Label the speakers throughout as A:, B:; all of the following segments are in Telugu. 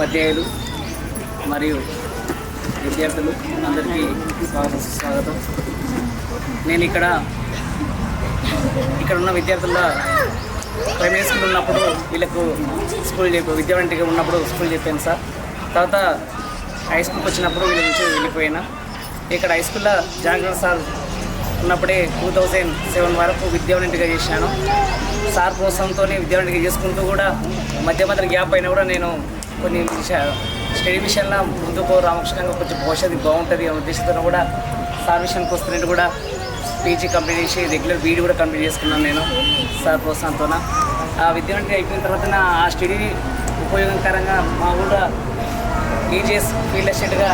A: ఉపాధ్యాయులు మరియు విద్యార్థులు అందరికీ స్వాగతం. నేను ఇక్కడ ఉన్న విద్యార్థుల ప్రైమరీ స్కూల్ ఉన్నప్పుడు వీళ్ళకు స్కూల్ విద్యావంతిగా ఉన్నప్పుడు స్కూల్ చెప్పాను సార్. తర్వాత హై స్కూల్కి వచ్చినప్పుడు వీళ్ళ నుంచి వెళ్ళిపోయినా. ఇక్కడ హై స్కూల్లో జాగ్రత్త సార్ ఉన్నప్పుడే 2007 వరకు విద్యావంతిగా చేశాను. సార్ ప్రోత్సాహంతో విద్యావంతిగా చేసుకుంటూ కూడా మధ్య గ్యాప్ అయినా కూడా నేను కొన్ని స్టడీ విషయంలో ముందుకు రామకృష్ణంగా కొంచెం భవిష్యత్తు బాగుంటుంది అనే ఉద్దేశంతో కూడా సార్ విషయానికి వస్తున్నట్టు కూడా పీజీ కంప్లీట్ చేసి రెగ్యులర్ బీఈడీ కూడా కంప్లీట్ చేసుకున్నాను నేను సార్ ప్రోత్సాహంతో. ఆ విద్యావంతిగా అయిపోయిన తర్వాత ఆ స్టడీ ఉపయోగకరంగా మా ఊళ్ళో ఈజీఎస్ ఫీల్డ్ అసిస్టెంట్గా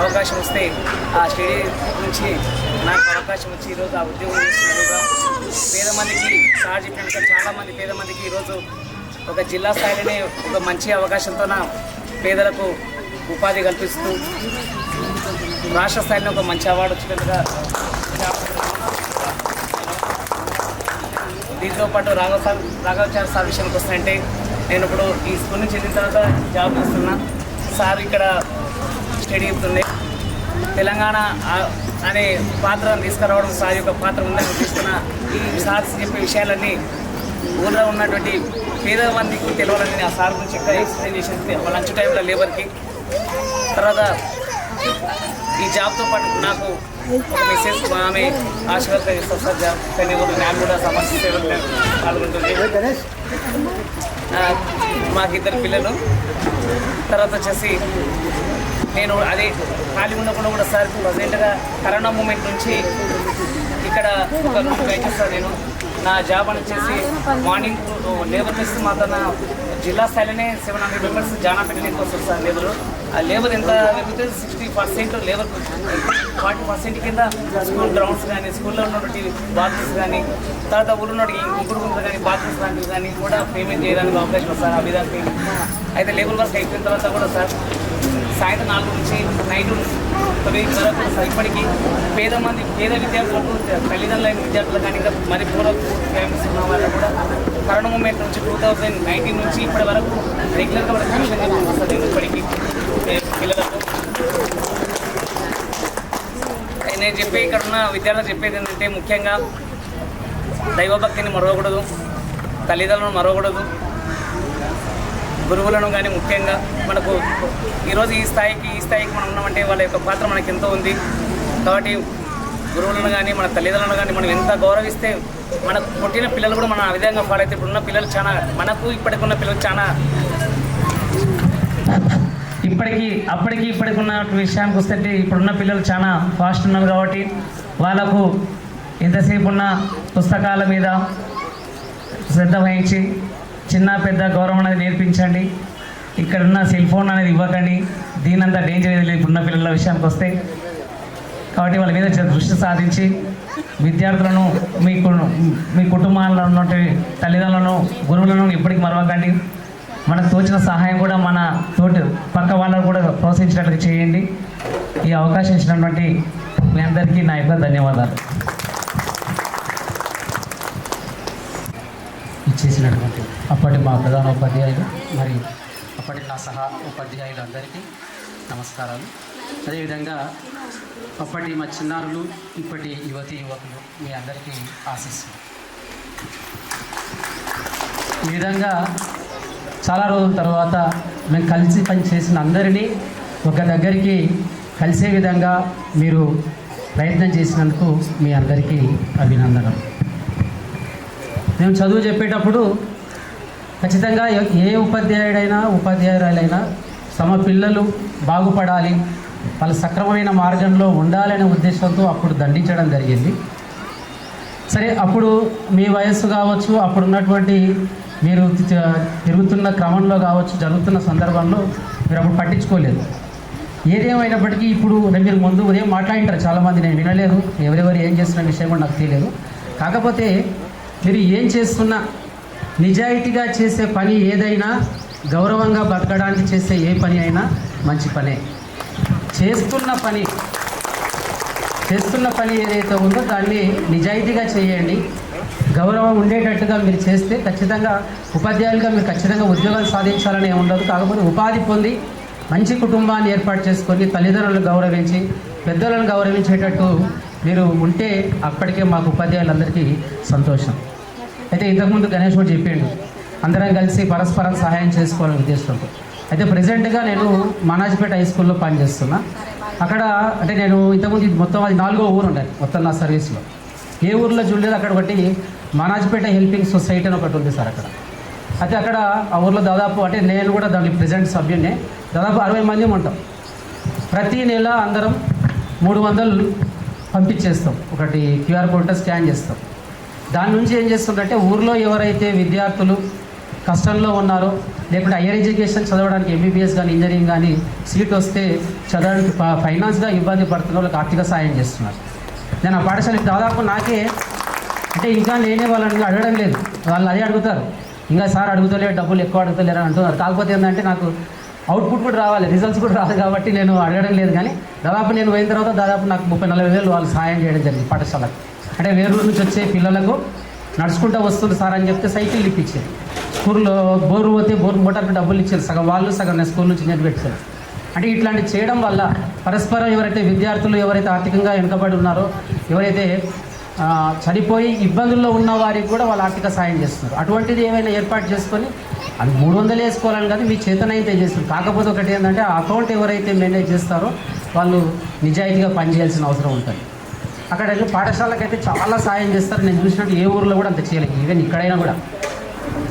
A: అవకాశం వస్తే ఆ స్టడీ నుంచి నాకు అవకాశం వచ్చి ఈరోజు ఆ ఉద్యోగం చేస్తున్నట్టుగా పేద మందికి సార్ చెప్పినట్టుగా చాలామంది పేద మందికి ఈరోజు ఒక జిల్లా స్థాయిలోనే ఒక మంచి అవకాశంతో పేదలకు ఉపాధి కల్పిస్తూ రాష్ట్ర స్థాయిలో ఒక మంచి అవార్డు వచ్చినట్టుగా. దీంతో పాటు రాఘవాచార్య సార్ విషయానికి వస్తాయంటే నేను ఇప్పుడు ఈ స్కూల్ నుంచి వెళ్ళిన తర్వాత జాబ్ చేస్తున్నా. సార్ ఇక్కడ స్టడీ చెప్తుంది. తెలంగాణ అనే పాత్రను తీసుకురావడం సార్ యొక్క పాత్ర ఉందని తీసుకున్న ఈ సార్ చెప్పే విషయాలన్నీ ఊళ్ళో ఉన్నటువంటి పేద మందికి తెలియాలని ఆ సార్ గురించి ఎక్కువ ఎక్స్ప్లెయిన్ చేసేది లంచ్ టైంలో లేబర్కి. తర్వాత ఈ జాబ్తో పాటు నాకు ఒక మెసేజ్ ఆమె ఆశీర్వాదం ఇస్తాం సార్ జాబ్ కానీ నాకు కూడా సమస్య సేవలు పాల్గొంటుంది. మాకిద్దరు పిల్లలు. తర్వాత వచ్చేసి నేను అదే ఖాళీ ఉన్నప్పుడు కూడా సార్ ప్రజెంట్గా కరోనా మూమెంట్ నుంచి ఇక్కడ ఒక రూమ్ వేసేస్తాను. నేను నా జాబ్ అని వచ్చేసి మార్నింగ్ లేబర్ చేస్తే మాత్రం జిల్లా స్థాయిలోనే 700 మెంబర్స్ జానా పెట్టడానికి వస్తుంది సార్ లేబరు. ఆ లేబర్ ఎంత పెరుగుతుంది 60% లేబర్, 40% కింద స్కూల్ గ్రౌండ్స్ కానీ స్కూల్లో ఉన్నటువంటి బాత్రూమ్స్ కానీ తర్వాత ఊళ్ళో ఇంకుడు కానీ బాత్రూమ్స్ లాంటివి కానీ కూడా పేమెంట్ చేయడానికి అవకాశం వస్తుంది ఆ విధానికి. అయితే లేబర్ వర్క్ అయిపోయిన తర్వాత కూడా సార్ సాయంత్రం 4 నుంచి నైట్ 9 వరకు సార్ ఇప్పటికీ పేద విద్యార్థులకు తల్లిదండ్రులైన విద్యార్థులు కానీ ఇంకా మరి పూర్వ ఫ్యామిలీస్ ఉన్న వాళ్ళు కూడా కరోనా మూమెంట్ నుంచి 2019 నుంచి ఇప్పటి వరకు రెగ్యులర్గా కూడా ట్యూషన్ చెప్తుంది సార్ నేను ఇప్పటికీ పిల్లలకు. నేను ఇక్కడ ఉన్న విద్యార్థులు చెప్పేది ఏంటంటే ముఖ్యంగా దైవభక్తిని మరవకూడదు, తల్లిదండ్రులను మరవకూడదు, గురువులను కానీ ముఖ్యంగా మనకు ఈరోజు ఈ స్థాయికి మనం ఉన్నామంటే వాళ్ళ యొక్క పాత్ర మనకి ఎంతో ఉంది. కాబట్టి గురువులను కానీ మన తల్లిదండ్రులను కానీ మనం ఎంత గౌరవిస్తే మనకు పుట్టిన పిల్లలు కూడా మనం ఆ విధంగా ఫాలో అయితే ఇప్పుడున్న పిల్లలు చాలా మనకు ఇప్పటికున్న పిల్లలు చాలా ఇప్పటికున్న విషయానికి వస్తే ఇప్పుడున్న పిల్లలు చాలా ఫాస్ట్ ఉన్నారు. కాబట్టి వాళ్ళకు ఎంతసేపు ఉన్న పుస్తకాల మీద శ్రద్ధ వహించి చిన్న పెద్ద గౌరవం అనేది నేర్పించండి. ఇక్కడున్న సెల్ ఫోన్ అనేది ఇవ్వకండి. దీనంతా డేంజర్ ఏది లేదు ఇప్పుడున్న పిల్లల విషయానికి వస్తే. కాబట్టి వాళ్ళ మీద దృష్టి సాధించి విద్యార్థులను మీ కుటుంబాల్లో ఉన్నటువంటి తల్లిదండ్రులను గురువులను ఎప్పటికీ మరవకండి. మనకు తోచిన సహాయం కూడా మన తోటి పక్క వాళ్ళకు కూడా ప్రోత్సహించినట్లుగా చేయండి. ఈ అవకాశం ఇచ్చినటువంటి మీ అందరికీ నా యొక్క ధన్యవాదాలు. ఇచ్చేసినటువంటి అప్పటి మా ప్రధాన ఉపాధ్యాయులు మరియు అప్పటి నా సహా ఉపాధ్యాయులందరికీ నమస్కారాలు. అదేవిధంగా అప్పటి మా చిన్నారులు ఇప్పటి యువకులు మీ అందరికీ ఆశీస్సులు. ఈ విధంగా చాలా రోజుల తర్వాత మేము కలిసి పనిచేసిన అందరినీ ఒక దగ్గరికి కలిసే విధంగా మీరు ప్రయత్నం చేసినందుకు మీ అందరికీ అభినందనలు. మేము చదువు చెప్పేటప్పుడు ఖచ్చితంగా ఏ ఉపాధ్యాయురాలైనా తమ పిల్లలు బాగుపడాలి, వాళ్ళు సక్రమమైన మార్గంలో ఉండాలనే ఉద్దేశంతో అప్పుడు దండించడం జరిగింది. సరే, అప్పుడు మీ వయస్సు కావచ్చు, అప్పుడు ఉన్నటువంటి మీరు తిరుగుతున్న క్రమంలో కావచ్చు, జరుగుతున్న సందర్భంలో మీరు అప్పుడు పట్టించుకోలేదు. ఏదేమైనప్పటికీ ఇప్పుడు మీరు ముందు ఉదయం మాట్లాడింటారు చాలామంది, నేను వినలేదు, ఎవరెవరు ఏం చేస్తున్న విషయం కూడా నాకు తెలియదు. కాకపోతే మీరు ఏం చేస్తున్నా నిజాయితీగా చేసే పని ఏదైనా, గౌరవంగా బతకడానికి చేసే ఏ పని అయినా మంచి పనే. చేస్తున్న పని ఏదైతే ఉందో దాన్ని నిజాయితీగా చేయండి.
B: గౌరవం ఉండేటట్టుగా మీరు చేస్తే ఖచ్చితంగా ఉపాధ్యాయులుగా మీరు ఖచ్చితంగా ఉద్యోగాలు సాధించాలని ఉండదు. కాకపోతే ఉపాధి పొంది మంచి కుటుంబాన్ని ఏర్పాటు చేసుకొని తల్లిదండ్రులను గౌరవించి పెద్దలను గౌరవించేటట్టు మీరు ఉంటే అప్పటికే మాకు ఉపాధ్యాయులందరికీ సంతోషం. అయితే ఇంతకుముందు గణేష్ కూడా చెప్పిండు అందరం కలిసి పరస్పరం సహాయం చేసుకోవాలని ఉద్దేశంతో. అయితే ప్రజెంట్గా నేను మనాజ్పేట హై స్కూల్లో పనిచేస్తున్నా. అక్కడ అంటే నేను ఇంతకుముందు మొత్తం అది 4వ ఊరు ఉండాలి మొత్తం నా సర్వీస్లో. ఏ ఊర్లో చూడలేదు, అక్కడ ఒకటి మనాజ్పేట హెల్పింగ్ సొసైటీ అని ఒకటి ఉంది సార్ అక్కడ. అయితే అక్కడ ఆ ఊర్లో దాదాపు అంటే నేను కూడా దాంట్లో ప్రెజెంట్ సభ్యున్నే, దాదాపు 60 మంది ఉంటాం. ప్రతి నెల అందరం 300 పంపించేస్తాం. ఒకటి QR కోడ్ స్కాన్ చేస్తాం. దాని నుంచి ఏం చేస్తుందంటే ఊర్లో ఎవరైతే విద్యార్థులు కష్టంలో ఉన్నారో లేకుంటే హయ్యర్ ఎడ్యుకేషన్ చదవడానికి MBBS కానీ ఇంజనీరింగ్ కానీ సీట్ వస్తే చదవడానికి ఫైనాన్స్గా ఇబ్బంది పడుతున్న వాళ్ళకి ఆర్థిక సాయం చేస్తున్నారు. నేను ఆ పాఠశాలకు దాదాపు నాకే అంటే ఇంకా నేనే వాళ్ళని అడగడం లేదు, వాళ్ళు అదే అడుగుతారు. ఇంకా సార్ అడుగుతలేరు, డబ్బులు ఎక్కువ అడుగుతలేరు అని అంటున్నారు. కాకపోతే ఏంటంటే నాకు అవుట్పుట్ కూడా రావాలి, రిజల్ట్స్ కూడా రావాలి కాబట్టి నేను అడగడం లేదు. కానీ దాదాపు నేను పోయిన తర్వాత దాదాపు నాకు 30-40 వేలు వాళ్ళు సహాయం చేయడం జరిగింది పాఠశాలకు. అంటే వేరే నుంచి వచ్చే పిల్లలకు నడుచుకుంటూ వస్తుంది సార్ అని చెప్తే సైకిల్ ఇప్పించారు. స్కూల్లో బోరు పోతే బోర్ మోటార్కి డబ్బులు ఇచ్చారు, సగం వాళ్ళు సగం నేను స్కూల్ నుంచి నేను పెట్టారు. అంటే ఇట్లాంటివి చేయడం వల్ల పరస్పరం ఎవరైతే విద్యార్థులు ఎవరైతే ఆర్థికంగా వెనుకబడి ఉన్నారో ఎవరైతే చనిపోయి ఇబ్బందుల్లో ఉన్న వారికి కూడా వాళ్ళు ఆర్థిక సాయం చేస్తున్నారు. అటువంటిది ఏమైనా ఏర్పాటు చేసుకొని అది 300 వేసుకోవాలని కాదు, మీ చేతనైతే చేస్తారు. కాకపోతే ఒకటి ఏంటంటే ఆ అకౌంట్ ఎవరైతే మేనేజ్ చేస్తారో వాళ్ళు నిజాయితీగా పనిచేయాల్సిన అవసరం ఉంటుంది. అక్కడ వెళ్ళి పాఠశాలకైతే చాలా సాయం చేస్తారు. నేను చూసినట్టు ఏ ఊర్లో కూడా అంత చేయలేదు, ఈవెన్ ఇక్కడైనా కూడా.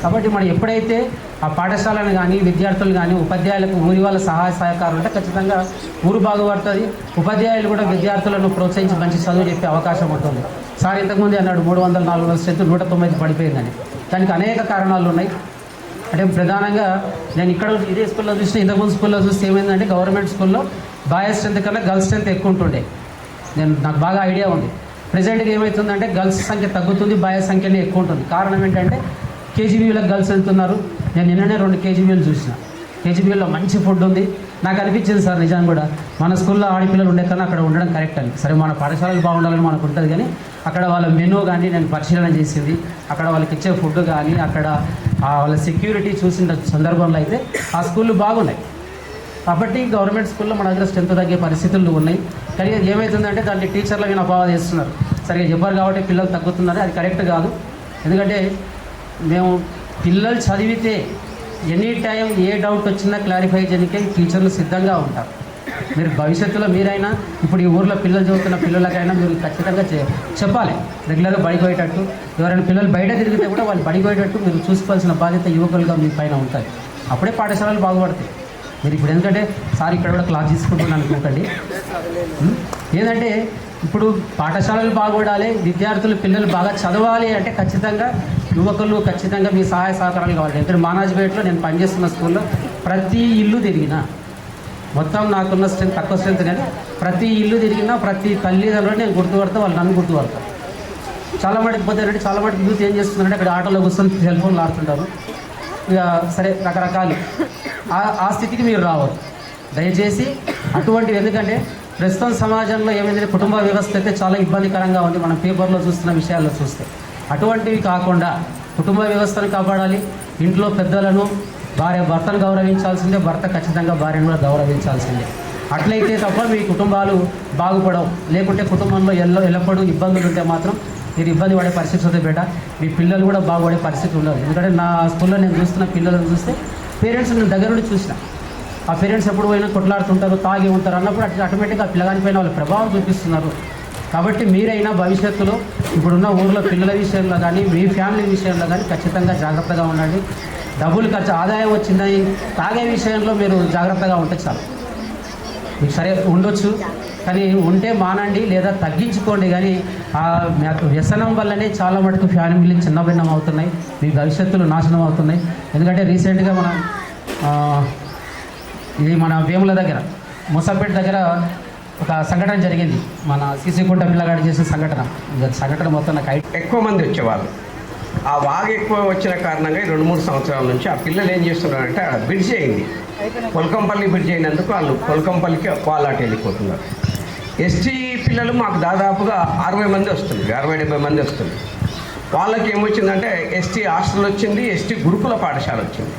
B: కాబట్టి మనం ఎప్పుడైతే ఆ పాఠశాలను కానీ విద్యార్థులు కానీ ఉపాధ్యాయులకు ఊరి వాళ్ళ సహాయ సహకారం ఉంటే ఖచ్చితంగా ఊరు బాగుపడుతుంది. ఉపాధ్యాయులు కూడా విద్యార్థులను ప్రోత్సహించి మంచి చదువు చెప్పే అవకాశం ఉంటుంది. సార్ ఇంతకుముందు అన్నాడు 300-400 స్ట్రెంత్ 190 పడిపోయిందని. దానికి అనేక కారణాలు ఉన్నాయి. అంటే ప్రధానంగా నేను ఇక్కడ ఇదే స్కూల్లో చూసిన, ఇంతకుముందు స్కూల్లో చూస్తే ఏమైందంటే గవర్నమెంట్ స్కూల్లో బాయ్స్ స్ట్రెంత్ కన్నా గర్ల్స్ స్ట్రెంత్ ఎక్కువ ఉంటుండే. నాకు బాగా ఐడియా ఉంది. ప్రజెంట్గా ఏమవుతుందంటే గర్ల్స్ సంఖ్య తగ్గుతుంది, బాయ్స్ సంఖ్యనే ఎక్కువ ఉంటుంది. కారణం ఏంటంటే KGBలకు గర్ల్స్ వెళ్తున్నారు. నేను నిన్ననే 2 KGBలు చూసిన. KGBలో మంచి ఫుడ్ ఉంది. నాకు అనిపించింది సార్ నిజాన్ని కూడా మన స్కూల్లో ఆడపిల్లలు ఉండే కన్నా అక్కడ ఉండడం కరెక్ట్ అని. సరే మన పాఠశాలలు బాగుండాలని మనకు ఉంటుంది, కానీ అక్కడ వాళ్ళ మెనూ కానీ నేను పరిశీలన చేసింది, అక్కడ వాళ్ళకి ఇచ్చే ఫుడ్ కానీ అక్కడ వాళ్ళ సెక్యూరిటీ చూసిన సందర్భంలో అయితే ఆ స్కూళ్ళు బాగున్నాయి. కాబట్టి గవర్నమెంట్ స్కూల్లో మన దగ్గర స్ట్రెంత్ తగ్గే పరిస్థితులు ఉన్నాయి. కానీ ఏమవుతుందంటే దాన్ని టీచర్ల మీద అపవాదం చేస్తున్నారు. సరిగ్గా చెప్పారు కాబట్టి పిల్లలు తగ్గుతున్నారు, అది కరెక్ట్ కాదు. ఎందుకంటే మేము పిల్లలు చదివితే ఎనీ టైం ఏ డౌట్ వచ్చినా క్లారిఫై చేయడానికి టీచర్లు సిద్ధంగా ఉంటారు. మీరు భవిష్యత్తులో మీరైనా ఇప్పుడు ఈ ఊర్లో పిల్లలు చదువుతున్న పిల్లలకైనా మీరు ఖచ్చితంగా చెప్పాలి, రెగ్యులర్గా బడిపోయేటట్టు. ఎవరైనా పిల్లలు బయట తిరిగితే కూడా వాళ్ళు బడిపోయేటట్టు మీరు చూసుకోవాల్సిన బాధ్యత యువకులుగా మీ పైన ఉంటుంది. అప్పుడే పాఠశాలలు బాగుపడతాయి. మీరు ఇప్పుడు ఎందుకంటే సార్ ఇక్కడ కూడా క్లాస్ తీసుకుంటున్నాను అనుకోకండి. ఏంటంటే ఇప్పుడు పాఠశాలలు బాగుపడాలి, విద్యార్థులు పిల్లలు బాగా చదవాలి అంటే ఖచ్చితంగా యువకులు ఖచ్చితంగా మీ సహాయ సహకారాలు కావాలి. ఎందుకంటే మనాజ్పేటలో నేను పనిచేస్తున్న స్కూల్లో ప్రతి ఇల్లు తిరిగినా, మొత్తం నాకున్న స్ట్రెంత్ తక్కువ స్ట్రెంత్ కానీ ప్రతి ఇల్లు తిరిగినా ప్రతి తల్లిదండ్రులు నేను గుర్తుపడతా, వాళ్ళు నన్ను గుర్తుపడతారు. చాలా మటుకు పోతారంటే చాలా మటుకు యూత్ ఏం చేస్తున్నారంటే అక్కడ ఆటోలో కూర్చొని సెల్ ఫోన్లు ఆడుతుంటారు. ఇక సరే రకరకాలు ఆ స్థితికి మీరు రావద్దు దయచేసి. అటువంటివి ఎందుకంటే ప్రస్తుతం సమాజంలో ఏమైందంటే కుటుంబ వ్యవస్థ అయితే చాలా ఇబ్బందికరంగా ఉంది. మనం పేపర్లో చూస్తున్న విషయాల్లో చూస్తే అటువంటివి కాకుండా కుటుంబ వ్యవస్థను కాపాడాలి. ఇంట్లో పెద్దలను భర్తను గౌరవించాల్సిందే, భర్త ఖచ్చితంగా భార్యను కూడా గౌరవించాల్సిందే. అట్లయితే తప్ప మీ కుటుంబాలు బాగుపడవు. లేకుంటే కుటుంబంలో ఎల్లప్పుడూ ఇబ్బందులు ఉంటే మాత్రం మీరు ఇబ్బంది పడే పరిస్థితి వస్తే బేట మీ పిల్లలు కూడా బాగుపడే పరిస్థితి ఉండదు. ఎందుకంటే నా స్కూల్లో నేను చూస్తున్న పిల్లలను చూస్తే పేరెంట్స్ నేను దగ్గర నుండి చూసిన, ఆ పేరెంట్స్ ఎప్పుడు పోయినా కొట్లాడుతుంటారు, తాగి ఉంటారు అన్నప్పుడు ఆటోమేటిక్గా ఆ పిల్లగాని పైన వాళ్ళు ప్రభావం చూపిస్తున్నారు. కాబట్టి మీరైనా భవిష్యత్తులో ఇప్పుడున్న ఊర్లో పిల్లల విషయంలో కానీ మీ ఫ్యామిలీ విషయంలో కానీ ఖచ్చితంగా జాగ్రత్తగా ఉండండి. డబ్బులు ఖర్చు ఆదాయం వచ్చిందని తాగే విషయంలో మీరు జాగ్రత్తగా ఉంటే చాలు. మీకు సరే ఉండొచ్చు కానీ ఉంటే మానండి లేదా తగ్గించుకోండి. కానీ ఆ వ్యసనం వల్లనే చాలా మటుకు ఫ్యామిలీలు చిన్నభిన్నం అవుతున్నాయి, మీ భవిష్యత్తులు నాశనం అవుతున్నాయి. ఎందుకంటే రీసెంట్గా మన వేముల దగ్గర ముసాపేట దగ్గర ఒక సంఘటన జరిగింది. మన సీసీకుంట పిల్లగాడు చేసిన సంఘటన మొత్తం నాకు
C: ఎక్కువ మంది వచ్చేవాళ్ళు. ఆ వాగు ఎక్కువ వచ్చిన కారణంగా 2-3 సంవత్సరాల నుంచి ఆ పిల్లలు ఏం చేస్తున్నారంటే అక్కడ బ్రిడ్జ్ అయింది, కొల్కంపల్లి బ్రిడ్జ్ అయినందుకు వాళ్ళు కొల్కంపల్లికి కోలాట వెళ్ళిపోతున్నారు. ఎస్టీ పిల్లలు మాకు దాదాపుగా 60 మంది వస్తుంది, 60-70 మంది వస్తుంది. వాళ్ళకి ఏమొచ్చిందంటే ఎస్టీ హాస్టల్ వచ్చింది, ఎస్టీ గురుకుల పాఠశాల వచ్చింది.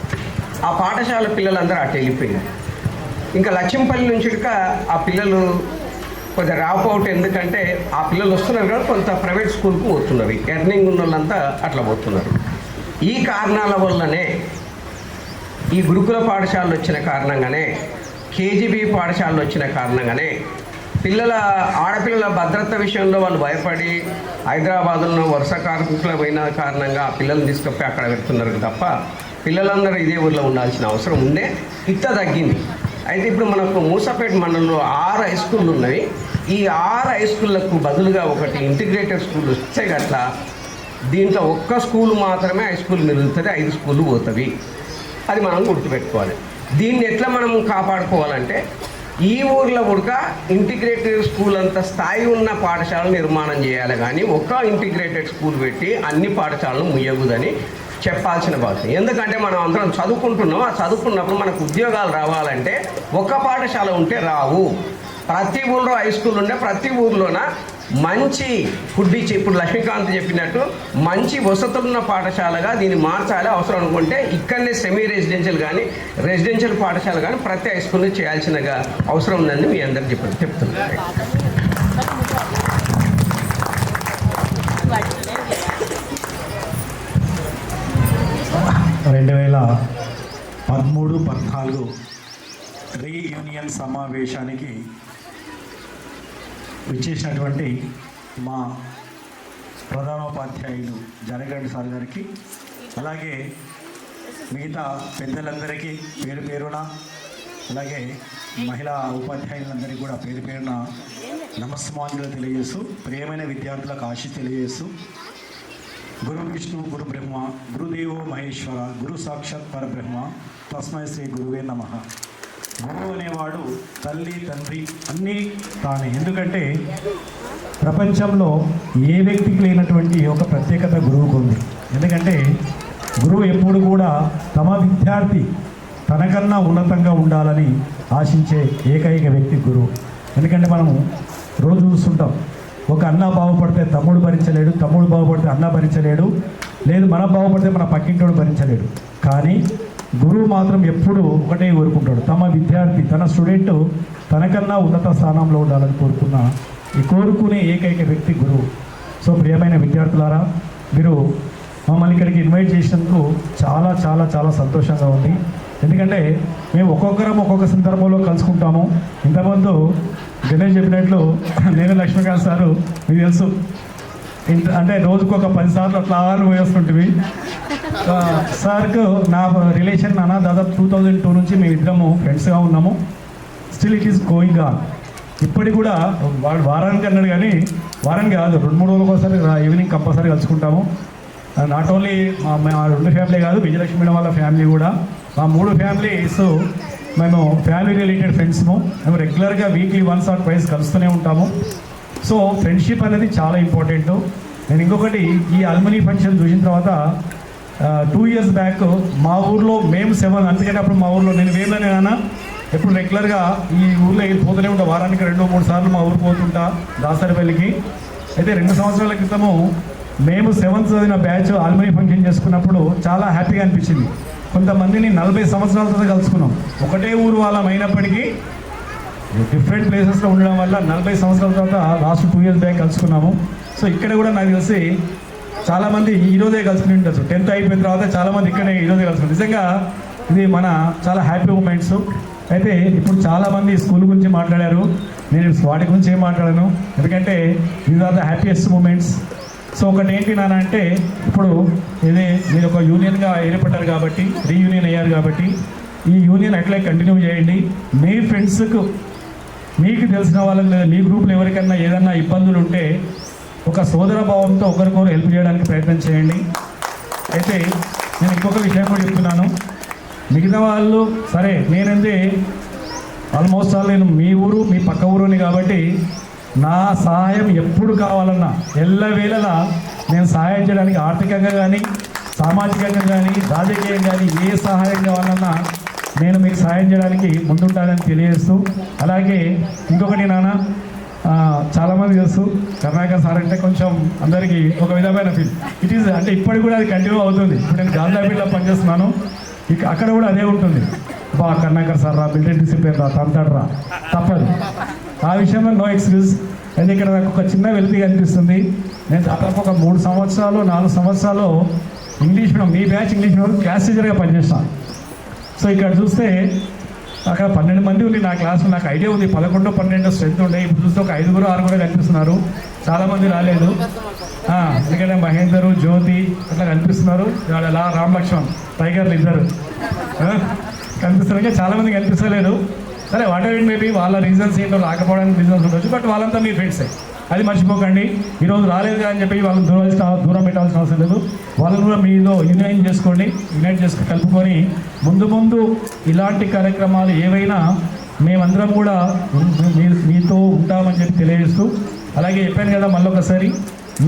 C: ఆ పాఠశాల పిల్లలందరూ అటు వెళ్ళిపోయారు. ఇంకా లక్ష్మీపల్లి నుంచి ఆ పిల్లలు కొంచెం రాపౌట్, ఎందుకంటే ఆ పిల్లలు వస్తున్నారు కదా, కొంత ప్రైవేట్ స్కూల్కి పోతున్నారు, ఎర్నింగ్ ఉన్న వాళ్ళంతా అట్లా పోతున్నారు. ఈ కారణాల వల్లనే, ఈ గురుకుల పాఠశాలలు వచ్చిన కారణంగానే, కేజీబీ పాఠశాలలు వచ్చిన కారణంగానే ఆడపిల్లల భద్రత విషయంలో వాళ్ళు భయపడి హైదరాబాద్లో వరుస కార్మికుల పోయిన కారణంగా ఆ పిల్లల్ని తీసుకొచ్చి అక్కడ పెడుతున్నారు తప్ప పిల్లలందరూ ఇదే ఊళ్ళో ఉండాల్సిన అవసరం ఉండే, ఇంత తగ్గింది. అయితే ఇప్పుడు మనకు మూసాపేట మండలంలో 6 హై స్కూళ్ళు ఉన్నాయి. ఈ 6 హై స్కూళ్ళకు బదులుగా ఒకటి ఇంటిగ్రేటెడ్ స్కూల్ వస్తే గట్ల దీంట్లో ఒక్క స్కూల్ మాత్రమే హై స్కూల్ మిగులుతుంది, 5 స్కూళ్ళు పోతుంది. అది మనం గుర్తుపెట్టుకోవాలి. దీన్ని ఎట్లా మనం కాపాడుకోవాలంటే, ఈ ఊర్లో కూడా ఇంటిగ్రేటెడ్ స్కూల్ అంత స్థాయి ఉన్న పాఠశాలలు నిర్మాణం చేయాలి, కానీ ఒక్క ఇంటిగ్రేటెడ్ స్కూల్ పెట్టి అన్ని పాఠశాలను ముయ్యగుదని చెప్పాల్సిన బాధ్యత. ఎందుకంటే మనం అందరం చదువుకుంటున్నాం, ఆ చదువుకున్నప్పుడు మనకు ఉద్యోగాలు రావాలంటే ఒక్క పాఠశాల ఉంటే రావు. ప్రతి ఊళ్ళో హై స్కూల్ ఉండే, ప్రతి ఊర్లోన మంచి ఫుడ్ ఇచ్చి, ఇప్పుడు లక్ష్మీకాంత్ చెప్పినట్టు మంచి వసతులున్న పాఠశాలగా దీన్ని మార్చాలి. అవసరం అనుకుంటే ఇక్కడనే సెమీ రెసిడెన్షియల్ కానీ రెసిడెన్షియల్ పాఠశాల కానీ ప్రతి హై స్కూల్లో చేయాల్సినగా అవసరం ఉందని మీ అందరికి చెప్తున్నాను.
D: 2013-14 రీయూనియన్ సమావేశానికి విచ్చేసినటువంటి మా ప్రధానోపాధ్యాయులు జనగండి సార్ గారికి, అలాగే మిగతా పెద్దలందరికీ పేరు పేరున, అలాగే మహిళా ఉపాధ్యాయులందరికీ కూడా పేరు పేరున నమస్మాంజలు తెలియజేస్తూ, ప్రియమైన విద్యార్థులకు ఆశీస్సు తెలియజేస్తూ, గురు విష్ణు గురు బ్రహ్మ గురుదేవో మహేశ్వర గురు సాక్షాత్ పరబ్రహ్మ తస్మై శ్రీ గురువే నమః. గురువు అనేవాడు తల్లి తండ్రి అన్నీ తానే. ఎందుకంటే ప్రపంచంలో ఏ వ్యక్తికి లేనటువంటి ఒక ప్రత్యేకత గురువుకు ఉంది. ఎందుకంటే గురువు ఎప్పుడు కూడా తమ విద్యార్థి తనకన్నా ఉన్నతంగా ఉండాలని ఆశించే ఏకైక వ్యక్తి గురువు. ఎందుకంటే మనము రోజు చూస్తుంటాం, ఒక అన్న బాగుపడితే తమ్ముడు భరించలేడు, తమ్ముడు బాగుపడితే అన్న భరించలేడు, లేదు మన బాగుపడితే మన పక్కింటోడు భరించలేడు. కానీ గురువు మాత్రం ఎప్పుడు ఒకటే కోరుకుంటాడు, తమ విద్యార్థి తన స్టూడెంట్ తనకన్నా ఉన్నత స్థానంలో ఉండాలని కోరుకునే ఏకైక వ్యక్తి గురువు. సో ప్రియమైన విద్యార్థులారా, మీరు మమ్మల్ని ఇక్కడికి ఇన్వైట్ చేసినందుకు చాలా చాలా చాలా సంతోషంగా ఉంది. ఎందుకంటే మేము ఒక్కొక్కరం ఒక్కొక్క సందర్భంలో కలుసుకుంటాము. ఇంతకుముందు గణేష్ చెప్పినట్లు నేను లక్ష్మీకాంత్ సారు మీకు తెలుసు, అంటే రోజుకు ఒక 10 సార్లు అట్లా పోయేస్తుంటివి. సార్కు నా రిలేషన్ నాన్న దాదాపు 2002 నుంచి మేము ఇద్దరము ఫ్రెండ్స్గా ఉన్నాము. Still it is going on. ఇప్పటికి కూడా వాడు వారానికి అన్నాడు, కానీ వారానికి కాదు, 2-3 రోజులకు ఒకసారి ఈవినింగ్ కంపల్సరీ కలుసుకుంటాము. నాట్ ఓన్లీ మా 2 ఫ్యామిలీ కాదు, విజయలక్ష్మి మేడం వాళ్ళ ఫ్యామిలీ కూడా, మా 3 ఫ్యామిలీస్ మేము ఫ్యామిలీ రిలేటెడ్ ఫ్రెండ్స్ము. మేము రెగ్యులర్గా వీక్లీ 1 or 2 కలుస్తూనే ఉంటాము. సో ఫ్రెండ్షిప్ అనేది చాలా ఇంపార్టెంట్. నేను ఇంకొకటి, ఈ అల్మనీ ఫంక్షన్ చూసిన తర్వాత 2 years బ్యాక్ మా ఊర్లో మేము 7, అందుకని అప్పుడు మా ఊర్లో నేను వేమనే అన్నా ఎప్పుడు రెగ్యులర్గా ఈ ఊర్లో పోతూనే ఉంటా, వారానికి 2-3 సార్లు మా ఊరు పోతుంటా దాసరిపల్లికి. అయితే 2 సంవత్సరాల క్రితము మేము 7th చదివిన బ్యాచ్ అల్మనీ ఫంక్షన్ చేసుకున్నప్పుడు చాలా హ్యాపీగా అనిపించింది. కొంతమందిని 40 సంవత్సరాల తర్వాత కలుసుకున్నాం. ఒకటే ఊరు వాళ్ళం అయినప్పటికీ డిఫరెంట్ ప్లేసెస్లో ఉండడం వల్ల 40 సంవత్సరాల తర్వాత లాస్ట్ 2 years బ్యాక్ కలుసుకున్నాము. సో ఇక్కడ కూడా నాకు తెలిసి చాలామంది ఈరోజే కలుసుకుని ఉండొచ్చు. 10th అయిపోయిన తర్వాత చాలామంది ఇక్కడే ఈరోజే కలుసుకున్నారు. నిజంగా ఇది మన చాలా హ్యాపీ మూమెంట్స్. అయితే ఇప్పుడు చాలామంది స్కూల్ గురించి మాట్లాడారు, నేను వాటి గురించి ఏం మాట్లాడాను, ఎందుకంటే these are the happiest moments. So ఒకటి ఏంటి నాన్న అంటే, ఇప్పుడు ఇది మీరు ఒక యూనియన్గా ఏర్పడ్డారు కాబట్టి, రీయూనియన్ అయ్యారు కాబట్టి, ఈ యూనియన్ అట్లే కంటిన్యూ చేయండి. మీ ఫ్రెండ్స్కు, మీకు తెలిసిన వాళ్ళకి లేదా మీ గ్రూప్లో ఎవరికైనా ఏదన్నా ఇబ్బందులు ఉంటే ఒక సోదర భావంతో ఒకరికొకరు హెల్ప్ చేయడానికి ప్రయత్నం చేయండి. అయితే నేను ఇంకొక విషయం కూడా చెప్తున్నాను, మిగతా వాళ్ళు సరే, నేనంటే ఆల్మోస్ట్ ఆల్ నేను మీ ఊరు మీ పక్క ఊరుని కాబట్టి నా సహాయం ఎప్పుడు కావాలన్నా ఎల్లవేళలా నేను సహాయం చేయడానికి, ఆర్థికంగా కానీ సామాజికంగా కానీ రాజకీయంగా కానీ ఏ సహాయం కావాలన్నా నేను మీకు సహాయం చేయడానికి ముందుంటానని తెలియజేస్తూ, అలాగే ఇంకొకటి నాన్న,
E: చాలామంది తెలుసు కరుణాకర్ సార్ అంటే కొంచెం అందరికీ ఒక విధమైన ఫీల్. ఇట్ ఈస్ అంటే ఇప్పటికి కూడా అది కంటిన్యూ అవుతుంది. ఇప్పుడు నేను గాంధాపేటలో పనిచేస్తున్నాను, అక్కడ కూడా అదే ఉంటుంది. బా కరుణాకర్ సార్ రా, బిల్డెడ్ డిసిప్లిన్ రా, తంతాడు రా, తప్పదు. ఆ విషయంలో నో ఎక్స్క్యూజ్. అయితే ఇక్కడ నాకు ఒక చిన్న వెలితి కనిపిస్తుంది. నేను దాదాపు ఒక 3 సంవత్సరాలు 4 సంవత్సరాలు ఇంగ్లీష్ మీడియం, మీ బ్యాచ్ ఇంగ్లీష్ మీడియం క్లాస్ టీచర్గా పనిచేస్తాను. సో ఇక్కడ చూస్తే అక్కడ 12 మంది ఉంది నా క్లాస్లో. నాకు ఐడియా ఉంది 11, 12 స్ట్రెంత్ ఉండే. ఇప్పుడు చూస్తే ఒక 5, 6 కనిపిస్తున్నారు. చాలామంది రాలేదు. ఎందుకంటే మహేందరు, జ్యోతి అట్లా కనిపిస్తున్నారు. రామ్ లక్ష్మణ్ టైగర్లు ఇద్దరు కనిపిస్తున్నారు. చాలామంది కనిపిస్తలేదు. సరే వాట్ ఎవర్ ఇట్ మేబీ, వాళ్ళ రీజన్స్ ఏంటో రాకపోవడానికి రీజన్స్ ఉండొచ్చు. బట్ వాళ్ళంతా మీ ఫ్రెండ్సే, అది మర్చిపోకండి. ఈరోజు రాలేదు అని చెప్పి వాళ్ళని దూరం పెట్టాల్సిన అవసరం లేదు. వాళ్ళని కూడా మీలో యునైట్ చేసుకోండి. యునైట్ చేసుకుని కలుపుకొని ముందు ఇలాంటి కార్యక్రమాలు ఏవైనా మేమందరం కూడా మీతో ఉంటామని చెప్పి తెలియజేస్తూ, అలాగే చెప్పాను కదా మళ్ళీ ఒకసారి,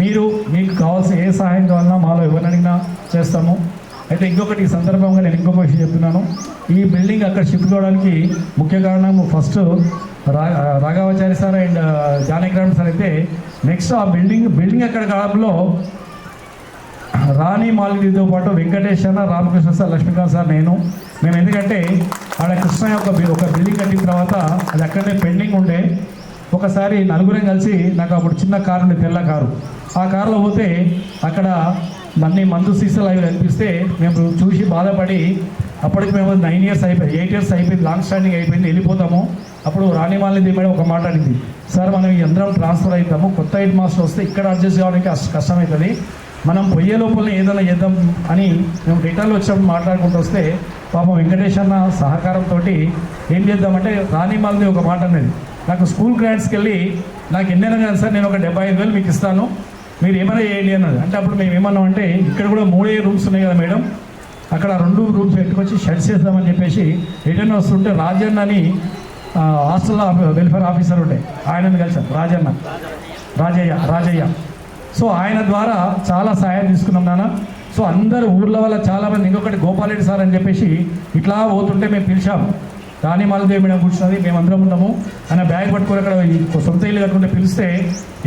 E: మీకు కావాల్సిన ఏ సహాయం కావాలన్నా మాలో ఎవరిని అడిగినా చేస్తాము. అయితే ఇంకొకటి ఈ సందర్భంగా నేను ఇంకొక విషయం చెప్తున్నాను. ఈ బిల్డింగ్ అక్కడ షిఫ్ట్ కావడానికి ముఖ్య కారణం first Raghavachari sir and Janakiram sir అయితే, నెక్స్ట్ ఆ బిల్డింగ్ అక్కడ కావడంలో రాణి మాలినీతో పాటు వెంకటేష్ అన్న, రామకృష్ణ సార్, లక్ష్మీకాంత్ సార్, మేము ఎందుకంటే ఆడ కృష్ణ ఒక బిల్డింగ్ కట్టిన తర్వాత అది అక్కడనే పెండింగ్ ఉండే. ఒకసారి నలుగురం కలిసి, నాకు అప్పుడు చిన్న కారు ఉండే, తెల్ల కారు. ఆ కారులో పోతే అక్కడ అన్ని మందు సీసాలు అవి కనిపిస్తే మేము చూసి బాధపడి, అప్పటికి మేము 9 years అయిపోయింది, 8 years అయిపోయింది, లాంగ్ స్టాండింగ్ అయిపోయింది, వెళ్ళిపోతాము. అప్పుడు రాణి మాలిని మేడం ఒక మాట అడిగింది, సార్ మనం ఈ అందరం ట్రాన్స్ఫర్ అవుతాము, కొత్త హెడ్ మాస్టర్ వస్తే ఇక్కడ అడ్జస్ట్ కావడానికి కష్టమవుతుంది, మనం పొయ్యే లోపల ఏదైనా చేద్దాం అని మేము రిటర్న్లో వచ్చినప్పుడు మాట్లాడుకుంటూ వస్తే, పాపం వెంకటేష్ అన్న సహకారంతో ఏం చేద్దామంటే రాణి మాలిని ఒక మాట అనేది, నాకు స్కూల్ గ్రాంట్స్కి వెళ్ళి నాకు ఎన్నైనా కానీ సార్ నేను ఒక 75,000 మీకు ఇస్తాను, మీరు ఏమైనా చేయండి అన్నది. అంటే అప్పుడు మేము ఏమన్నాం అంటే, ఇక్కడ కూడా 3 rooms ఉన్నాయి కదా మేడం, అక్కడ 2 rooms పెట్టుకొచ్చి షెడ్స్ చేద్దామని చెప్పేసి రిటర్న్ వస్తుంటే రాజన్న అని హాస్టల్ వెల్ఫేర్ ఆఫీసర్ ఉండే, ఆయనను కలిసాం, రాజయ్య. సో ఆయన ద్వారా చాలా సహాయం తీసుకున్నాం నాన్న. సో అందరు ఊర్ల వల్ల చాలామంది, ఇంకొకటి గోపాలరెడ్డి సార్ అని చెప్పేసి ఇట్లా పోతుంటే మేము పిలిచాము, రాణి మాలదేవి మేడం కూర్చున్నది, మేమందరం ఉన్నాము. ఆయన బ్యాగ్ పట్టుకొని అక్కడ సొంత ఇల్లు కట్టుకుంటే పిలిస్తే,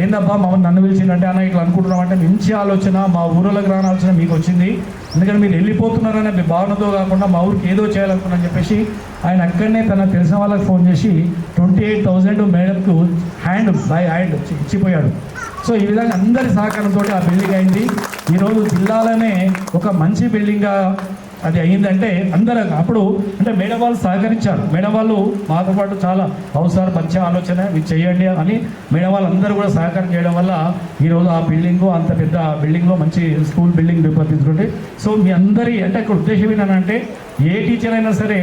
E: ఏందబ్బా మమ్మల్ని నన్ను పిలిచిందంటే, అన్న ఇట్లా అనుకుంటున్నాం అంటే, మంచి ఆలోచన, మా ఊళ్ళోకి రాని ఆలోచన మీకు వచ్చింది, ఎందుకంటే మీరు వెళ్ళిపోతున్నారనే మీ భావనతో కాకుండా మా ఊరికి ఏదో చేయాలనుకున్నాను చెప్పేసి ఆయన అక్కడనే తన తెలిసిన వాళ్ళకి ఫోన్ చేసి 28,000 మేడంకు బై హ్యాండ్ ఇచ్చిపోయాడు. సో ఈ విధంగా అందరి సహకారంతో ఆ బిల్డింగ్ అయింది. ఈరోజు జిల్లాలోనే ఒక మంచి బిల్డింగ్గా అది అయ్యిందంటే అందరూ అప్పుడు అంటే మేడం వాళ్ళు సహకరించారు. మేడం వాళ్ళు మాతో పాటు చాలా అవసరం, మంచి ఆలోచన, ఇది చేయండి అని మేడం వాళ్ళు అందరూ కూడా సహకారం చేయడం వల్ల ఈరోజు ఆ బిల్డింగ్, అంత పెద్ద బిల్డింగ్లో మంచి స్కూల్ బిల్డింగ్ రూపొందించుకుంటే, సో మీ అందరి అంటే ఇక్కడ ఉద్దేశం ఏంటంటే, ఏ టీచర్ అయినా సరే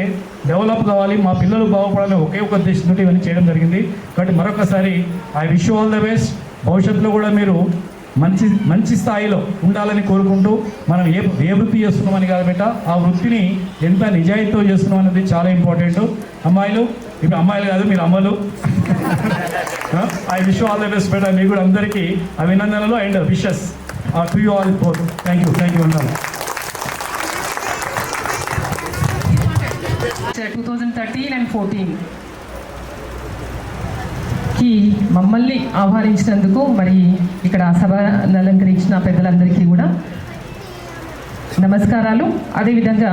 E: డెవలప్ కావాలి, మా పిల్లలు బాగుపడాలని ఒకే ఒక ఉద్దేశంతో ఇవన్నీ చేయడం జరిగింది. కాబట్టి మరొకసారి I wish you all the best. భవిష్యత్తులో కూడా మీరు మంచి స్థాయిలో ఉండాలని కోరుకుంటూ, మనం ఏ వృత్తి చేస్తున్నామని కాదు బెట్ట, ఆ వృత్తిని ఎంత నిజాయితీతో చేస్తున్నాం అనేది చాలా ఇంపార్టెంట్. అమ్మాయిలు, ఇప్పుడు అమ్మాయిలు కాదు మీరు అమ్మలు, I wish all the best better. మీకు కూడా అందరికీ అభినందనలు and wishes to you all four. Thank you అన్నారు.
F: 2013 and 14 కి మమ్మల్ని ఆహ్వానించినందుకు, మరి ఇక్కడ సభను అలంకరించిన పెద్దలందరికీ కూడా నమస్కారాలు. అదేవిధంగా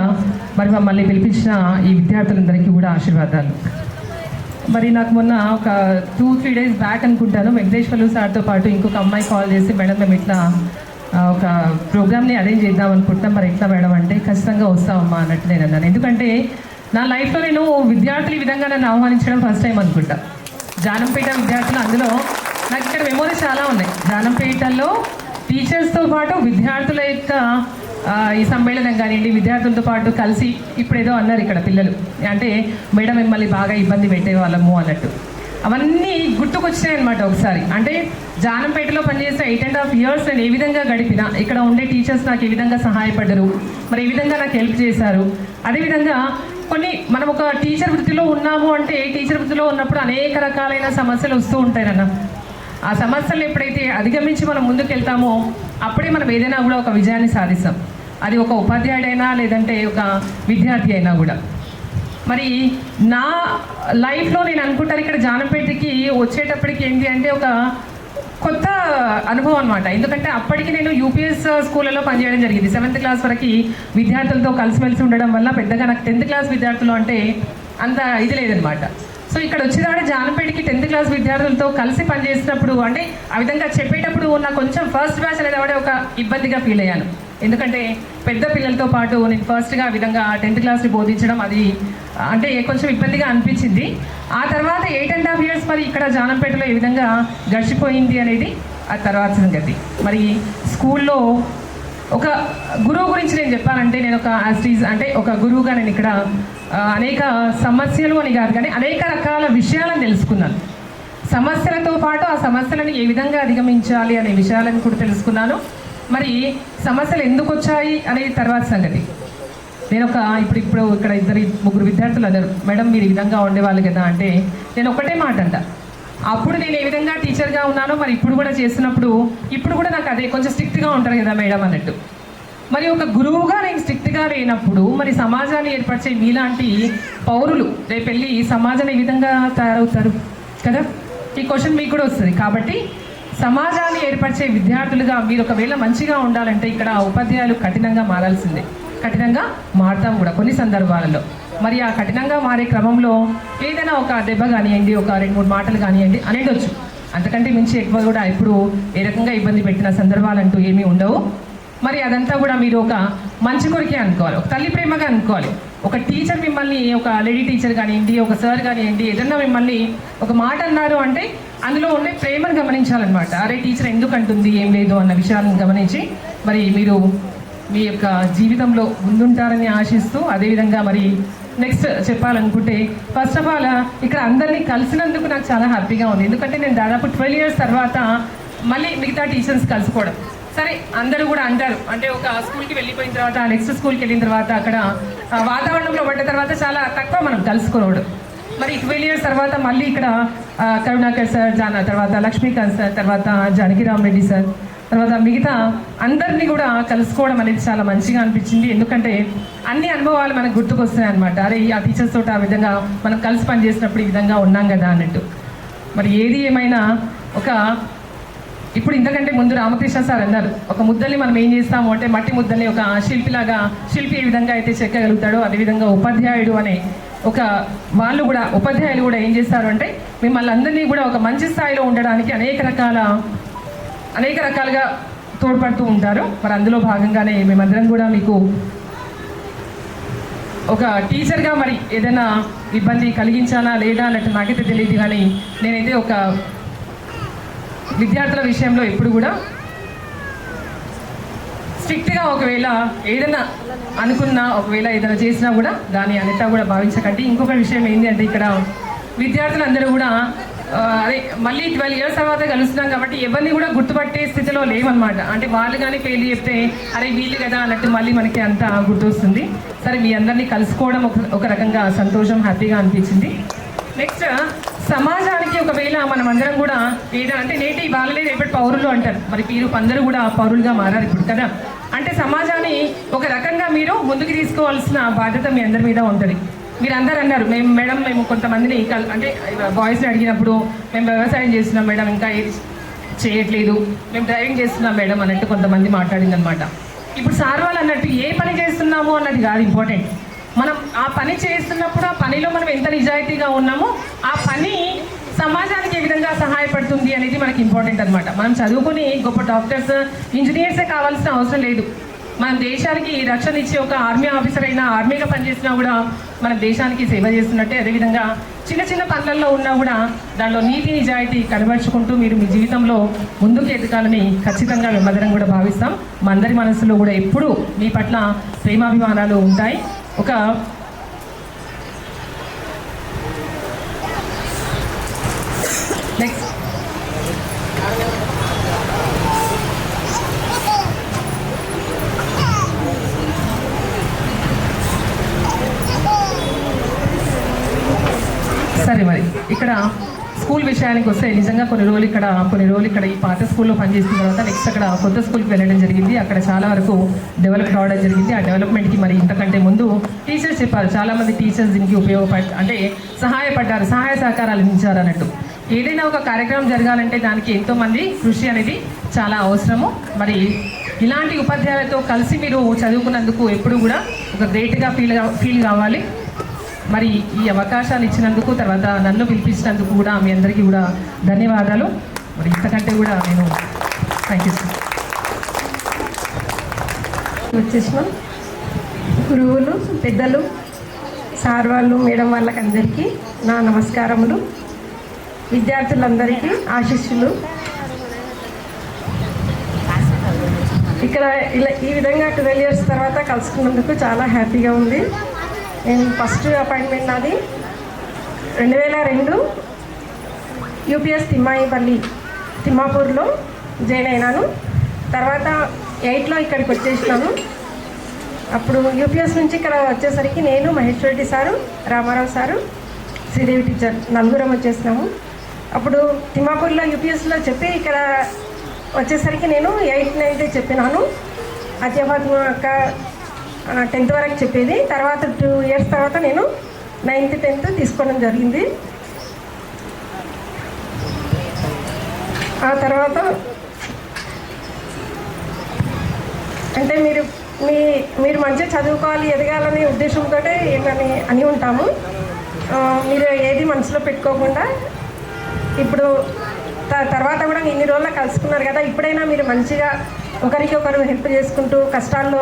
F: మరి మమ్మల్ని పిలిపించిన ఈ విద్యార్థులందరికీ కూడా ఆశీర్వాదాలు. మరి నాకు మొన్న ఒక 2-3 days బ్యాక్ అనుకుంటాను, వెంకటేశ్వర్లు సార్తో పాటు ఇంకొక అమ్మాయి కాల్ చేసి, మేడం మేము ఇట్లా ఒక ప్రోగ్రామ్ని అరేంజ్ చేద్దాం అనుకుంటాం, మరి ఎట్లా మేడం అంటే, ఖచ్చితంగా వస్తామమ్మా అన్నట్టు నేను అన్నాను. ఎందుకంటే నా లైఫ్లో నేను విద్యార్థులు ఈ విధంగా నన్ను ఆహ్వానించడం ఫస్ట్ టైం అనుకుంటా. జానంపేట విద్యార్థులు, అందులో నాకు ఇక్కడ మెమోరీస్ చాలా ఉన్నాయి. జానంపేటలో టీచర్స్తో పాటు విద్యార్థుల యొక్క ఈ సమ్మేళనం కానివ్వండి, విద్యార్థులతో పాటు కలిసి, ఇప్పుడు ఏదో అన్నారు ఇక్కడ పిల్లలు అంటే, మేడం మిమ్మల్ని బాగా ఇబ్బంది పెట్టేవాళ్ళము అన్నట్టు, అవన్నీ గుర్తుకొచ్చినాయి అనమాట ఒకసారి. అంటే జానంపేటలో పనిచేసే 8.5 years నేను ఏ విధంగా గడిపినా, ఇక్కడ ఉండే టీచర్స్ నాకు ఏ విధంగా సహాయపడ్డారు, మరి ఏ విధంగా నాకు హెల్ప్ చేశారు. అదేవిధంగా మనం ఒక టీచర్ వృత్తిలో ఉన్నాము అంటే, టీచర్ వృత్తిలో ఉన్నప్పుడు అనేక రకాలైన సమస్యలు వస్తూ ఉంటాయన్న. ఆ సమస్యలు ఎప్పుడైతే అధిగమించి మనం ముందుకు వెళ్తామో, అప్పుడే మనం ఏదైనా కూడా ఒక విజయాన్ని సాధిస్తాం. అది ఒక ఉపాధ్యాయుడైనా లేదంటే ఒక విద్యార్థి అయినా కూడా. మరి నా లైఫ్లో నేను అనుకుంటాను ఇక్కడ జానంపేటకి వచ్చేటప్పటికి ఏంటి అంటే ఒక కొత్త అనుభవం అనమాట. ఎందుకంటే అప్పటికి నేను యూపీఎస్ స్కూళ్ళలో పనిచేయడం జరిగింది. 7th క్లాస్ వరకు విద్యార్థులతో కలిసిమెలిసి ఉండడం వల్ల పెద్దగా నాకు 10th క్లాస్ విద్యార్థులు అంటే అంత ఇది లేదనమాట. సో ఇక్కడ వచ్చేదాడే జానంపేటకి 10th క్లాస్ విద్యార్థులతో కలిసి పనిచేసినప్పుడు అంటే ఆ విధంగా చెప్పేటప్పుడు నాకు కొంచెం ఫస్ట్ బ్యాచ్ అనేది కూడా ఒక ఇబ్బందిగా ఫీల్ అయ్యాను. ఎందుకంటే పెద్ద పిల్లలతో పాటు నేను ఫస్ట్గా ఆ విధంగా 10th క్లాస్ని బోధించడం అది అంటే కొంచెం ఇబ్బందిగా అనిపించింది. ఆ తర్వాత 8.5 years మరి ఇక్కడ జానంపేటలో ఏ విధంగా గడిచిపోయింది అనేది ఆ తర్వాత సంగతి. మరి స్కూల్లో ఒక గురువు గురించి నేను చెప్పాలంటే నేను ఒక అంటే ఒక గురువుగా నేను ఇక్కడ అనేక సమస్యలు అని కాదు కానీ అనేక రకాల విషయాలను తెలుసుకున్నాను. సమస్యలతో పాటు ఆ సమస్యలను ఏ విధంగా అధిగమించాలి అనే విషయాలను కూడా తెలుసుకున్నాను. మరి సమస్యలు ఎందుకు వచ్చాయి అనేది తర్వాత సంగతి. నేను ఇప్పుడు ఇక్కడ 2-3 విద్యార్థులు అన్నారు, మేడం మీరు ఈ విధంగా ఉండేవాళ్ళు కదా అంటే నేను ఒకటే మాట అంట, అప్పుడు నేను ఏ విధంగా టీచర్గా ఉన్నానో మరి ఇప్పుడు కూడా చేస్తున్నప్పుడు ఇప్పుడు కూడా నాకు అదే కొంచెం స్ట్రిక్ట్గా ఉంటారు కదా మేడం అన్నట్టు. మరి ఒక గురువుగా నేను స్ట్రిక్ట్గా లేనప్పుడు మరి సమాజాన్ని ఏర్పరిచే మీలాంటి పౌరులు రేపు వెళ్ళి సమాజాన్ని ఏ విధంగా తయారవుతారు కదా, ఈ క్వశ్చన్ మీకు కూడా వస్తుంది. కాబట్టి సమాజాన్ని ఏర్పరిచే విద్యార్థులుగా మీరు ఒకవేళ మంచిగా ఉండాలంటే ఇక్కడ ఉపాధ్యాయులు కఠినంగా మారాల్సిందే. కఠినంగా మారుతాం కూడా కొన్ని సందర్భాలలో. మరి ఆ కఠినంగా మారే క్రమంలో ఏదైనా ఒక దెబ్బ కానివ్వండి, ఒక 2-3 మాటలు కానివ్వండి అనేటొచ్చు. అంతకంటే మించి ఎక్కువ కూడా ఇప్పుడు ఏ రకంగా ఇబ్బంది పెట్టిన సందర్భాలంటూ ఏమీ ఉండవు. మరి అదంతా కూడా మీరు ఒక మంచి కొరికే అనుకోవాలి, ఒక తల్లి ప్రేమగా అనుకోవాలి. ఒక టీచర్ మిమ్మల్ని, ఒక లేడీ టీచర్ కానివ్వండి, ఒక సార్ కానివ్వండి, ఏదన్నా మిమ్మల్ని ఒక మాట అన్నారు అంటే అందులో ఉండే ప్రేమను గమనించాలన్నమాట. అరే టీచర్ ఎందుకు అంటుంది ఏం లేదు అన్న విషయాలను గమనించి మరి మీరు మీ యొక్క జీవితంలో ముందుంటారని ఆశిస్తూ అదేవిధంగా మరి నెక్స్ట్ చెప్పాలనుకుంటే ఫస్ట్ ఆఫ్ ఆల్ ఇక్కడ అందరినీ కలిసినందుకు నాకు చాలా హ్యాపీగా ఉంది. ఎందుకంటే నేను దాదాపు 12 years తర్వాత మళ్ళీ మిగతా టీచర్స్ కలుసుకోవడం. సరే అందరూ కూడా అంటారు అంటే ఒక స్కూల్కి వెళ్ళిపోయిన తర్వాత నెక్స్ట్ స్కూల్కి వెళ్ళిన తర్వాత అక్కడ వాతావరణంలో పడ్డ తర్వాత చాలా తక్కువ మనం కలుసుకోవడం. మరి 12 years తర్వాత మళ్ళీ ఇక్కడ కరుణాకర్ సార్, తర్వాత లక్ష్మీకాంత్ సార్, తర్వాత జానకిరామ్ రెడ్డి సార్, తర్వాత మిగతా అందరినీ కూడా కలుసుకోవడం అనేది చాలా మంచిగా అనిపించింది. ఎందుకంటే అన్ని అనుభవాలు మనకు గుర్తుకొస్తున్నాయి అనమాట. అరే ఆ టీచర్స్ తోటి ఆ విధంగా మనం కలిసి పనిచేసినప్పుడు ఈ విధంగా ఉన్నాం కదా అన్నట్టు. మరి ఏది ఏమైనా ఇప్పుడు ఇంతకంటే ముందు రామకృష్ణ సార్ అన్నారు, ఒక ముద్దల్ని మనం ఏం చేస్తాము అంటే మట్టి ముద్దల్ని ఒక శిల్పి ఏ విధంగా అయితే చెక్కగలుగుతాడో అదేవిధంగా ఉపాధ్యాయుడు అనే ఉపాధ్యాయులు కూడా ఏం చేస్తారు అంటే మిమ్మల్ని అందరినీ కూడా ఒక మంచి స్థాయిలో ఉండడానికి అనేక రకాలుగా తోడ్పడుతూ ఉంటారు. మరి అందులో భాగంగానే మేమందరం కూడా మీకు ఒక టీచర్గా మరి ఏదైనా ఇబ్బంది కలిగించానా లేదా అన్నట్టు నాకైతే తెలియదు. కానీ నేనైతే ఒక విద్యార్థుల విషయంలో ఎప్పుడు కూడా స్ట్రిక్ట్గా ఒకవేళ ఏదైనా అనుకున్నా, ఒకవేళ ఏదైనా చేసినా కూడా దాన్ని అనితా కూడా భావించకండి. ఇంకొక విషయం ఏంటి అంటే ఇక్కడ విద్యార్థులందరూ కూడా అదే మళ్ళీ 12 years తర్వాత కలుస్తున్నాం కాబట్టి ఎవరిని కూడా గుర్తుపట్టే స్థితిలో లేవన్నమాట. అంటే వాళ్ళు కానీ పేర్లు చెప్తే అరే వీళ్ళు కదా అన్నట్టు మళ్ళీ మనకి అంతా గుర్తొస్తుంది. సరే మీ అందరినీ కలుసుకోవడం ఒక రకంగా సంతోషం, హ్యాపీగా అనిపించింది. నెక్స్ట్ సమాజానికి ఒకవేళ మనం అందరం కూడా అంటే నేటి వాళ్ళే రేపటి పౌరులు అంటారు. మరి మీరు అందరూ కూడా పౌరులుగా మారారు ఇప్పుడు కదా. అంటే సమాజాన్ని ఒక రకంగా మీరు ముందుకు తీసుకోవాల్సిన బాధ్యత మీ అందరి మీద ఉంటుంది. మీరు అందరు అన్నారు మేము కొంతమందిని అంటే బాయ్స్ని అడిగినప్పుడు మేము వ్యవసాయం చేస్తున్నాం మేడం, ఇంకా ఏది చేయట్లేదు, మేము డ్రైవింగ్ చేస్తున్నాం మేడం అన్నట్టు కొంతమంది మాట్లాడిందనమాట. ఇప్పుడు సార్ వాళ్ళు అన్నట్టు ఏ పని చేస్తున్నాము అన్నది కాదు ఇంపార్టెంట్. మనం ఆ పని చేస్తున్నప్పుడు ఆ పనిలో మనం ఎంత నిజాయితీగా ఉన్నామో ఆ పని సమాజానికి ఏ విధంగా సహాయపడుతుంది అనేది మనకి ఇంపార్టెంట్ అనమాట. మనం చదువుకుని గొప్ప డాక్టర్స్, ఇంజనీర్సే కావాల్సిన అవసరం లేదు. మన దేశానికి రక్షణ ఇచ్చే ఒక ఆర్మీ ఆఫీసర్ అయినా, ఆర్మీగా పనిచేసినా కూడా మన దేశానికి సేవ చేస్తున్నట్టే. అదేవిధంగా చిన్న పనులలో ఉన్నా కూడా దానిలో నీతి నిజాయితీ కనబరుచుకుంటూ మీరు మీ జీవితంలో ముందుకు ఎదగాలని ఖచ్చితంగా మేమందరం కూడా భావిస్తాం. మా అందరి మనసులో కూడా ఎప్పుడూ మీ పట్ల ప్రేమాభిమానాలు ఉంటాయి. నెక్స్ట్ సరే మరి ఇక్కడ స్కూల్ విషయానికి వస్తే నిజంగా కొన్ని రోజులు ఇక్కడ ఈ పాత స్కూల్లో పనిచేసిన తర్వాత నెక్స్ట్ అక్కడ కొత్త స్కూల్కి వెళ్ళడం జరిగింది. అక్కడ చాలా వరకు డెవలప్ కావడం జరిగింది. ఆ డెవలప్మెంట్కి మరి ఇంతకంటే ముందు టీచర్స్ చెప్పారు, చాలామంది టీచర్స్ దీనికి అంటే సహాయపడ్డారు, సహాయ సహకారాలు అందించారు అన్నట్టు. ఏదైనా ఒక కార్యక్రమం జరగాలంటే దానికి ఎంతోమంది కృషి అనేది చాలా అవసరము. మరి ఇలాంటి ఉపాధ్యాయులతో కలిసి మీరు చదువుకున్నందుకు ఎప్పుడు కూడా ఒక గ్రేట్గా ఫీల్ కావాలి. మరి ఈ అవకాశాన్ని ఇచ్చినందుకు, తర్వాత నన్ను పిలిపించినందుకు కూడా మీ అందరికీ కూడా ధన్యవాదాలు. మరి ఇంతకంటే కూడా నేను థ్యాంక్ యూ సార్.
G: వచ్చేసిన గురువులు, పెద్దలు, సార్ వాళ్ళు, మేడం వాళ్ళకి అందరికీ నా నమస్కారములు. విద్యార్థులందరికీ ఆశీస్సులు. ఇక్కడ ఈ విధంగా 12 years తర్వాత కలుసుకున్నందుకు చాలా హ్యాపీగా ఉంది. నేను ఫస్ట్ అపాయింట్మెంట్ నాది 2002 యూపీఎస్ తిమ్మాపూర్లో జాయిన్ అయినాను. తర్వాత 8లో ఇక్కడికి వచ్చేసినాను. అప్పుడు యూపీఎస్ నుంచి ఇక్కడ వచ్చేసరికి నేను, Maheshwar Reddy sir, Ramarao sir, Sridevi teacher నలుగురం వచ్చేసినాము. అప్పుడు తిమ్మాపూర్లో యూపీఎస్లో చెప్పి ఇక్కడ వచ్చేసరికి నేను 8th 9th చెప్పినాను. ఆద్యాబాద్ అక్క 10th వరకు చెప్పేది. తర్వాత 2 years తర్వాత నేను 9th 10th తీసుకోవడం జరిగింది. ఆ తర్వాత అంటే మీరు మంచిగా చదువుకోవాలి, ఎదగాలనే ఉద్దేశంతో ఏమని అని ఉంటాము. మీరు ఏది మనసులో పెట్టుకోకుండా ఇప్పుడు తర్వాత కూడా ఇన్ని రోజుల్లో కలుసుకున్నారు కదా, ఇప్పుడైనా మీరు మంచిగా ఒకరికొకరు హెల్ప్ చేసుకుంటూ, కష్టాల్లో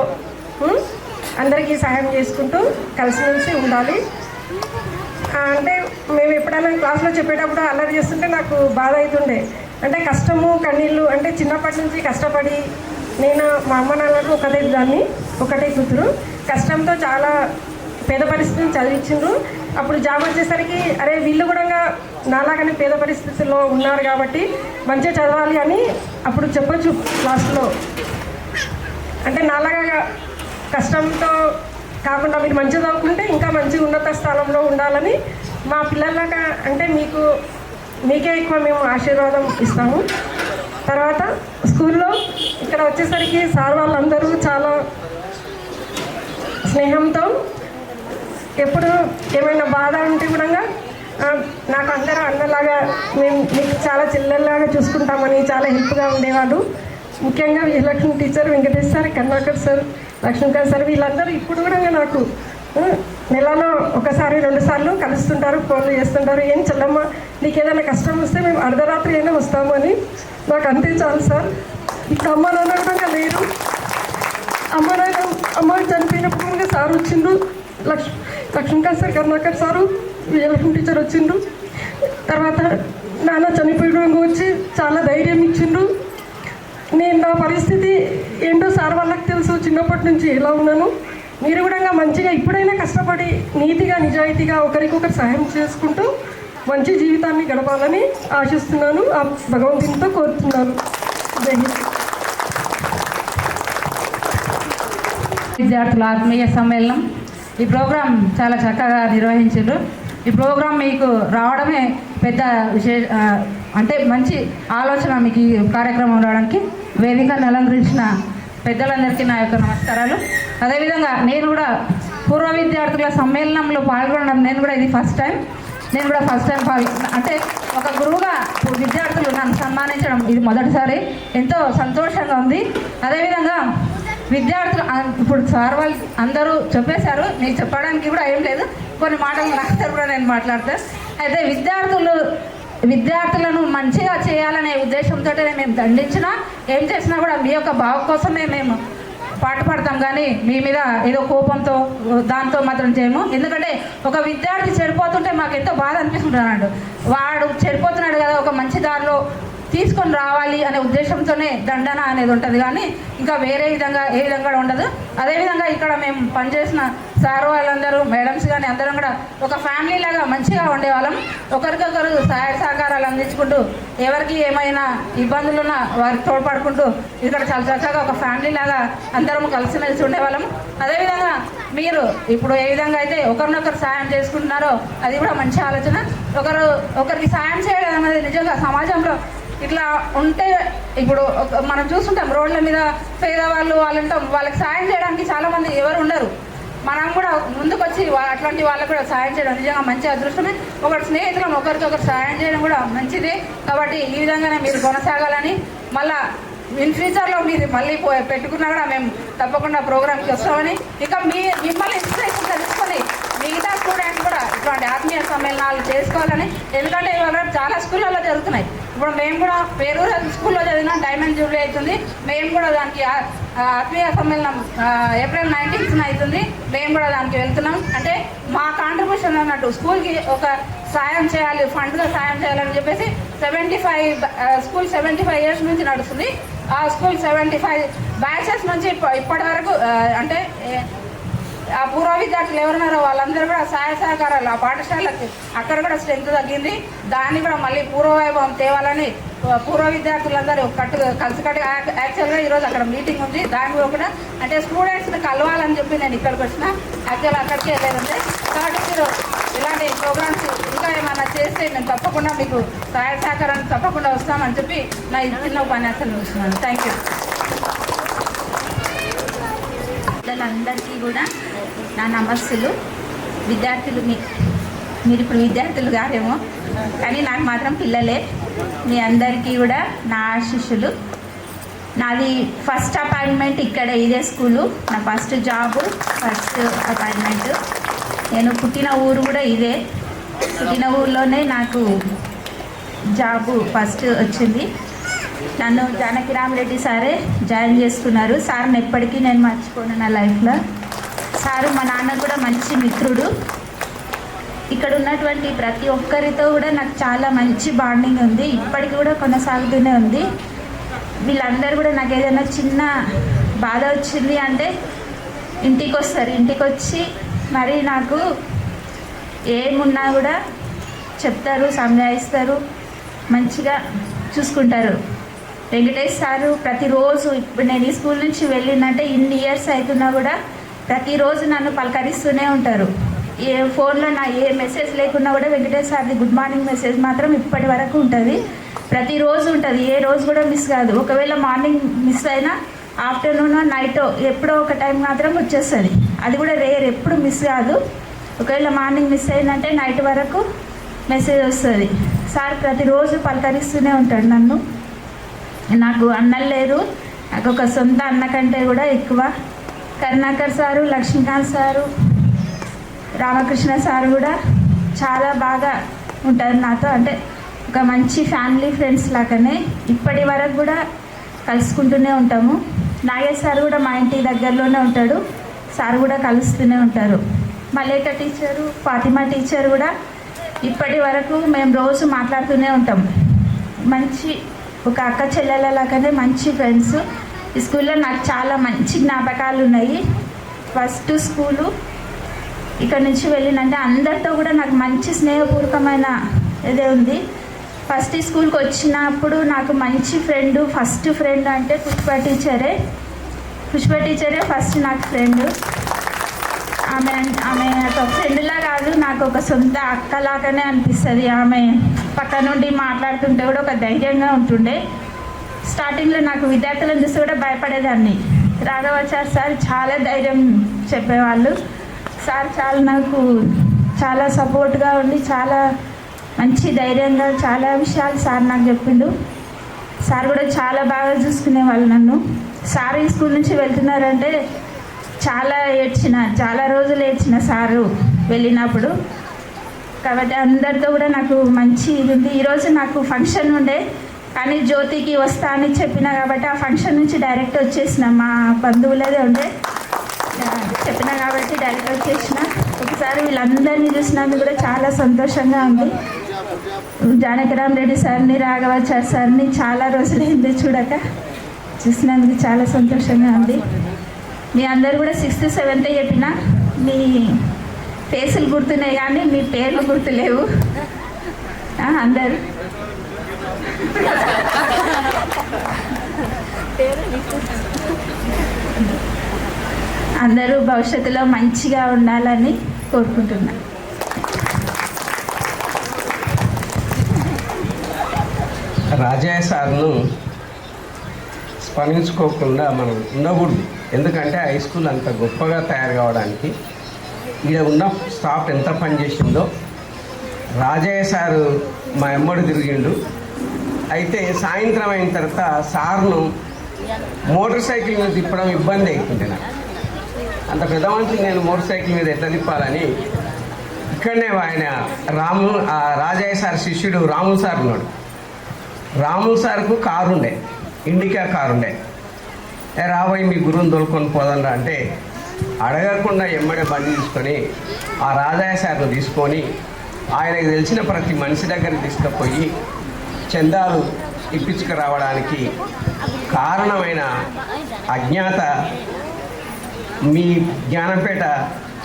G: అందరికీ సహాయం చేసుకుంటూ కలిసిమెలిసి ఉండాలి. అంటే మేము ఎప్పుడైనా క్లాస్లో చెప్పేటప్పుడు అల్లరి చేస్తుంటే నాకు బాధ అవుతుండే. అంటే కష్టము కన్నీళ్ళు, అంటే చిన్నప్పటి నుంచి కష్టపడి నేను మా అమ్మ నాన్నలకు ఒకటే కూతురు, కష్టంతో చాలా పేద పరిస్థితిని చదివించిండ్రు. అప్పుడు జాబ్ వచ్చేసరికి అరే వీళ్ళు కూడా నాలాగానే పేద పరిస్థితుల్లో ఉన్నారు కాబట్టి మంచిగా చదవాలి అని అప్పుడు చెప్పొచ్చు క్లాస్లో. అంటే నాలాగా కష్టంతో కాకుండా మీరు మంచిగా చదువుకుంటే ఇంకా మంచి ఉన్నత స్థానంలో ఉండాలని మా పిల్లలాగా అంటే మీకే ఎక్కువ మేము ఆశీర్వాదం ఇస్తాము. తర్వాత స్కూల్లో ఇక్కడ వచ్చేసరికి సార్ వాళ్ళందరూ చాలా స్నేహంతో, ఎప్పుడు ఏమైనా బాధ ఉంటే కూడా నాకు అందరూ అన్నలాగా మేము మీకు చాలా చెల్లెల్లాగా చూసుకుంటామని చాలా హెల్ప్గా ఉండేవాళ్ళు. ముఖ్యంగా Vijayalakshmi teacher, Venkatesh sir, Karunakar sir, Lakshmikant sir వీళ్ళందరూ ఇప్పుడు కూడా నాకు నెలలో 1-2 సార్లు కలుస్తుంటారు, ఫోన్లు చేస్తుంటారు. ఏం చెల్లమ్మ నీకు ఏదైనా కష్టం వస్తే మేము అర్ధరాత్రి అయినా వస్తాము అని. నాకు అంతే చాలు సార్. ఇప్పుడు అమ్మ నాన్న కూడా లేరు. అమ్మ చనిపోయినప్పుడు కూడా సార్ వచ్చిండ్రు, Lakshmikant sir, Karunakar sir, Vijayalakshmi teacher వచ్చిండ్రు. తర్వాత నాన్న చనిపోయడం వచ్చి చాలా ధైర్యం ఇచ్చిండ్రు. నేను నా పరిస్థితి ఏంటో సార్ వాళ్ళకి తెలుసు, చిన్నప్పటి నుంచి ఎలా ఉన్నాను. మీరు కూడా మంచిగా ఇప్పుడైనా కష్టపడి నీతిగా నిజాయితీగా ఒకరికొకరు సహాయం చేసుకుంటూ మంచి జీవితాన్ని గడపాలని ఆశిస్తున్నాను. ఆ భగవంతునితో కోరుతున్నాను. జై హింద్.
H: విద్యార్థుల ఆత్మీయ సమ్మేళనం ఈ ప్రోగ్రాం చాలా చక్కగా నిర్వహించారు. ఈ ప్రోగ్రాం మీకు రావడమే పెద్ద అంటే మంచి ఆలోచన. మీకు ఈ కార్యక్రమం రావడానికి వేదికను అలంకరించిన పెద్దలందరికీ నా యొక్క నమస్కారాలు. అదేవిధంగా నేను కూడా పూర్వ విద్యార్థుల సమ్మేళనంలో పాల్గొనడం నేను కూడా ఫస్ట్ టైం అంటే ఒక గురువుగా విద్యార్థులు నన్ను సన్మానించడం ఇది మొదటిసారి. ఎంతో సంతోషంగా ఉంది. అదేవిధంగా విద్యార్థులు ఇప్పుడు సార్ వాళ్ళు అందరూ చెప్పేశారు, మీకు చెప్పడానికి కూడా ఏం లేదు. కొన్ని మాటలు నాకు కూడా నేను మాట్లాడతాను. అయితే విద్యార్థులను మంచిగా చేయాలనే ఉద్దేశంతో మేము దండించినా ఏం చేసినా కూడా మీ యొక్క బావ కోసమే మేము పాటుపడతాం, కానీ మీ మీద ఏదో కోపంతో దాంతో మాత్రం చేయము. ఎందుకంటే ఒక విద్యార్థి చెడిపోతుంటే మాకు ఎంతో బాధ అనిపిస్తుంటున్నాడు. వాడు చెడిపోతున్నాడు కదా, ఒక మంచి దారిలో తీసుకొని రావాలి అనే ఉద్దేశంతోనే దండన అనేది ఉంటుంది, కానీ ఇంకా వేరే విధంగా ఏ విధంగా ఉండదు. అదేవిధంగా ఇక్కడ మేము పనిచేసిన సార్ వాళ్ళందరూ, మేడమ్స్ కానీ అందరం కూడా ఒక ఫ్యామిలీ లాగా మంచిగా ఉండేవాళ్ళం. ఒకరికొకరు సహాయ సహకారాలు అందించుకుంటూ ఎవరికి ఏమైనా ఇబ్బందులున్నా వారికి తోడ్పడుకుంటూ ఇక్కడ చాలా చక్కగా ఒక ఫ్యామిలీ లాగా అందరం కలిసిమెలిసి ఉండేవాళ్ళం. అదేవిధంగా మీరు ఇప్పుడు ఏ విధంగా అయితే ఒకరినొకరు సాయం చేసుకుంటున్నారో అది కూడా మంచి ఆలోచన. ఒకరికి సాయం చేయడం అనేది నిజంగా సమాజంలో ఇట్లా ఉంటే ఇప్పుడు మనం చూస్తుంటాం రోడ్ల మీద పేదవాళ్ళు వాళ్ళు ఉంటాం, వాళ్ళకి సాయం చేయడానికి చాలామంది ఎవరు ఉండరు. మనం కూడా ముందుకు వచ్చి అట్లాంటి వాళ్ళకు కూడా సాయం చేయడం నిజంగా మంచి అదృష్టమే. ఒకటి స్నేహితులం ఒకరికొకరు సాయం చేయడం కూడా మంచిదే. కాబట్టి ఈ విధంగానే మీరు కొనసాగాలని, మళ్ళీ ఇన్ ఫ్యూచర్లో మీరు మళ్ళీ పెట్టుకున్నా కూడా మేము తప్పకుండా ప్రోగ్రామ్కి వస్తామని, ఇంకా మిమ్మల్ని ఇన్స్పిరేషన్ తెలుసుకొని మిగతా స్టూడెంట్స్ కూడా ఇట్లాంటి ఆత్మీయ సమ్మేళనాలు చేసుకోవాలని. ఎందుకంటే ఇవాళ చాలా స్కూళ్ళల్లో జరుగుతున్నాయి. ఇప్పుడు మేము కూడా పేరూరు స్కూల్లో చదివిన డైమండ్ జూబ్లీ అవుతుంది, మేము కూడా దానికి ఆత్మీయ సమ్మేళనం ఏప్రిల్ 19th అవుతుంది, మేము కూడా దానికి వెళ్తున్నాం. అంటే మా కాంట్రిబ్యూషన్ అన్నట్టు స్కూల్కి ఒక సాయం చేయాలి, ఫండ్గా సాయం చేయాలని చెప్పేసి 75 years నుంచి నడుస్తుంది. ఆ స్కూల్ 75 బ్యాచెస్ నుంచి ఇప్పటి వరకు అంటే ఆ పూర్వ విద్యార్థులు ఎవరున్నారో వాళ్ళందరూ కూడా సహాయ సహకారాలు ఆ పాఠశాలకి అక్కడ కూడా స్ట్రెంత్ తగ్గింది. దాన్ని కూడా మళ్ళీ పూర్వవైభవం తేవాలని పూర్వ విద్యార్థులందరూ కలిసికట్టుగా యాక్చువల్గా ఈరోజు అక్కడ మీటింగ్ ఉంది. దానిలో కూడా అంటే స్టూడెంట్స్ని కలవాలని చెప్పి నేను ఇక్కడికి వచ్చిన, యాక్చువల్గా అక్కడికే వెళ్ళేదండి. కాబట్టి మీరు ఇలాంటి ప్రోగ్రామ్స్ ఇంకా ఏమైనా చేస్తే మేము తప్పకుండా మీకు సహాయ సహకారాన్ని తప్పకుండా వస్తామని చెప్పి నా చిన్న ఉపన్యాసాన్ని చూస్తున్నాను. Thank you.
I: పిల్లలందరికీ కూడా నా నమస్సులు. విద్యార్థులు మీరు ఇప్పుడు విద్యార్థులు గారేమో కానీ నాకు మాత్రం పిల్లలే. మీ అందరికీ కూడా నా ఆశీస్సులు. నాది ఫస్ట్ అపాయింట్మెంట్ ఇక్కడ ఇదే స్కూలు, నా ఫస్ట్ జాబు, ఫస్ట్ అపాయింట్మెంట్. నేను పుట్టిన ఊరు కూడా ఇదే, పుట్టిన ఊర్లోనే నాకు జాబు ఫస్ట్ వచ్చింది. నన్ను జానకి రామరెడ్డి సారే జాయిన్ చేసుకున్నారు. సార్ని ఎప్పటికీ నేను మర్చిపోను నా లైఫ్లో. సారు మా నాన్న కూడా మంచి మిత్రుడు. ఇక్కడ ఉన్నటువంటి ప్రతి ఒక్కరితో కూడా నాకు చాలా మంచి బాండింగ్ ఉంది, ఇప్పటికి కూడా కొనసాగుతూనే ఉంది. వీళ్ళందరూ కూడా నాకు ఏదైనా చిన్న బాధ వచ్చింది అంటే ఇంటికి వస్తారు, ఇంటికి వచ్చి మరి నాకు ఏమున్నా కూడా చెప్తారు, సంజాయిస్తారు, మంచిగా చూసుకుంటారు. వెంకటేష్ సారు ప్రతిరోజు ఇప్పుడు నేను ఈ స్కూల్ నుంచి వెళ్ళిందంటే ఇన్ని ఇయర్స్ అవుతున్నా కూడా ప్రతిరోజు నన్ను పలకరిస్తూనే ఉంటారు. ఏ ఫోన్లో నా ఏ మెసేజ్ లేకున్నా కూడా వెంకటేష్ సార్ది గుడ్ మార్నింగ్ మెసేజ్ మాత్రం ఇప్పటి వరకు ఉంటుంది, ప్రతిరోజు ఉంటుంది, ఏ రోజు కూడా మిస్ కాదు. ఒకవేళ మార్నింగ్ మిస్ అయినా ఆఫ్టర్నూన్ నైట్ ఎప్పుడో ఒక టైం మాత్రం వచ్చేస్తుంది, అది కూడా రేర్, ఎప్పుడు మిస్ కాదు. ఒకవేళ మార్నింగ్ మిస్ అయిందంటే నైట్ వరకు మెసేజ్ వస్తుంది. సార్ ప్రతిరోజు పలకరిస్తూనే ఉంటాడు నన్ను. నాకు అన్నలు లేరు, నాకు ఒక సొంత అన్న కంటే కూడా ఎక్కువ. Karunakar sir, Lakshmikant sir, Ramakrishna sir కూడా చాలా బాగా ఉంటారు నాతో. అంటే ఒక మంచి ఫ్యామిలీ ఫ్రెండ్స్ లాగానే ఇప్పటి వరకు కూడా కలుసుకుంటూనే ఉంటాము. నాగేష్ సార్ కూడా మా ఇంటి దగ్గరలోనే ఉంటాడు, సార్ కూడా కలుస్తూనే ఉంటారు. మలేక టీచరు, ఫాతిమా టీచర్ కూడా ఇప్పటి వరకు మేము రోజు మాట్లాడుతూనే ఉంటాం. మంచి ఒక అక్క చెల్లెలలాగానే మంచి ఫ్రెండ్స్. ఈ స్కూల్లో నాకు చాలా మంచి జ్ఞాపకాలు ఉన్నాయి. ఫస్ట్ స్కూలు ఇక్కడ నుంచి వెళ్ళినంటే అందరితో కూడా నాకు మంచి స్నేహపూర్వకమైన ఇదే ఉంది. ఫస్ట్ ఈ స్కూల్కి వచ్చినప్పుడు నాకు మంచి ఫ్రెండ్, ఫస్ట్ ఫ్రెండ్ అంటే పుష్ప టీచరే ఫస్ట్ నాకు ఫ్రెండ్. ఆమె ఒక ఫ్రెండ్లా కాదు, నాకు ఒక సొంత అక్కలాగానే అనిపిస్తుంది. ఆమె పక్క నుండి మాట్లాడుతుంటే కూడా ఒక ధైర్యంగా ఉంటుండే. స్టార్టింగ్లో నాకు విద్యార్థులను చూసి కూడా భయపడేదాన్ని. రాఘవాచార్ సార్ చాలా ధైర్యం చెప్పేవాళ్ళు. సార్ నాకు చాలా సపోర్ట్గా ఉండి చాలా మంచి ధైర్యంగా చాలా విషయాలు సార్ నాకు చెప్పిండు. సార్ కూడా చాలా బాగా చూసుకునేవాళ్ళు నన్ను. సార్ ఈ స్కూల్ నుంచి వెళ్తున్నారంటే చాలా రోజులు ఏడ్చిన సారు వెళ్ళినప్పుడు. కాబట్టి అందరితో కూడా నాకు మంచి ఇది ఉంది. ఈరోజు నాకు ఫంక్షన్ ఉండే కానీ జ్యోతికి వస్తా అని చెప్పిన కాబట్టి ఆ ఫంక్షన్ నుంచి డైరెక్ట్ వచ్చేసిన, మా బంధువులదే ఉండే చెప్పిన కాబట్టి డైరెక్ట్ వచ్చేసిన. ఒకసారి వీళ్ళందరినీ చూసినందుకు కూడా చాలా సంతోషంగా ఉంది. జానకి రామరెడ్డి సార్ని, రాఘవాచార్ సార్ని చాలా రోజులైంది చూడక, చూసినందుకు చాలా సంతోషంగా ఉంది. మీ అందరు కూడా 6th 7th చెప్పిన మీ ఫేసులు గుర్తున్నాయి కానీ మీ పేర్లు గుర్తులేవు అందరు. అందరూ భవిష్యత్తులో మంచిగా ఉండాలని కోరుకుంటున్నాను.
C: రాజయ్య సార్ను స్మరించుకోకుండా మనం ఉండకూడదు. ఎందుకంటే హై స్కూల్ అంత గొప్పగా తయారు కావడానికి ఇక్కడ ఉన్న స్టాఫ్ ఎంత పనిచేసిందో. రాజయ్య సారు మా ఎమ్మడి తిరిగిండు. అయితే సాయంత్రం అయిన తర్వాత సార్ను మోటార్ సైకిల్ మీద తిప్పడం ఇబ్బంది అవుతుంది నాకు. అంత పెద్ద మనిషిని నేను మోటార్ సైకిల్ మీద ఎట్లా తిప్పాలని ఇక్కడనే ఆయన రాజయ్య సార్ శిష్యుడు రాములు సార్ ఉన్నాడు. రాములు సార్కు కారు ఉండే, ఇండికా కారు ఉండే. రాబోయి మీ గురువుని తోలుకొని పోదండా అంటే అడగకుండా ఎమ్మడే బండి తీసుకొని ఆ రాజయ్య సార్ను తీసుకొని ఆయనకు తెలిసిన ప్రతి మనిషి దగ్గరికి తీసుకుపోయి చందాలు ఇప్పించుకురావడానికి కారణమైన అజ్ఞాత మీ జ్ఞానంపేట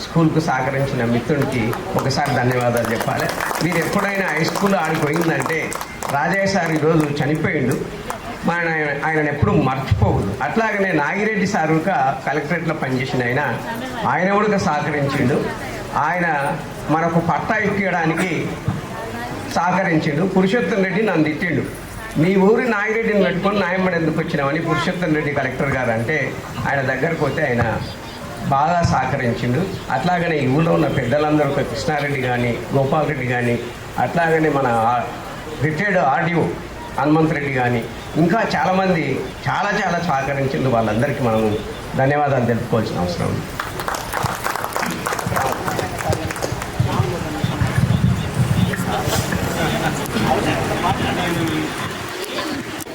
C: స్కూల్కు సహకరించిన మిత్రునికి ఒకసారి ధన్యవాదాలు చెప్పాలి. మీరు ఎప్పుడైనా హై స్కూల్ ఆడిపోయిందంటే రాజయ్య సార్ ఈరోజు చనిపోయిండు, మన ఆయనను ఎప్పుడు మర్చిపోవద్దు. అట్లాగనే నాగిరెడ్డి సారుగా కలెక్టరేట్లో పనిచేసిన ఆయన కూడా సహకరించిండు. ఆయన మనకు పట్టా ఎక్కియడానికి సహకరించిండు. పురుషోత్తం రెడ్డి నన్ను తిట్టిండు, మీ ఊరి నాగిరెడ్డిని పెట్టుకొని నాయమ్మడి ఎందుకు వచ్చినామని. పురుషోత్తం రెడ్డి కలెక్టర్ గారు అంటే ఆయన దగ్గరకు పోతే ఆయన బాగా సహకరించిండు. అట్లాగనే ఈ ఊళ్ళో ఉన్న పెద్దలందరూ కృష్ణారెడ్డి కానీ, గోపాల్ రెడ్డి కానీ, అట్లాగనే మన రిటైర్డ్ ఆర్డీఓ హనుమంత్ రెడ్డి కానీ ఇంకా చాలామంది చాలా సహకరించింది. వాళ్ళందరికీ మనం ధన్యవాదాలు తెలుపుకోవాల్సిన అవసరం ఉంది.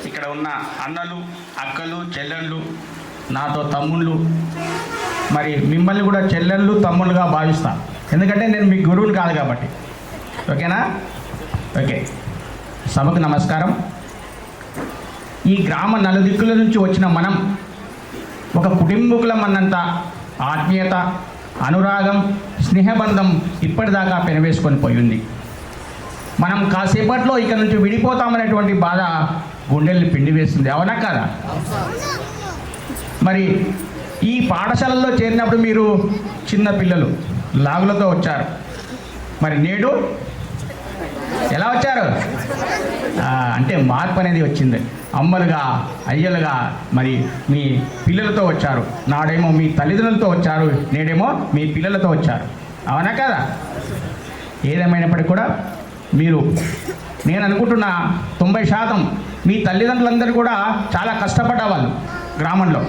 J: ఇక్కడ ఉన్న అన్నలు, అక్కలు, చెల్లెళ్ళు, నాతో తమ్ముళ్ళు, మరి మిమ్మల్ని కూడా చెల్లెళ్ళు, తమ్ముళ్ళుగా భావిస్తాను. ఎందుకంటే నేను మీ గురువుని కాదు కాబట్టి. ఓకేనా? ఓకే. సభకు నమస్కారం. ఈ గ్రామ నలుదిక్కుల నుంచి వచ్చిన మనం ఒక కుటుంబకులం అన్నంత ఆత్మీయత, అనురాగం, స్నేహబంధం ఇప్పటిదాకా పెనవేసుకొని పోయింది. మనం కాసేపట్లో ఇక నుంచి విడిపోతామనేటువంటి బాధ గుండెల్ని పిండి వేస్తుంది. అవునా కాదా? మరి ఈ పాఠశాలలో చేరినప్పుడు మీరు చిన్న పిల్లలు లాగులతో వచ్చారు. మరి నేడు ఎలా వచ్చారు? అంటే మార్పు అనేది వచ్చింది. అమ్మలుగా, అయ్యలుగా మరి మీ పిల్లలతో వచ్చారు. నాడేమో మీ తల్లిదండ్రులతో వచ్చారు, నేడేమో మీ పిల్లలతో వచ్చారు. అవునా కదా? ఏదేమైనప్పటికీ కూడా మీరు, నేను అనుకుంటున్న 90% మీ తల్లిదండ్రులందరూ కూడా చాలా కష్టపడ్డవాళ్ళు. గ్రామంలో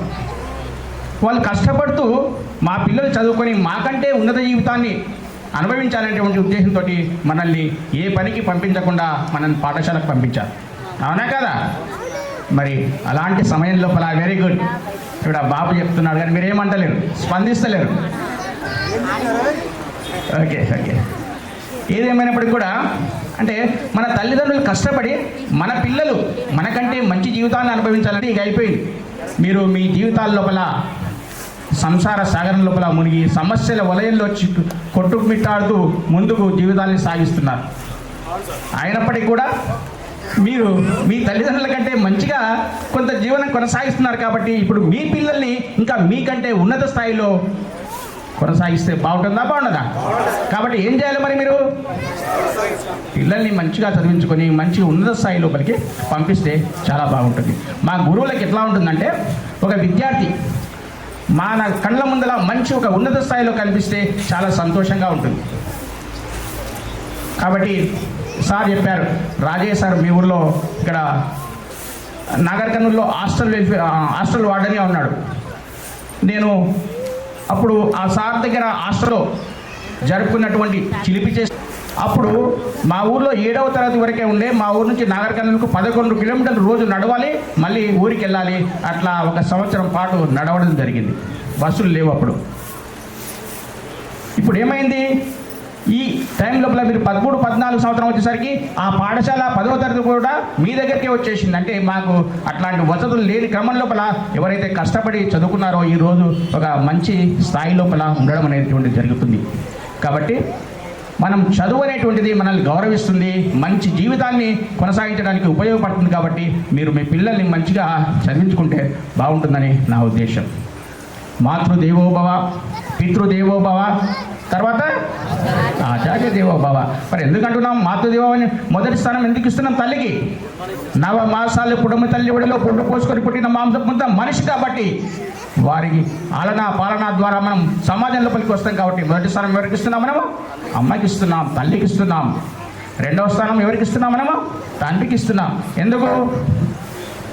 J: వాళ్ళు కష్టపడుతూ మా పిల్లలు చదువుకొని మాకంటే ఉన్నత జీవితాన్ని అనుభవించాలనేటువంటి ఉద్దేశంతో మనల్ని ఏ పనికి పంపించకుండా మనల్ని పాఠశాలకు పంపించారు. అవునా కదా? మరి అలాంటి సమయం లోపల వెరీ గుడ్, ఇక్కడ బాబు చెప్తున్నాడు కానీ మీరేమంటలేరు, స్పందిస్తలేరు. ఓకే. ఏదేమైనప్పటికీ కూడా అంటే మన తల్లిదండ్రులు కష్టపడి మన పిల్లలు మనకంటే మంచి జీవితాన్ని అనుభవించాలంటే ఇక అయిపోయింది. మీరు మీ జీవితాల లోపల సంసార సాగరం లోపల మునిగి సమస్యల వలయంలో కొట్టుమిట్టాడుతూ ముందుకు జీవితాన్ని సాగిస్తున్నారు. అయినప్పటికీ కూడా మీరు మీ తల్లిదండ్రుల కంటే మంచిగా కొంత జీవనం కొనసాగిస్తున్నారు. కాబట్టి ఇప్పుడు మీ పిల్లల్ని ఇంకా మీకంటే ఉన్నత స్థాయిలో కొనసాగిస్తే బాగుంటుందా, బాగుండదా? కాబట్టి ఏం చేయాలి మరి? మీరు పిల్లల్ని మంచిగా చదివించుకొని మంచి ఉన్నత స్థాయి లోపలికి పంపిస్తే చాలా బాగుంటుంది. మా గురువులకు ఎట్లా ఉంటుందంటే, ఒక విద్యార్థి మన కళ్ళ ముందర మంచి ఒక ఉన్నత స్థాయిలో కనిపిస్తే చాలా సంతోషంగా ఉంటుంది. కాబట్టి సార్ చెప్పారు, రాజయ్య సార్ మీ ఊళ్ళో ఇక్కడ నాగర్ కర్నూలులో హాస్టల్ వార్డెన్గా ఉన్నాడు. నేను అప్పుడు ఆ సార్ దగ్గర హాస్టల్లో జరుపుకున్నటువంటి చిలిపి చేసి, అప్పుడు మా ఊర్లో 7వ తరగతి వరకే ఉండే. మా ఊరు నుంచి నాగర్ కర్నూలుకు 11 కిలోమీటర్లు రోజు నడవాలి, మళ్ళీ ఊరికి వెళ్ళాలి. అట్లా 1 సంవత్సరం పాటు నడవడం జరిగింది. బస్సులు లేవు అప్పుడు. ఇప్పుడు ఏమైంది? ఈ టైం లోపల మీరు 13, 14 సంవత్సరం వచ్చేసరికి ఆ పాఠశాల 10వ తరగతి కూడా మీ దగ్గరికే వచ్చేసింది. అంటే మాకు అట్లాంటి వసతులు లేని క్రమం లోపల ఎవరైతే కష్టపడి చదువుకున్నారో ఈరోజు ఒక మంచి స్థాయి లోపల ఉండడం అనేటువంటిది జరుగుతుంది. కాబట్టి మనం చదువు అనేటువంటిది మనల్ని గౌరవిస్తుంది, మంచి జీవితాన్ని కొనసాగించడానికి ఉపయోగపడుతుంది. కాబట్టి మీరు మీ పిల్లల్ని మంచిగా చదివించుకుంటే బాగుంటుందని నా ఉద్దేశం. మాతృదేవోభవ, పితృదేవోభవ, తర్వాత ఆచార్య దేవోభవ. మరి ఎందుకంటున్నాం మాతృదేవో అని మొదటి స్థానం ఎందుకు ఇస్తున్నాం? తల్లికి. 9 మాసాలు కుటుంబ తల్లి ఒడిలో పుట్టు పోసుకొని పుట్టిన మాంసం ముద్ద మనిషి కాబట్టి వారికి ఆలనా పాలన ద్వారా మనం సమాజం లోపలికి వస్తాం కాబట్టి మొదటి స్థానం ఎవరికి ఇస్తున్నాం? మనము అమ్మకి ఇస్తున్నాం, తల్లికి ఇస్తున్నాం. 2వ స్థానం ఎవరికి ఇస్తున్నాం? మనము తండ్రికి ఇస్తున్నాం. ఎందుకు?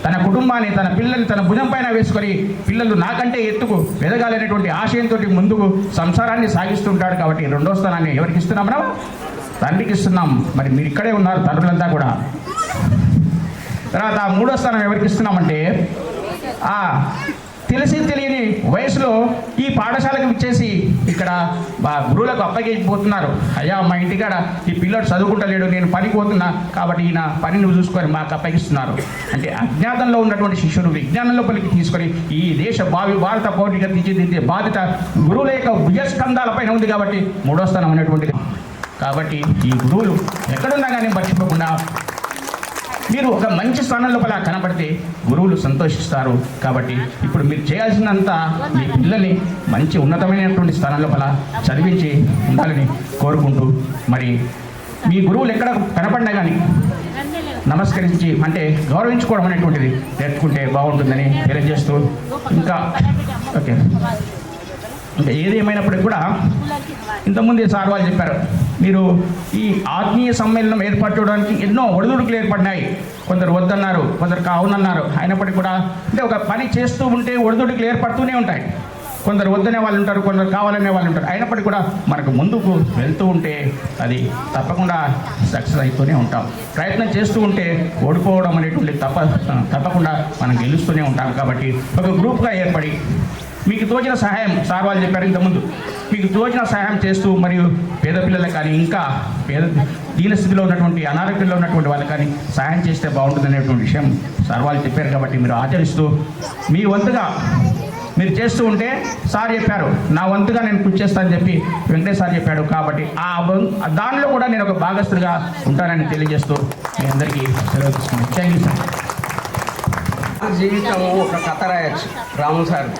J: తన కుటుంబాన్ని, తన పిల్లల్ని తన భుజం పైన వేసుకొని పిల్లలు నాకంటే ఎత్తుకు ఎదగాలనేటువంటి ఆశయంతో ముందుకు సంసారాన్ని సాగిస్తుంటాడు కాబట్టి 2వ స్థానాన్ని ఎవరికి ఇస్తున్నాం? మనం తండ్రికి ఇస్తున్నాం. మరి మీరు ఇక్కడే ఉన్నారు తండ్రులంతా కూడా. తర్వాత 3వ స్థానం ఎవరికి ఇస్తున్నామంటే తెలిసి తెలియని వయసులో ఈ పాఠశాలకు ఇచ్చేసి ఇక్కడ గురువులకు అప్పగిపోతున్నారు. అయ్యా మా ఇంటికాడ ఈ పిల్లడు చదువుకుంటలేడు, నేను పనికి పోతున్నా కాబట్టి ఈయన పని నువ్వు చూసుకొని మాకు అప్పగిస్తున్నారు. అంటే అజ్ఞాతంలో ఉన్నటువంటి శిష్యులు విజ్ఞానంలో పలికి తీసుకొని ఈ దేశ భారత పౌరుడిగా తీర్చిదిద్దే బాధ్యత గురువుల యొక్క భుజస్కంధాలపైన ఉంది కాబట్టి 3వ స్థానం అనేటువంటిది. కాబట్టి ఈ గురువులు ఎక్కడున్నా కానీ మర్చిపోకుండా మీరు ఒక మంచి స్థానం లోపల కనబడితే గురువులు సంతోషిస్తారు. కాబట్టి ఇప్పుడు మీరు చేయాల్సినంత మీ పిల్లల్ని మంచి ఉన్నతమైనటువంటి స్థానం లోపల చదివించి ఉండాలని కోరుకుంటూ, మరి మీ గురువులు ఎక్కడ కనపడినా కానీ నమస్కరించి అంటే గౌరవించుకోవడం అనేటువంటిది నేర్చుకుంటే బాగుంటుందని తెలియజేస్తూ, ఇంకా ఏది ఏమైనప్పటికీ కూడా ఇంతకుముందే సార్ వాళ్ళు చెప్పారు, మీరు ఈ ఆత్మీయ సమ్మేళనం ఏర్పాటు చేయడానికి ఎన్నో ఒడిదుడుకులు ఏర్పడినాయి. కొందరు వద్దన్నారు, కొందరు కావునన్నారు. అయినప్పటికీ కూడా అంటే ఒక పని చేస్తూ ఉంటే ఒడిదుడుకులు ఏర్పడుతూనే ఉంటాయి. కొందరు వద్దనే వాళ్ళు ఉంటారు, కొందరు కావాలనే వాళ్ళు ఉంటారు. అయినప్పటికీ కూడా మనకు ముందుకు వెళ్తూ ఉంటే అది తప్పకుండా సక్సెస్ అవుతూనే ఉంటాం. ప్రయత్నం చేస్తూ ఉంటే ఓడిపోవడం అనేటువంటి తప్పకుండా మనం గెలుస్తూనే ఉంటాం. కాబట్టి ఒక గ్రూప్గా ఏర్పడి మీకు తోచిన సహాయం, సార్ వాళ్ళు చెప్పారు ఇంతకుముందు, మీకు తోచిన సహాయం చేస్తూ మరియు పేద పిల్లలకు కానీ ఇంకా దీనస్థితిలో ఉన్నటువంటి అనారోగ్యంలో ఉన్నటువంటి వాళ్ళకి కానీ సహాయం చేస్తే బాగుంటుంది అనేటువంటి విషయం సార్ వాళ్ళు చెప్పారు. కాబట్టి మీరు ఆచరిస్తూ మీ వంతుగా మీరు చేస్తూ ఉంటే సార్ చెప్పారు నా వంతుగా నేను కృషి చేస్తానని చెప్పి వెంకటేష్ సార్ చెప్పాడు. కాబట్టి దానిలో కూడా నేను ఒక భాగస్తుడిగా ఉంటానని తెలియజేస్తూ మీ అందరికీ సెలవు తీసుకున్నాను. Thank you sir.
C: జీవితం ఒక కథ రాయొచ్చు. రాము సార్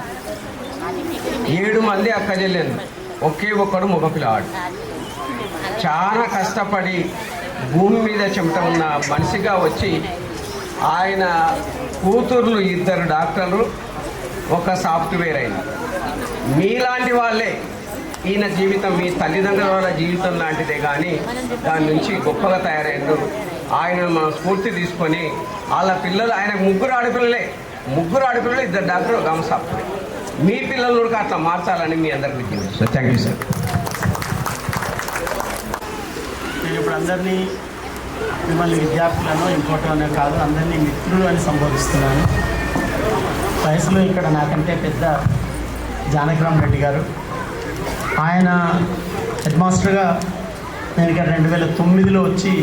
C: 7 మంది అక్క చెల్లెలు, ఒకే ఒక్కడు మగపిల్లవాడు. చాలా కష్టపడి భూమి మీద చెమట ఉన్న మనిషిగా వచ్చి ఆయన కూతుర్లు 2 డాక్టర్లు, ఒక సాఫ్ట్వేర్ అయిన మీలాంటి వాళ్ళే ఈయన జీవితం మీ తల్లిదండ్రుల వాళ్ళ జీవితం లాంటిదే కానీ దాని నుంచి గొప్పగా తయారైండు. ఆయన మనం స్ఫూర్తి తీసుకొని వాళ్ళ పిల్లలు, ఆయన 3 ఆడపిల్లలే, 3 ఆడపిల్లలు 2 డాక్టర్, ఒక ఆమె సాఫ్ట్వేర్. మీ పిల్లలు కూడా అట్లా మార్చాలని మీ అందరికి విజ్ఞప్తి సార్. Thank you sir.
K: నేను ఇప్పుడు అందరినీ మిమ్మల్ని విద్యార్థులను ఇంకోటనే కాదు అందరినీ మిత్రులు అని సంబోధిస్తున్నాను. వయసులో ఇక్కడ నాకంటే పెద్ద జానకిరామ్ రెడ్డి గారు, ఆయన హెడ్ మాస్టర్గా నేను ఇక్కడ 2009లో వచ్చి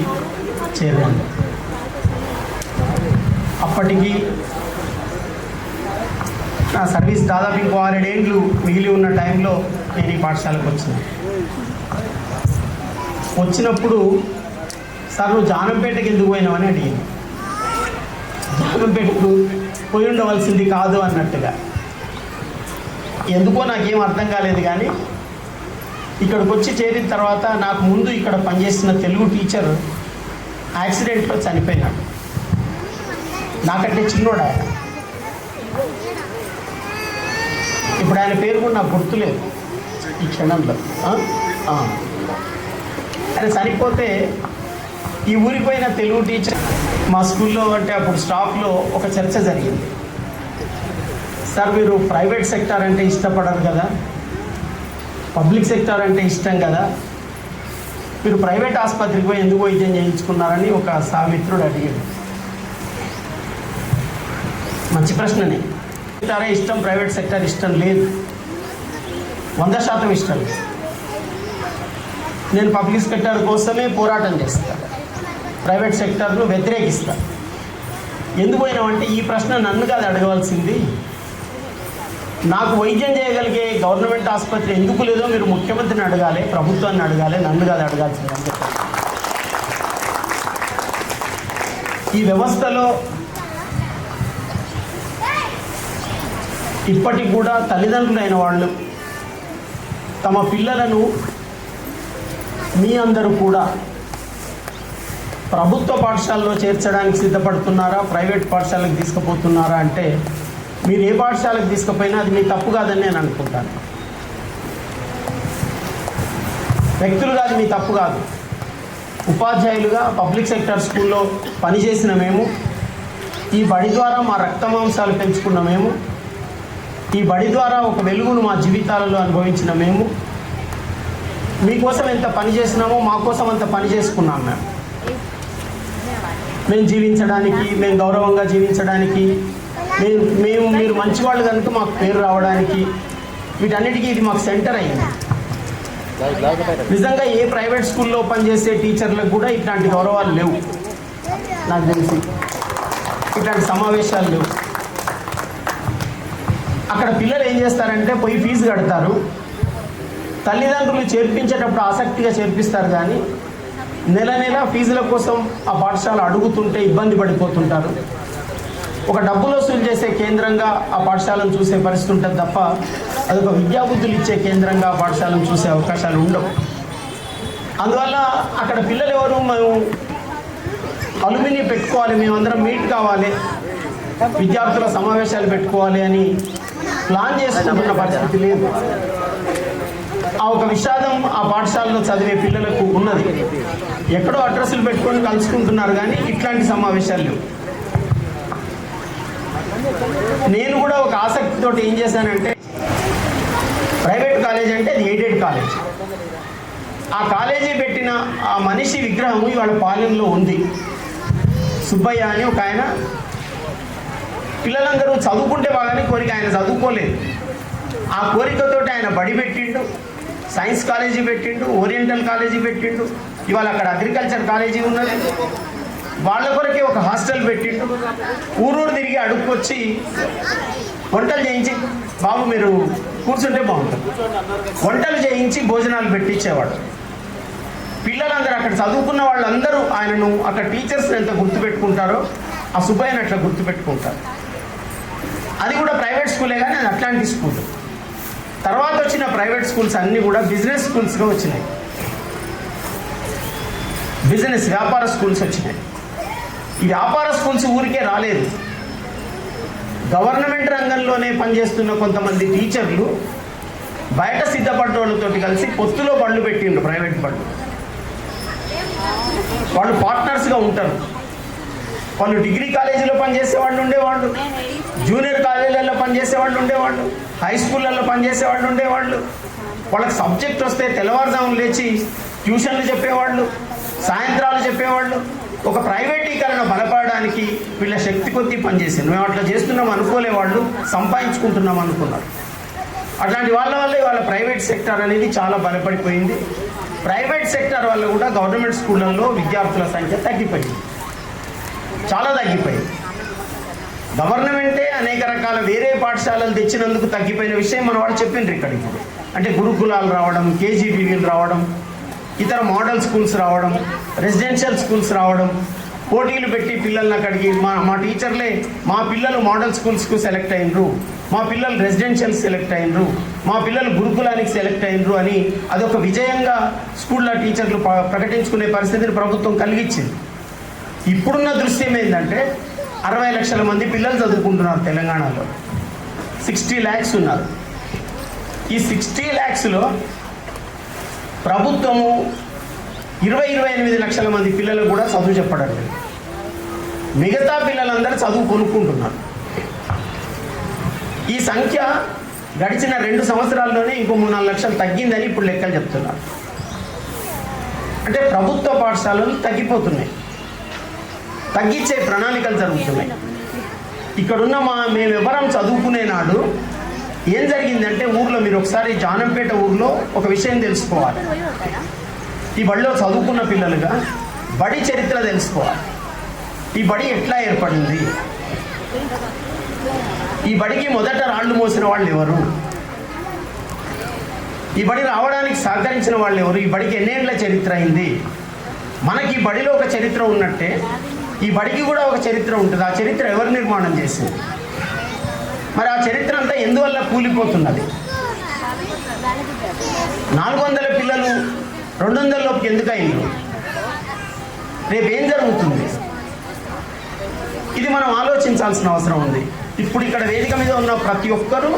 K: చేరాను. అప్పటికి నా సర్వీస్ దాదాపు ఇంకో 6 ఏళ్ళు మిగిలి ఉన్న టైంలో నేను ఈ పాఠశాలకు వచ్చినప్పుడు సార్ నువ్వు జానంపేటకి ఎందుకు పోయినావని అడిగింది. జానంపేటకు పోయి ఉండవలసింది కాదు అన్నట్టుగా. ఎందుకో నాకేం అర్థం కాలేదు. కానీ ఇక్కడికి వచ్చి చేరిన తర్వాత నాకు ముందు ఇక్కడ పనిచేసిన తెలుగు టీచర్ యాక్సిడెంట్లో చనిపోయినాడు. నాకంటే చిన్నోడు ఆయన. ఇప్పుడు ఆయన పేరు కూడా నాకు గుర్తులేదు ఈ క్షణంలో. ఆయన చనిపోతే ఈ ఊరికి పోయిన తెలుగు టీచర్ మా స్కూల్లో అంటే అప్పుడు స్టాఫ్లో ఒక చర్చ జరిగింది. సార్ మీరు ప్రైవేట్ సెక్టార్ అంటే ఇష్టపడరు కదా, పబ్లిక్ సెక్టార్ అంటే ఇష్టం కదా, మీరు ప్రైవేట్ ఆసుపత్రికి పోయి ఎందుకు వైద్యం చేయించుకున్నారని ఒక సామిత్రుడు అడిగాడు. మంచి ప్రశ్ననే. సెక్టారే ఇష్టం, ప్రైవేట్ సెక్టార్ ఇష్టం లేదు, 100% ఇష్టం లేదు. నేను పబ్లిక్ సెక్టార్ కోసమే పోరాటం చేస్తాను, ప్రైవేట్ సెక్టార్ను వ్యతిరేకిస్తాను. ఎందుకు పోయినామంటే ఈ ప్రశ్న నన్ను కాదు అడగవలసింది, నాకు వైద్యం చేయగలిగే గవర్నమెంట్ ఆసుపత్రి ఎందుకు లేదో మీరు ముఖ్యమంత్రిని అడగాలి, ప్రభుత్వాన్ని అడగాలి, నన్ను కాదు అడగాల్సింది. ఈ వ్యవస్థలో ఇప్పటికి కూడా తల్లిదండ్రులైన వాళ్ళు తమ పిల్లలను మీ అందరూ కూడా ప్రభుత్వ పాఠశాలలో చేర్చడానికి సిద్ధపడుతున్నారా, ప్రైవేట్ పాఠశాలకు తీసుకుపోతున్నారా అంటే మీరు ఏ పాఠశాలకు తీసుకుపోయినా అది మీ తప్పు కాదని నేను అనుకుంటాను. వ్యక్తులుగా అది మీ తప్పు కాదు. ఉపాధ్యాయులుగా పబ్లిక్ సెక్టర్ స్కూల్లో పనిచేసిన మేము, ఈ బడి ద్వారా మా రక్తమాంసాలు పెంచుకున్న మేము, ఈ బడి ద్వారా ఒక వెలుగును మా జీవితాలలో అనుభవించిన మేము, మీకోసం ఎంత పని చేసినామో మా కోసం అంత పని చేసుకున్నాం. మేము జీవించడానికి, మేము గౌరవంగా జీవించడానికి, మీరు మంచివాళ్ళు కనుక మాకు పేరు రావడానికి, వీటన్నిటికీ ఇది మాకు సెంటర్ అయింది. నిజంగా ఏ ప్రైవేట్ స్కూల్లో పనిచేసే టీచర్లకు కూడా ఇట్లాంటి గౌరవాలు లేవు. నాకు తెలిసి ఇట్లాంటి సమావేశాలు లేవు. అక్కడ పిల్లలు ఏం చేస్తారంటే పోయి ఫీజు కడతారు, తల్లిదండ్రులు చేర్పించేటప్పుడు ఆసక్తిగా చేర్పిస్తారు, కానీ నెల నెల ఫీజుల కోసం ఆ పాఠశాల అడుగుతుంటే ఇబ్బంది పడిపోతుంటారు. ఒక డబ్బులు వసూలు చేసే కేంద్రంగా ఆ పాఠశాలను చూసే పరిస్థితి ఉంటుంది తప్ప అదొక విద్యాబుద్ధులు ఇచ్చే కేంద్రంగా ఆ పాఠశాలను చూసే అవకాశాలు ఉండవు. అందువల్ల అక్కడ పిల్లలు ఎవరు, మేము అలుమిని పెట్టుకోవాలి, మేమందరం మీట్ కావాలి, విద్యార్థుల సమావేశాలు పెట్టుకోవాలి అని ప్లాన్ చేసుకుంటున్న పరిస్థితి లేదు. ఆ ఒక విషాదం ఆ పాఠశాలలో చదివే పిల్లలకు ఉన్నది. ఎక్కడో అడ్రస్లు పెట్టుకొని కలుసుకుంటున్నారు, కానీ ఇట్లాంటి సమావేశాలు లేవు. నేను కూడా ఒక ఆసక్తితో ఏం చేశానంటే, ప్రైవేట్ కాలేజ్ అంటే అది ఎయిడెడ్ కాలేజ్. ఆ కాలేజీ పెట్టిన ఆ మనిషి విగ్రహం ఇవాళ పాలెంలో ఉంది. సుబ్బయ్య అని ఒక ఆయన, పిల్లలందరూ చదువుకుంటే బాగానే కోరిక, ఆయన చదువుకోలేదు. ఆ కోరికతో ఆయన బడి పెట్టిండు, సైన్స్ కాలేజీ పెట్టిండు, ఓరియంటల్ కాలేజీ పెట్టిండు, ఇవాళ అక్కడ అగ్రికల్చర్ కాలేజీ ఉన్నది. వాళ్ళ కొరకే ఒక హాస్టల్ పెట్టిండు. ఊరూరు తిరిగి అడుక్కొచ్చి వంటలు చేయించి, బాబు మీరు కూర్చుంటే బాగుంటుంది, వంటలు చేయించి భోజనాలు పెట్టించేవాడు. పిల్లలందరూ అక్కడ చదువుకున్న వాళ్ళందరూ ఆయనను, అక్కడ టీచర్స్ని ఎంత గుర్తుపెట్టుకుంటారో ఆ సుబ్బయ్యను అట్లా గుర్తుపెట్టుకుంటారు. అది కూడా ప్రైవేట్ స్కూలే, కానీ అది అట్లాంటి స్కూల్. తర్వాత వచ్చిన ప్రైవేట్ స్కూల్స్ అన్నీ కూడా బిజినెస్ స్కూల్స్గా వచ్చినాయి. బిజినెస్ వ్యాపార స్కూల్స్ వచ్చినాయి. ఈ వ్యాపార స్కూల్స్ ఊరికే రాలేదు. గవర్నమెంట్ రంగంలోనే పనిచేస్తున్న కొంతమంది టీచర్లు బయట సిద్ధపడ్డ వాళ్ళతో కలిసి పొత్తులో బళ్ళు పెట్టిండ్రు, ప్రైవేట్ బళ్ళు. వాళ్ళు పార్ట్నర్స్గా ఉంటారు. వాళ్ళు డిగ్రీ కాలేజీలో పనిచేసే వాళ్ళు ఉండేవాళ్ళు, జూనియర్ కాలేజీలలో పనిచేసే వాళ్ళు ఉండేవాళ్ళు, హై స్కూళ్ళల్లో పనిచేసే వాళ్ళు ఉండేవాళ్ళు. వాళ్ళకి సబ్జెక్ట్ వస్తే తెల్లవారుజామున లేచి ట్యూషన్లు చెప్పేవాళ్ళు, సాయంత్రాలు చెప్పేవాళ్ళు. ఒక ప్రైవేటీకరణ బలపడడానికి వీళ్ళ శక్తి కొద్దీ పనిచేసింది. మేము అట్లా చేస్తున్నాం అనుకోలే, వాళ్ళు సంపాదించుకుంటున్నాం అనుకున్నారు. అట్లాంటి వాళ్ళ వల్లే వాళ్ళ ప్రైవేట్ సెక్టర్ అనేది చాలా బలపడిపోయింది. ప్రైవేట్ సెక్టర్ వల్ల కూడా గవర్నమెంట్ స్కూళ్ళల్లో విద్యార్థుల సంఖ్య తగ్గిపోయింది, చాలా తగ్గిపోయింది. గవర్నమెంటే అనేక రకాల వేరే పాఠశాలలు తెచ్చినందుకు తగ్గిపోయిన విషయం మన వాళ్ళు చెప్పిండ్రు ఇక్కడ. ఇప్పుడు అంటే గురుకులాలు రావడం, కేజీబీవీలు రావడం, ఇతర మోడల్ స్కూల్స్ రావడం, రెసిడెన్షియల్ స్కూల్స్ రావడం, పోటీలు పెట్టి పిల్లల్ని అక్కడికి మా టీచర్లే మా పిల్లలు మోడల్ స్కూల్స్కు సెలెక్ట్ అయినరు, మా పిల్లలు రెసిడెన్షియల్ సెలెక్ట్ అయినరు, మా పిల్లలు గురుకులానికి సెలెక్ట్ అయినరు అని అదొక విజయంగా స్కూళ్ళ టీచర్లు ప్రకటించుకునే పరిస్థితిని ప్రభుత్వం కలిగించింది. ఇప్పుడున్న దృశ్యం ఏంటంటే 60 లక్షల మంది పిల్లలు చదువుకుంటున్నారు తెలంగాణలో. 60 lakhs ఉన్నారు. ఈ 60 lakhsలో ప్రభుత్వము 28 లక్షల మంది పిల్లలకు కూడా చదువు చెప్పడం లేదు. మిగతా పిల్లలందరూ చదువు కొనుక్కుంటున్నారు. ఈ సంఖ్య గడిచిన 2 సంవత్సరాల్లోనే ఇంకో 3-4 లక్షలు తగ్గిందని ఇప్పుడు లెక్కలు చెప్తున్నారు. అంటే ప్రభుత్వ పాఠశాలలు తగ్గిపోతున్నాయి, తగ్గించే ప్రణాళికలు జరుగుతున్నాయి. ఇక్కడున్న మేమెవరం చదువుకునే నాడు ఏం జరిగిందంటే, ఊర్లో మీరు ఒకసారి జానంపేట ఊర్లో ఒక విషయం తెలుసుకోవాలి. ఈ బడిలో చదువుకున్న పిల్లలుగా బడి చరిత్ర తెలుసుకోవాలి. ఈ బడి ఎట్లా ఏర్పడింది, ఈ బడికి మొదట రాళ్ళు మోసిన వాళ్ళు ఎవరు, ఈ బడి రావడానికి సహకరించిన వాళ్ళు ఎవరు, ఈ బడికి ఎన్నేళ్ల చరిత్ర అయింది. మనకి ఈ బడిలో ఒక చరిత్ర ఉన్నట్టే ఈ బడికి కూడా ఒక చరిత్ర ఉంటుంది. ఆ చరిత్ర ఎవరు నిర్మాణం చేసింది? మరి ఆ చరిత్ర అంతా ఎందువల్ల కూలిపోతున్నది? 400 పిల్లలు 200 లోపుకి ఎందుకు అయింది? రేపు ఏం జరుగుతుంది? ఇది మనం ఆలోచించాల్సిన అవసరం ఉంది. ఇప్పుడు ఇక్కడ వేదిక మీద ఉన్న ప్రతి ఒక్కరూ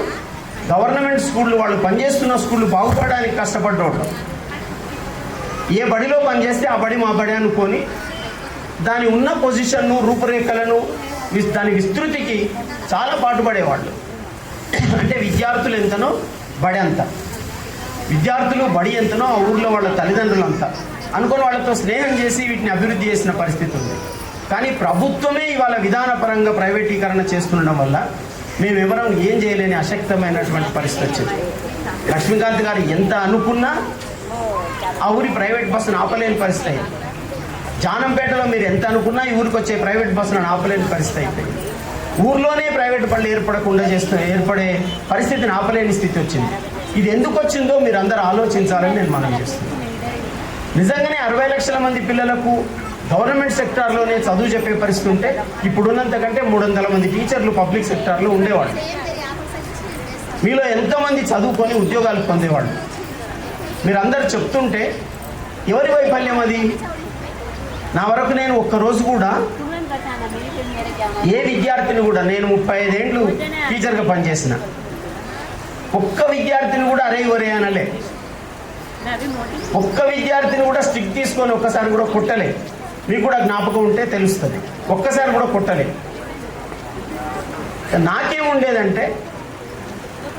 K: గవర్నమెంట్ స్కూళ్ళు, వాళ్ళు పనిచేస్తున్న స్కూళ్ళు బాగుపడడానికి కష్టపడ్డోళ్ళు. ఏ బడిలో పనిచేస్తే ఆ బడి మా బడి అనుకొని దాని ఉన్న పొజిషన్ను, రూపురేఖలను, దాని విస్తృతికి చాలా పాటుపడేవాళ్ళు. అంటే విద్యార్థులు ఎంతనో బడి అంత, విద్యార్థులు బడి ఎంతనో ఆ ఊర్లో వాళ్ళ తల్లిదండ్రులు అంతా అనుకుని వాళ్ళతో స్నేహం చేసి వీటిని అభివృద్ధి చేసిన పరిస్థితి ఉంది. కానీ ప్రభుత్వమే ఇవాళ విధానపరంగా ప్రైవేటీకరణ చేస్తుండడం వల్ల మేమెవరం ఏం చేయలేని అశక్తమైనటువంటి పరిస్థితి వచ్చింది. లక్ష్మీకాంత్ గారు ఎంత అనుకున్నా ఆ ఊరి ప్రైవేట్ బస్సును ఆపలేని పరిస్థితి అయింది. జానంపేటలో మీరు ఎంత అనుకున్నా ఈ ఊరికి వచ్చే ప్రైవేట్ బస్సులను ఆపలేని పరిస్థితి అయిపోయింది. ఊర్లోనే ప్రైవేట్ బళ్ళు ఏర్పడే పరిస్థితిని ఆపలేని స్థితి వచ్చింది. ఇది ఎందుకు వచ్చిందో మీరు అందరూ ఆలోచించాలని నేను మనం చేస్తున్నాను. నిజంగానే 60 లక్షల మంది పిల్లలకు గవర్నమెంట్ సెక్టార్లోనే చదువు చెప్పే పరిస్థితి ఉంటే ఇప్పుడున్నంతకంటే 300 మంది టీచర్లు పబ్లిక్ సెక్టార్లో ఉండేవాళ్ళు. మీలో ఎంతోమంది చదువుకొని ఉద్యోగాలు పొందేవాళ్ళు. మీరందరూ చెప్తుంటే ఎవరి వైఫల్యం అది? నా వరకు నేను ఒక్కరోజు కూడా ఏ విద్యార్థిని కూడా, నేను 35 ఏళ్ళు టీచర్గా పనిచేసిన, ఒక్క విద్యార్థిని కూడా అరే ఒరే అనలే. ఒక్క విద్యార్థిని కూడా స్టిక్ తీసుకొని ఒక్కసారి కూడా కొట్టలే. మీకు కూడా జ్ఞాపకం ఉంటే తెలుస్తుంది. ఒక్కసారి కూడా కొట్టలే. నాకేముండేదంటే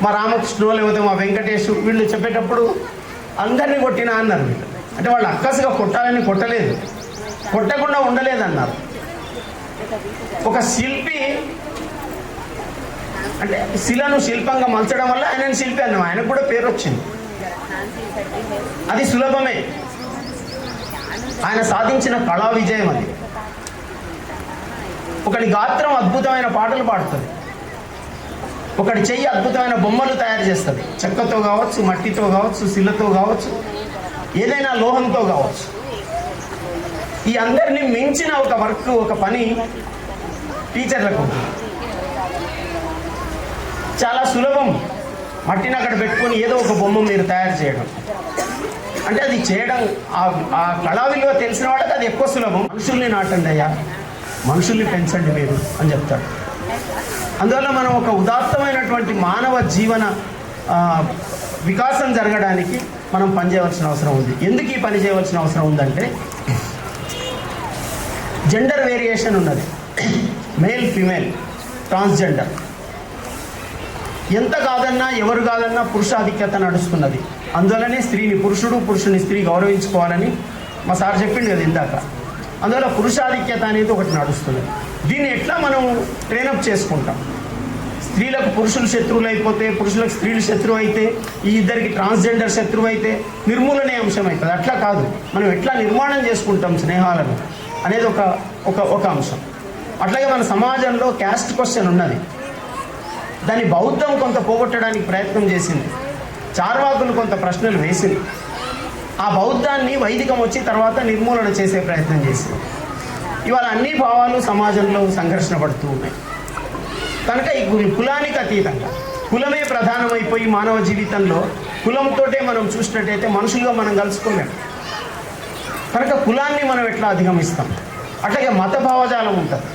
K: మా రామకృష్ణ లేకపోతే మా వెంకటేష్ వీళ్ళు చెప్పేటప్పుడు అందరినీ కొట్టినా అన్నారు వీళ్ళు. అంటే వాళ్ళు అక్కసుగా కొట్టాలని కొట్టలేదు, కొట్టకుండా ఉండలేదన్నారు. ఒక శిల్పి అంటే శిలను శిల్పంగా మలచడం వల్ల ఆయన శిల్పి అన్నాం, ఆయనకు కూడా పేరు వచ్చింది. అది సులభమే. ఆయన సాధించిన కళా విజయం అది. ఒకటి గాత్రం అద్భుతమైన పాటలు పాడుతుంది, ఒకటి చెయ్యి అద్భుతమైన బొమ్మలు తయారు చేస్తుంది. చెక్కతో కావచ్చు, మట్టితో కావచ్చు, శిలతో కావచ్చు, ఏదైనా లోహంతో కావచ్చు. ఈ అందరినీ మించిన ఒక వర్క్, ఒక పని టీచర్లకు చాలా సులభం. మట్టిని అక్కడ పెట్టుకొని ఏదో ఒక బొమ్మ మీరు తయారు చేయడం అంటే అది చేయడం, ఆ కళా విలువ తెలిసిన వాళ్ళకి అది ఎక్కువ సులభం. మనుషుల్ని నాటండి అయ్యా, మనుషుల్ని పెంచండి మీరు అని చెప్తాడు. అందువల్ల మనం ఒక ఉదాత్తమైనటువంటి మానవ జీవన వికాసం జరగడానికి మనం పనిచేయవలసిన అవసరం ఉంది. ఎందుకు ఈ పని చేయవలసిన అవసరం ఉందంటే జెండర్ వేరియేషన్ ఉన్నది. మేల్, ఫీమేల్, ట్రాన్స్జెండర్ ఎంత కాదన్నా, ఎవరు కాదన్నా పురుషాధిక్యత నడుస్తున్నది. అందువల్లనే స్త్రీని పురుషుడు, పురుషుని స్త్రీ గౌరవించుకోవాలని మా సార్ చెప్పిండు కదా ఇందాక. అందువల్ల పురుషాధిక్యత అనేది ఒకటి నడుస్తున్నది. దీన్ని ఎట్లా మనం ట్రైనప్ చేసుకుంటాం? స్త్రీలకు పురుషులు శత్రువులు అయిపోతే, పురుషులకు స్త్రీలు శత్రువు అయితే, ఈ ఇద్దరికి ట్రాన్స్జెండర్ శత్రువు అయితే నిర్మూలనే అంశం అవుతుంది. అట్లా కాదు, మనం ఎట్లా నిర్మాణం చేసుకుంటాం స్నేహాలను అనేది ఒక అంశం. అట్లాగే మన సమాజంలో క్యాస్ట్ క్వశ్చన్ ఉన్నది. దాన్ని బౌద్ధం కొంత పోగొట్టడానికి ప్రయత్నం చేసింది, చార్వాకులు కొంత ప్రశ్నలు వేసింది. ఆ బౌద్ధాన్ని వైదికం వచ్చి తర్వాత నిర్మూలన చేసే ప్రయత్నం చేసింది. ఇవాళ అన్ని భావాలు సమాజంలో సంఘర్షణ పడుతూ ఉన్నాయి. కనుక ఈ కులానికి అతీతంగా, కులమే ప్రధానమైపోయి మానవ జీవితంలో కులంతోటే మనం చూసినట్టయితే మనుషులుగా మనం కలుసుకోలేము. కనుక కులాన్ని మనం ఎట్లా అధిగమిస్తాం? అట్లాగే మత భావజాలం ఉంటుంది.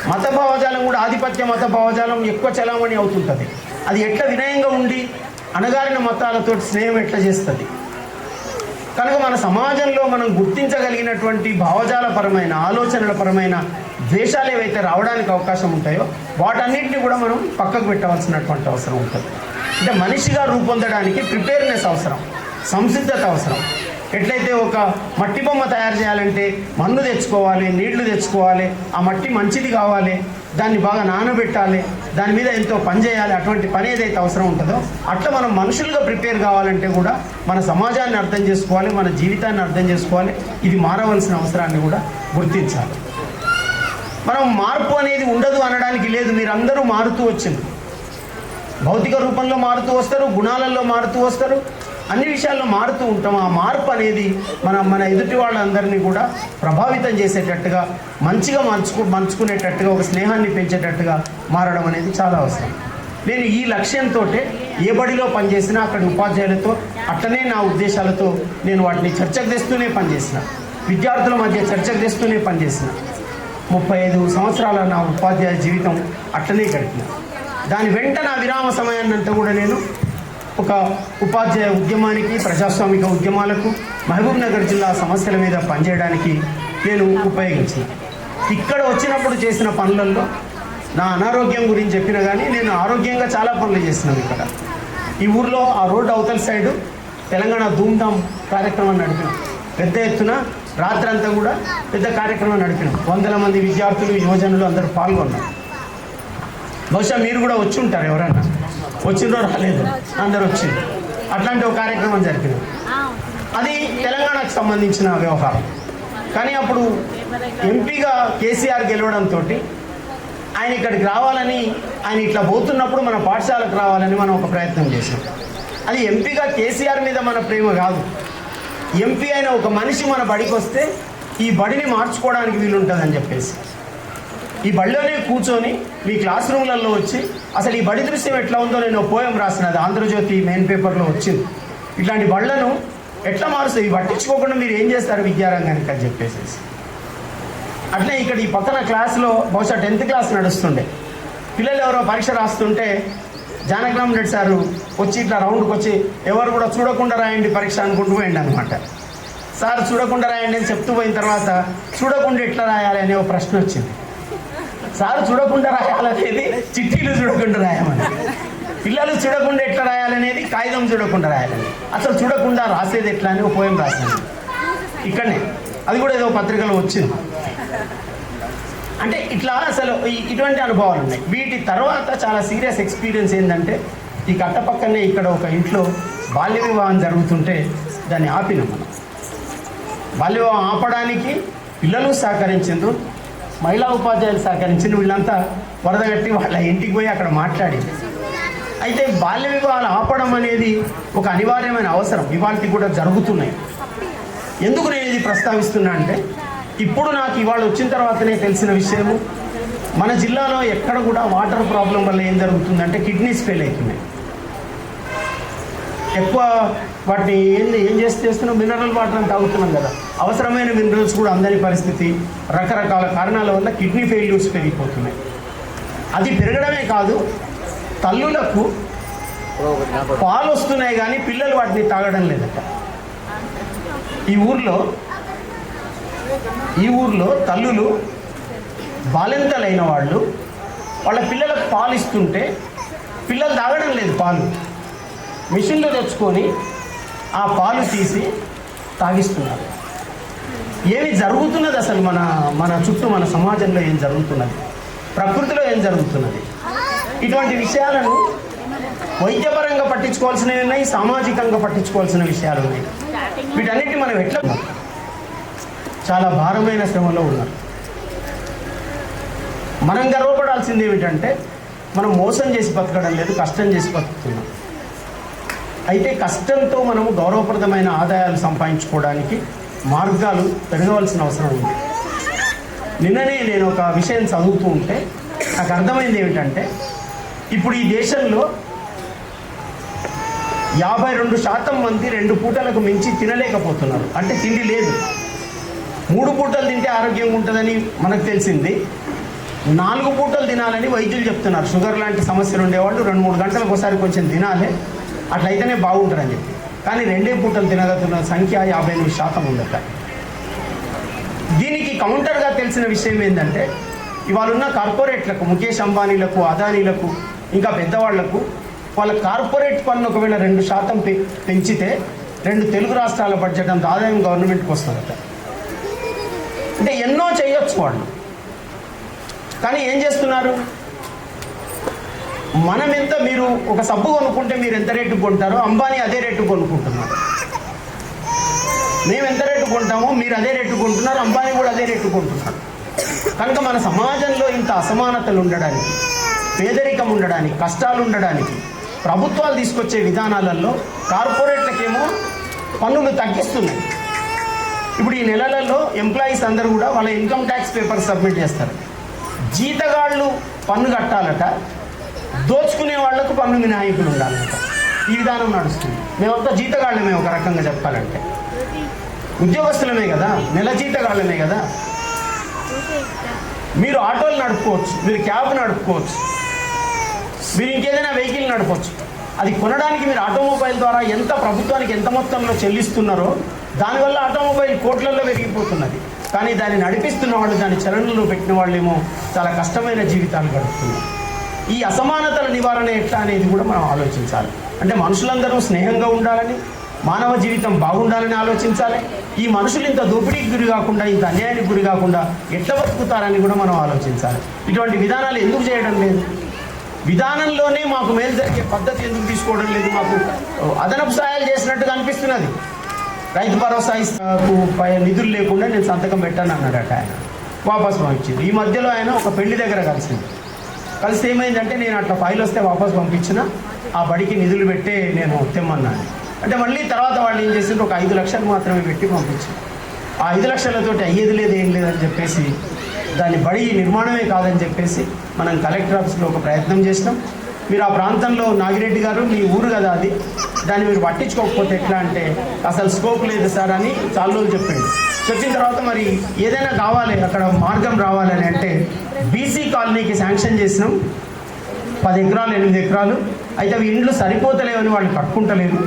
K: మత భావజాలం కూడా, ఆధిపత్య మత భావజాలం ఎక్కువ చలామణి అవుతుంటుంది. అది ఎట్లా వినయంగా ఉండి అణగారిన మతాలతో స్నేహం ఎట్లా చేస్తుంది? కనుక మన సమాజంలో మనం గుర్తించగలిగినటువంటి భావజాలపరమైన, ఆలోచనల పరమైన ద్వేషాలు ఏవైతే రావడానికి అవకాశం ఉంటాయో వాటన్నిటిని కూడా మనం పక్కకు పెట్టవలసినటువంటి అవసరం ఉంటుంది. అంటే మనిషిగా రూపొందడానికి ప్రిపేర్నెస్ అవసరం, సంసిద్ధత అవసరం. ఎట్లయితే ఒక మట్టి బొమ్మ తయారు చేయాలంటే మన్ను తెచ్చుకోవాలి, నీళ్లు తెచ్చుకోవాలి, ఆ మట్టి మంచిది కావాలి, దాన్ని బాగా నానబెట్టాలి, దాని మీద ఎంతో పని చేయాలి. అటువంటి పని ఏదైతే అవసరం ఉంటుందో అట్లా మనం మనుషులుగా ప్రిపేర్ కావాలంటే కూడా మన సమాజాన్ని అర్థం చేసుకోవాలి, మన జీవితాన్ని అర్థం చేసుకోవాలి. ఇది మారవలసిన అవసరాన్ని కూడా గుర్తించాలి. మనం మార్పు అనేది ఉండదు అనడానికి లేదు. మీరందరూ మారుతూ వచ్చింది, భౌతిక రూపంలో మారుతూ వస్తారు, గుణాలలో మారుతూ వస్తారు, అన్ని విషయాల్లో మారుతూ ఉంటాం. ఆ మార్పు అనేది మన ఎదుటి వాళ్ళందరినీ కూడా ప్రభావితం చేసేటట్టుగా, మంచిగా మలుచుకునేటట్టుగా, ఒక స్నేహాన్ని పెంచేటట్టుగా మారడం అనేది చాలా అవసరం. నేను ఈ లక్ష్యంతో ఏ బడిలో పనిచేసినా అక్కడి ఉపాధ్యాయులతో అట్టనే నా ఉద్దేశాలతో నేను వాటిని చర్చకు తెస్తూనే పనిచేసిన, విద్యార్థుల మధ్య చర్చకు తెస్తూనే పనిచేసిన. 35 సంవత్సరాల నా ఉపాధ్యాయ జీవితం అట్టనే గడిపిన. దాని వెంట నా విరామ సమయాన్నంతా కూడా నేను ఒక ఉపాధ్యాయ ఉద్యమానికి, ప్రజాస్వామిక ఉద్యమాలకు, మహబూబ్ నగర్ జిల్లా సమస్యల మీద పనిచేయడానికి నేను ఉపయోగించిన. ఇక్కడ వచ్చినప్పుడు చేసిన పనులలో నా అనారోగ్యం గురించి చెప్పినా కానీ నేను ఆరోగ్యంగా చాలా పనులు చేసినాను. ఇక్కడ ఈ ఊర్లో ఆ రోడ్డు అవతల సైడు తెలంగాణ ధూమ్ధామ్ కార్యక్రమం నడిపినాం. పెద్ద ఎత్తున రాత్రంతా కూడా పెద్ద కార్యక్రమం నడిపినాం. 100 మంది విద్యార్థులు, యువజనులు అందరూ పాల్గొన్నారు. బహుశా మీరు కూడా వచ్చి ఉంటారు, ఎవరన్నా వచ్చిందో రాలేదు, అందరు వచ్చింది. అట్లాంటి ఒక కార్యక్రమం జరిపినాం. అది తెలంగాణకు సంబంధించిన వ్యవహారం. కానీ అప్పుడు ఎంపీగా కేసీఆర్ గెలవడంతో ఆయన ఇక్కడికి రావాలని, ఆయన ఇట్లా పోతున్నప్పుడు మన పాఠశాలకు రావాలని మనం ఒక ప్రయత్నం చేసాం. అది ఎంపీగా కేసీఆర్ మీద మన ప్రేమ కాదు, ఎంపీ అయిన ఒక మనిషి మన బడికి వస్తే ఈ బడిని మార్చుకోవడానికి వీలుంటుందని చెప్పేసి ఈ బడిలోనే కూర్చొని మీ క్లాస్ రూమ్లలో వచ్చి అసలు ఈ బడి దృశ్యం ఎట్లా ఉందో నేను పోయం రాసినది ఆంధ్రజ్యోతి మెయిన్ పేపర్లో వచ్చింది. ఇట్లాంటి బళ్ళను ఎట్లా మారుస్తాయి, ఇవి పట్టించుకోకుండా మీరు ఏం చేస్తారు విద్యారంగానికి అని చెప్పేసి. అట్లే ఇక్కడ ఈ పక్కన క్లాస్లో బహుశా 10th క్లాస్ నడుస్తుండే పిల్లలు ఎవరో పరీక్ష రాస్తుంటే జానకరామ్ రెడ్డి సారు వచ్చి ఇట్లా రౌండ్కి వచ్చి ఎవరు కూడా చూడకుండా రాయండి పరీక్ష అనుకుంటూ పోయిండి అనమాట. సార్ చూడకుండా రాయండి అని చెప్తూ పోయిన తర్వాత చూడకుండా ఎట్లా రాయాలి అనే ఒక ప్రశ్న వచ్చింది. సార్ చూడకుండా రాయాలనేది చిట్టీలు చూడకుండా రాయమని, పిల్లలు చూడకుండా ఎట్లా రాయాలనేది కాగితం చూడకుండా రాయాలని, అసలు చూడకుండా రాసేది ఎట్లా అని ఒక పోయం రాశాను ఇక్కడనే. అది కూడా ఏదో పత్రికలో వచ్చింది. అంటే ఇట్లా అసలు ఇటువంటి అనుభవాలు ఉన్నాయి. వీటి తర్వాత చాలా సీరియస్ ఎక్స్పీరియన్స్ ఏంటంటే ఈ కట్టపక్కనే ఇక్కడ ఒక ఇంట్లో బాల్య వివాహం జరుగుతుంటే దాన్ని ఆపినాం మనం. బాల్య వివాహం ఆపడానికి పిల్లలు సహకరించిండ్రు, మహిళా ఉపాధ్యాయులు సహకరించిండ్రు. వీళ్ళంతా వరదగట్టి వాళ్ళ ఇంటికి పోయి అక్కడ మాట్లాడింది. అయితే బాల్య వివాహాలు ఆపడం అనేది ఒక అనివార్యమైన అవసరం, ఇవాళకి కూడా జరుగుతున్నాయి. ఎందుకు నేను ఇది ప్రస్తావిస్తున్నా అంటే ఇప్పుడు నాకు ఇవాళ వచ్చిన తర్వాతనే తెలిసిన విషయము, మన జిల్లాలో ఎక్కడ కూడా వాటర్ ప్రాబ్లం వల్ల ఏం జరుగుతుందంటే కిడ్నీస్ ఫెయిల్ అవుతున్నాయి. ఎక్కువ వాటిని ఏం చేస్తున్నాం, మినరల్ వాటర్ అని తాగుతున్నాం కదా, అవసరమైన మినరల్స్ కూడా అందని పరిస్థితి, రకరకాల కారణాల వల్ల కిడ్నీ ఫెయిల్యూర్స్ పెరిగిపోతున్నాయి. అది పెరగడమే కాదు, తల్లులకు పాలు వస్తున్నాయి కానీ పిల్లలు వాటిని తాగడం లేదట. ఈ ఊర్లో తల్లులు బాలింతలైన వాళ్ళు వాళ్ళ పిల్లలకు పాలు ఇస్తుంటే పిల్లలు తాగడం లేదు. పాలు మిషన్లో తెచ్చుకొని ఆ పాలు తీసి తాగిస్తున్నారు. ఏమి జరుగుతున్నది అసలు మన చుట్టూ, మన సమాజంలో ఏం జరుగుతున్నది, ప్రకృతిలో ఏం జరుగుతున్నది, ఇటువంటి విషయాలను వైద్యపరంగా పట్టించుకోవాల్సినవి ఉన్నాయి, సామాజికంగా పట్టించుకోవాల్సిన విషయాలు ఉన్నాయి. వీటన్నిటి మనం ఎట్లా చాలా భారమైన శ్రమలో ఉన్నారు. మనం గర్వపడాల్సింది ఏమిటంటే మనం మోసం చేసి బతకడం లేదు, కష్టం చేసి బతుకుతున్నాం. అయితే కష్టంతో మనము గౌరవప్రదమైన ఆదాయాలు సంపాదించుకోవడానికి మార్గాలు పెరగవలసిన అవసరం ఉంది. నిన్ననే నేను ఒక విషయం చదువుతూ ఉంటే నాకు అర్థమైంది ఏమిటంటే ఇప్పుడు ఈ దేశంలో 52% మంది 2 పూటలకు మించి తినలేకపోతున్నారు. అంటే తిండి లేదు. 3 పూటలు తింటే ఆరోగ్యంగా ఉంటుందని మనకు తెలిసింది, 4 పూటలు తినాలని వైద్యులు చెప్తున్నారు. షుగర్ లాంటి సమస్యలు ఉండేవాళ్ళు 2-3 గంటలకు ఒకసారి కొంచెం తినాలి, అట్లయితేనే బాగుంటారని చెప్పి. కానీ 2 పూటలు తినగలుగుతున్న సంఖ్య 58% ఉందట. దీనికి కౌంటర్గా తెలిసిన విషయం ఏంటంటే ఇవాళ ఉన్న కార్పొరేట్లకు, ముఖేష్ అంబానీలకు, అదానీలకు, ఇంకా పెద్దవాళ్లకు వాళ్ళ కార్పొరేట్ పన్ను ఒకవేళ 2% పెంచితే 2 తెలుగు రాష్ట్రాల బడ్జెట్ అంత ఆదాయం గవర్నమెంట్కి వస్తుందట. అంటే ఎన్నో చేయొచ్చు వాళ్ళు, కానీ ఏం చేస్తున్నారు? మనం ఎంత, మీరు ఒక సబ్బు కొనుక్కుంటే మీరు ఎంత రేటు కొంటారో అంబానీ అదే రేటు కొనుక్కుంటున్నారు. మేము ఎంత రేటు కొంటామో మీరు అదే రేటు కొంటున్నారు, అంబానీ కూడా అదే రేటు కొంటున్నారు. కనుక మన సమాజంలో ఇంత అసమానతలు ఉండడానికి, పేదరికం ఉండడానికి, కష్టాలు ఉండడానికి ప్రభుత్వాలు తీసుకొచ్చే విధానాలలో కార్పొరేట్లకేమో పన్నులు తగ్గిస్తున్నాయి. ఇప్పుడు ఈ నెలలలో ఎంప్లాయీస్ అందరూ కూడా వాళ్ళ ఇన్కమ్ ట్యాక్స్ పేపర్ సబ్మిట్ చేస్తారు. జీతగాళ్ళు పన్ను కట్టాలట, దోచుకునే వాళ్లకు పన్ను మినహాయింపులు ఉండాలంట. ఈ విధానం నడుస్తుంది. మేమంతా జీతగాళ్ళమే ఒక రకంగా చెప్పాలంటే, ఉద్యోగస్తులమే కదా, నెల జీతగాళ్ళమే కదా. మీరు ఆటోలు నడుపుకోవచ్చు, మీరు క్యాబ్ నడుపుకోవచ్చు, మీరు ఇంకేదైనా వెహికల్ నడపవచ్చు. అది కొనడానికి మీరు ఆటోమొబైల్ ద్వారా ఎంత ప్రభుత్వానికి ఎంత మొత్తంలో చెల్లిస్తున్నారో దానివల్ల ఆటోమొబైల్ కోట్లలో పెరిగిపోతున్నది. కానీ దాన్ని నడిపిస్తున్న వాళ్ళు, దాన్ని చలనంలో పెట్టిన వాళ్ళేమో చాలా కష్టమైన జీవితాలు గడుపుతున్నారు. ఈ అసమానతల నివారణ ఎట్లా అనేది కూడా మనం ఆలోచించాలి. అంటే మనుషులందరూ స్నేహంగా ఉండాలని, మానవ జీవితం బాగుండాలని ఆలోచించాలి. ఈ మనుషులు ఇంత దోపిడీకి గురి కాకుండా, ఇంత అన్యాయానికి గురి కాకుండా ఎట్లా బతుకుతారని కూడా మనం ఆలోచించాలి. ఇటువంటి విధానాలు ఎందుకు చేయడం లేదు? విధానంలోనే మాకు మేలు జరిగే పద్ధతి ఎందుకు తీసుకోవడం లేదు? మాకు అదనపు సాయాలు చేసినట్టుగా అనిపిస్తున్నది. రైతు భరోసా నిధులు లేకుండా నేను సంతకం పెట్టాను అన్నాడట ఆయన, వాపస్ పంపించింది. ఈ మధ్యలో ఆయన ఒక పెళ్లి దగ్గర కలిసి ఏమైందంటే, నేను అట్లా ఫైల్ వస్తే వాపస్ పంపించిన, ఆ బడికి నిధులు పెట్టే నేను తెమ్మన్నాను అంటే, మళ్ళీ తర్వాత వాళ్ళు ఏం చేసిండ్రు, ఒక 5 లక్షలు మాత్రమే పెట్టి పంపించారు. ఆ 5 లక్షలతోటి అయ్యేది లేదు, ఏం లేదని చెప్పేసి, దాని బడి నిర్మాణమే కాదని చెప్పేసి మనం కలెక్టర్ ఆఫీస్లో ఒక ప్రయత్నం చేసినాం. మీరు ఆ ప్రాంతంలో నాగిరెడ్డి గారు, మీ ఊరు కదా అది, దాన్ని మీరు పట్టించుకోకపోతే ఎట్లా అంటే, అసలు స్కోప్ లేదు సార్ అని చాలా రోజులు చెప్పిన తర్వాత మరి ఏదైనా కావాలి, అక్కడ మార్గం రావాలని అంటే బీసీ కాలనీకి శాంక్షన్ చేసినాం. 10 ఎకరాలు 8 ఎకరాలు అయితే అవి ఇండ్లు సరిపోతలేవని వాళ్ళు కట్టుకుంటలేదు.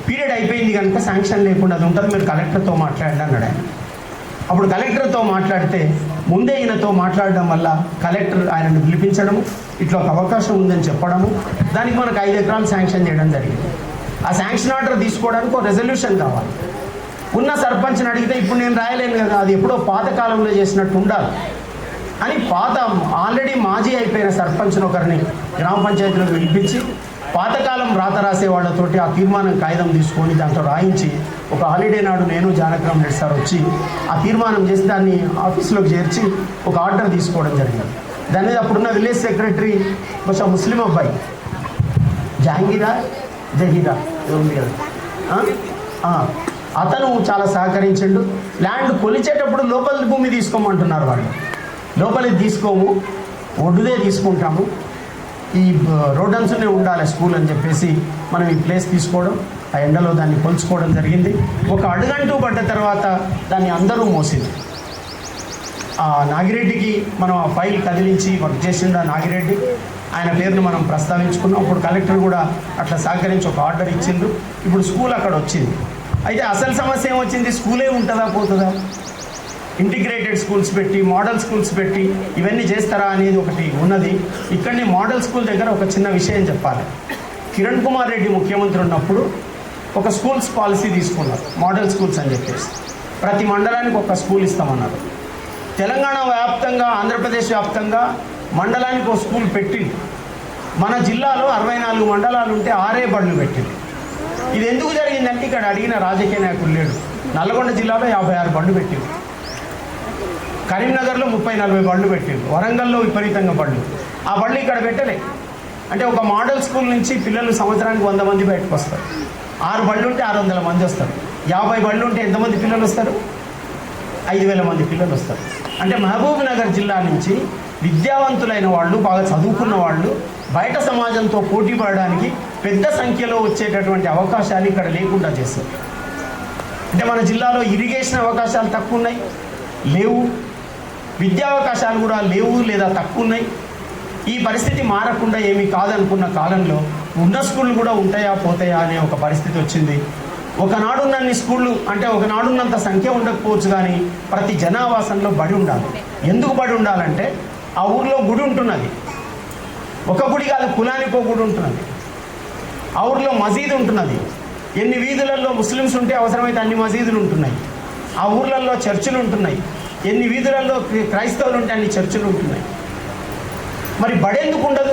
K: పీరియడ్ అయిపోయింది కనుక శాంక్షన్ లేకుండా అది ఉంటుంది, మీరు కలెక్టర్తో మాట్లాడండి అన్నాడు ఆయన. అప్పుడు కలెక్టర్తో మాట్లాడితే, ముందే ఈయనతో మాట్లాడడం వల్ల కలెక్టర్ ఆయనను పిలిపించడము, ఇట్లా ఒక అవకాశం ఉందని చెప్పడము, దానికి మనకు 5 ఎకరాలు శాంక్షన్ చేయడం జరిగింది. ఆ శాంక్షన్ ఆర్డర్ తీసుకోవడానికి ఒక రెజల్యూషన్ కావాలి. ఉన్న సర్పంచ్ని అడిగితే, ఇప్పుడు నేను రాయలేను కదా, అది ఎప్పుడో పాతకాలంలో చేసినట్టు ఉండాలి అని ఆల్రెడీ మాజీ అయిపోయిన సర్పంచ్ని ఒకరిని గ్రామ పంచాయతీలో పిలిపించి, పాతకాలం రాత రాసే వాళ్ళతోటి ఆ తీర్మానం కాగితం తీసుకొని దాంట్లో రాయించి, ఒక హాలిడే నాడు నేను జానకరామ్ రెడ్డి సార్ వచ్చి ఆ తీర్మానం చేసి దాన్ని ఆఫీస్లోకి చేర్చి ఒక ఆర్డర్ తీసుకోవడం జరిగింది. దాని మీద అప్పుడున్న విలేజ్ సెక్రటరీ కొంచెం ముస్లిం అబ్బాయి, జహీరా ఉంది కదా, అతను చాలా సహకరించిండు. ల్యాండ్ కొలిచేటప్పుడు లోపలి భూమి తీసుకోమంటున్నారు వాళ్ళు. లోపలికి తీసుకోము, ఒడ్డుదే తీసుకుంటాము, ఈ రోడన్స్నే ఉండాలి స్కూల్ అని చెప్పేసి మనం ఈ ప్లేస్ తీసుకోవడం, ఆ ఎండలో దాన్ని కొలుచుకోవడం జరిగింది. ఒక అడుగంటూ పడ్డ తర్వాత దాన్ని అందరూ మోసింది. ఆ నాగిరెడ్డికి మనం ఆ ఫైల్ కదిలించి వర్క్ చేసిండు. ఆ నాగిరెడ్డి ఆయన పేరును మనం ప్రస్తావించుకున్నాం. ఇప్పుడు కలెక్టర్ కూడా అట్లా సహకరించి ఒక ఆర్డర్ ఇచ్చిండ్రు. ఇప్పుడు స్కూల్ అక్కడ వచ్చింది. అయితే అసలు సమస్య ఏమొచ్చింది, స్కూలే ఉంటుందా పోతుందా? ఇంటిగ్రేటెడ్ స్కూల్స్ పెట్టి, మోడల్ స్కూల్స్ పెట్టి ఇవన్నీ చేస్తారా అనేది ఒకటి ఉన్నది. ఇక్కడనే మోడల్ స్కూల్ దగ్గర ఒక చిన్న విషయం చెప్పాలి. కిరణ్ కుమార్ రెడ్డి ముఖ్యమంత్రి ఉన్నప్పుడు ఒక స్కూల్స్ పాలసీ తీసుకున్నారు, మోడల్ స్కూల్స్ అని చెప్పేసి. ప్రతి మండలానికి ఒక స్కూల్ ఇస్తామన్నారు. తెలంగాణ వ్యాప్తంగా, ఆంధ్రప్రదేశ్ వ్యాప్తంగా మండలానికి ఒక స్కూల్ పెట్టింది. మన జిల్లాలో 64 మండలాలు ఉంటే 6 బడులు పెట్టింది. ఇది ఎందుకు జరిగిందంటే, ఇక్కడ అడిగిన రాజకీయ నాయకులు లేడు. నల్గొండ జిల్లాలో 56 బడులు పెట్టింది, కరీంనగర్లో 30-40 బళ్ళు పెట్టింది, వరంగల్లో విపరీతంగా బళ్ళు. ఆ బళ్ళు ఇక్కడ పెట్టలే. అంటే ఒక మోడల్ స్కూల్ నుంచి పిల్లలు సంవత్సరానికి 100 మంది బయటకు వస్తారు. 6 బళ్ళు ఉంటే 600 మంది వస్తారు. 50 బళ్ళు ఉంటే ఎంతమంది పిల్లలు వస్తారు? 5,000 మంది పిల్లలు వస్తారు. అంటే మహబూబ్ నగర్ జిల్లా నుంచి విద్యావంతులైన వాళ్ళు, బాగా చదువుకున్న వాళ్ళు బయట సమాజంతో పోటీ పడడానికి పెద్ద సంఖ్యలో వచ్చేటటువంటి అవకాశాలు ఇక్కడ లేకుండా చేస్తారు. అంటే మన జిల్లాలో ఇరిగేషన్ అవకాశాలు తక్కువ ఉన్నాయి, లేవు. విద్యా అవకాశాలు కూడా లేవు లేదా తక్కువ ఉన్నాయి. ఈ పరిస్థితి మారకుండా ఏమీ కాదనుకున్న కాలంలో ఉన్న స్కూళ్ళు కూడా ఉంటాయా పోతాయా అనే ఒక పరిస్థితి వచ్చింది. ఒకనాడున్నన్ని స్కూళ్ళు, అంటే ఒకనాడున్నంత సంఖ్య ఉండకపోవచ్చు, కానీ ప్రతి జనావాసంలో బడి ఉండాలి. ఎందుకు బడి ఉండాలంటే, ఆ ఊర్లో గుడి ఉంటున్నది. ఒక గుడి కాదు, కులానికి ఒక గుడి ఉంటున్నది. ఆ ఊర్లో మసీదు ఉంటున్నది. ఎన్ని వీధులలో ముస్లిమ్స్ ఉంటే అవసరమైతే అన్ని మసీదులు ఉంటున్నాయి. ఆ ఊర్లలో చర్చిలు ఉంటున్నాయి. ఎన్ని వీధులలో క్రైస్తవులు ఉంటే అన్ని చర్చిలు ఉంటున్నాయి. మరి బడి ఎందుకు ఉండదు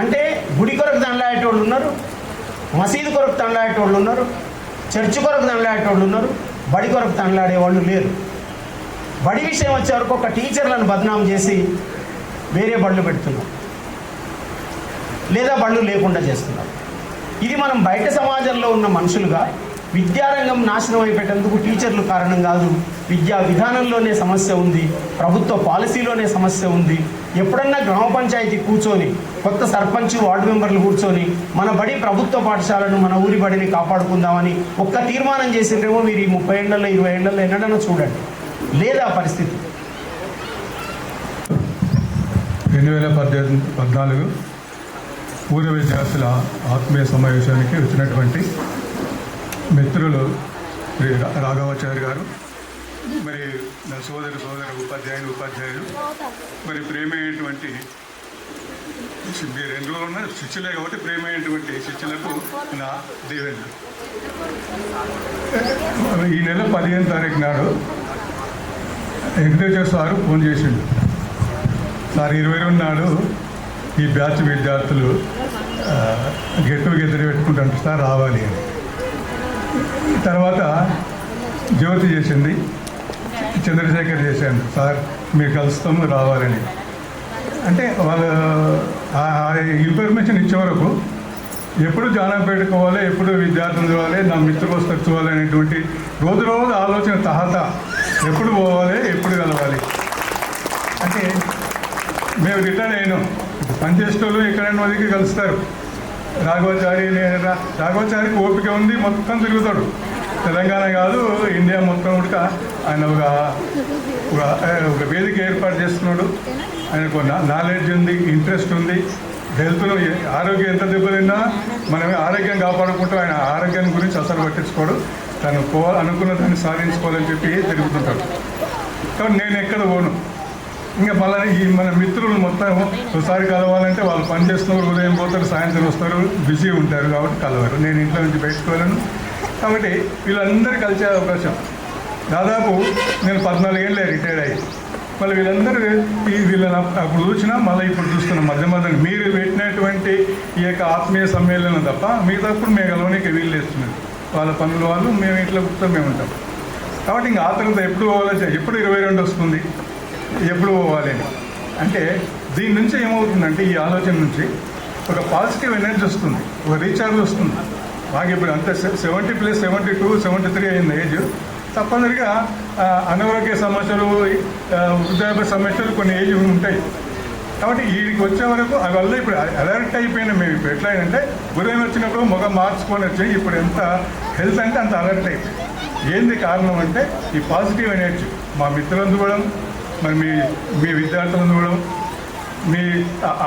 K: అంటే, గుడి కొరకు దండలాడేటోళ్ళు ఉన్నారు, మసీదు కొరకు దండలాడేటోళ్ళు ఉన్నారు, చర్చి కొరకు దండలాడేటోళ్ళు ఉన్నారు, బడి కొరకు దండలాడేవాళ్ళు లేరు. బడి విషయం వచ్చే వరకు ఒక టీచర్లను బదనాం చేసి వేరే బళ్ళు పెడుతున్నారు, లేదా బళ్ళు లేకుండా చేస్తున్నారు. ఇది మనం బయట సమాజంలో ఉన్న మనుషులుగా విద్యారంగం నాశనం అయిపోయేందుకు టీచర్లు కారణం కాదు. విద్యా విధానంలోనే సమస్య ఉంది, ప్రభుత్వ పాలసీలోనే సమస్య ఉంది. ఎప్పుడన్నా గ్రామ పంచాయతీ కూర్చొని కొత్త సర్పంచ్ వార్డు మెంబర్లు కూర్చొని మన బడి ప్రభుత్వ పాఠశాలను మన ఊరి బడిని కాపాడుకుందామని ఒక్క తీర్మానం చేసిండ్రేమో మీరు ఈ 30 ఏళ్లలో 20 ఏళ్లలో ఎన్నడన్నా చూడండి. లేదా పరిస్థితి
E: 2014 పూర్వ విద్యార్థుల ఆత్మీయ సమావేశానికి వచ్చినటువంటి మిత్రులు శ్రీ రాఘవాచార్య గారు, మరి నా సోదరు ఉపాధ్యాయులు, మరి ప్రేమైనటువంటి మీరు 2 రోజులు ఉన్న శిష్యులే కాబట్టి ప్రేమైనటువంటి శిష్యులకు నా దీవెనలు. ఈ నెల 15వ తారీఖు నాడు వెంకటేశ్వర సారు ఫోన్ చేసిండు. సార్ 22 నాడు ఈ బ్యాచ్ విద్యార్థులు గెట్ టుగెదర్ పెట్టుకుంటుంటారు సార్, రావాలి అని. తర్వాత జ్యోతి చేసింది, చంద్రశేఖర్ చేశాను, సార్ మీరు కలుస్తాము రావాలని. అంటే వాళ్ళు ఇన్ఫర్మేషన్ ఇచ్చే వరకు ఎప్పుడు జానం పెట్టుకోవాలి, ఎప్పుడు విద్యార్థులు చూడాలి, నా మిత్రులు వస్తారు చూడాలి అనేటువంటి రోజు ఆలోచన తహత, ఎప్పుడు పోవాలి, ఎప్పుడు కలవాలి. అంటే మేము రిటర్న్ అయినాం, పనిచేసే వాళ్ళు ఎక్కడైనా వాళ్ళకి కలుస్తారు. రాఘవాచారికి ఓపిక ఉంది, మొత్తం తిరుగుతాడు. తెలంగాణ కాదు, ఇండియా మొత్తం కూడా ఆయన ఒక వేదిక ఏర్పాటు చేస్తున్నాడు. ఆయనకు నాలెడ్జ్ ఉంది, ఇంట్రెస్ట్ ఉంది. హెల్త్లో ఆరోగ్యం ఎంత దెబ్బతిన్నా మనమే ఆరోగ్యం కాపాడుకుంటూ ఆయన ఆరోగ్యాన్ని గురించి అసలు పట్టించుకోడు. తను అనుకున్న దాన్ని సాధించుకోవాలని చెప్పి తిరుగుతుంటాడు. కాబట్టి నేను ఎక్కడ పోను. ఇంకా మళ్ళీ మన మిత్రులు మొత్తం ఒకసారి కలవాలంటే వాళ్ళు పని చేస్తున్నారు, ఉదయం పోతారు, సాయంత్రం వస్తారు, బిజీ ఉంటారు కాబట్టి కలవరు. నేను ఇంట్లో నుంచి బయటకు వెళ్ళను. కాబట్టి వీళ్ళందరూ కలిసే అవకాశం. దాదాపు నేను 14 ఏళ్ళే రిటైర్డ్ అయ్యి, మళ్ళీ వీళ్ళందరూ వీళ్ళని అప్పుడు చూసినా మళ్ళీ ఇప్పుడు చూస్తున్నాం. మధ్య మీరు పెట్టినటువంటి ఈ యొక్క ఆత్మీయ సమ్మేళనం తప్ప మిగతాప్పుడు మేము కలవడానికి వీళ్ళు వేస్తున్నాం. వాళ్ళ పనులు వాళ్ళు, మేము ఇంట్లో కూర్చొని మేము ఉంటాం. కాబట్టి ఇంకా ఆ తర్వాత ఎప్పుడు పోవాలి, ఎప్పుడు 22 వస్తుంది, ఎప్పుడు పోవాలి అని. అంటే దీని నుంచి ఏమవుతుందంటే ఈ ఆలోచన నుంచి ఒక పాజిటివ్ ఎనర్జీ వస్తుంది, ఒక రీఛార్జ్ వస్తుంది. మాకు ఇప్పుడు అంతే 70+, 72, 73 అయింది ఏజ్. తప్పనిసరిగా అనారోగ్య సమస్యలు, వృద్ధాప్య సమస్యలు కొన్ని ఏజ్ ఉంటాయి. కాబట్టి వీడికి వచ్చే వరకు వల్ల ఇప్పుడు అలర్ట్ అయిపోయినా మేము. ఇప్పుడు ఎట్లా అంటే ఉదయం వచ్చినప్పుడు ముఖం మార్చుకొని వచ్చి ఇప్పుడు ఎంత హెల్త్ అంటే అంత అలర్ట్ అయిపోయింది. ఏంది కారణం అంటే ఈ పాజిటివ్ ఎనర్జీ. మా మిత్రులను చూడడం, మరి మీ విద్యార్థులను చూడడం, మీ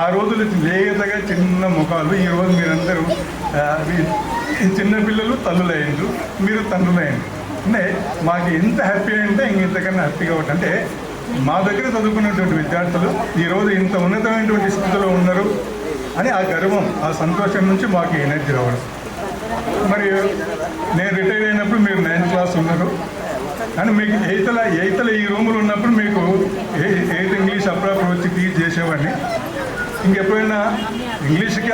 E: ఆ రోజులు లేతగా చిన్న ముఖాలు, ఈరోజు మీరందరూ చిన్నపిల్లలు తల్లులయ్యిండ్రు, మీరు తండ్రులయ్యిండ్రు. అంటే మాకు ఎంత హ్యాపీ అంటే ఇంతకన్నా హ్యాపీగా ఉంటుంది. అంటే మా దగ్గర చదువుకున్నటువంటి విద్యార్థులు ఈరోజు ఇంత ఉన్నతమైనటువంటి స్థితిలో ఉన్నారు అని ఆ గర్వం, ఆ సంతోషం నుంచి మాకు ఎనర్జీ రావడం. మరి నేను రిటైర్ అయినప్పుడు మీరు 9th క్లాస్ ఉన్నారు అని మీకు ఎయితల ఈ రూములు ఉన్నప్పుడు మీకు 8th ఇంగ్లీష్ అప్పుడప్పుడు వచ్చి టీచ్ చేసేవాడిని. ఇంకెప్పుడైనా ఇంగ్లీష్కి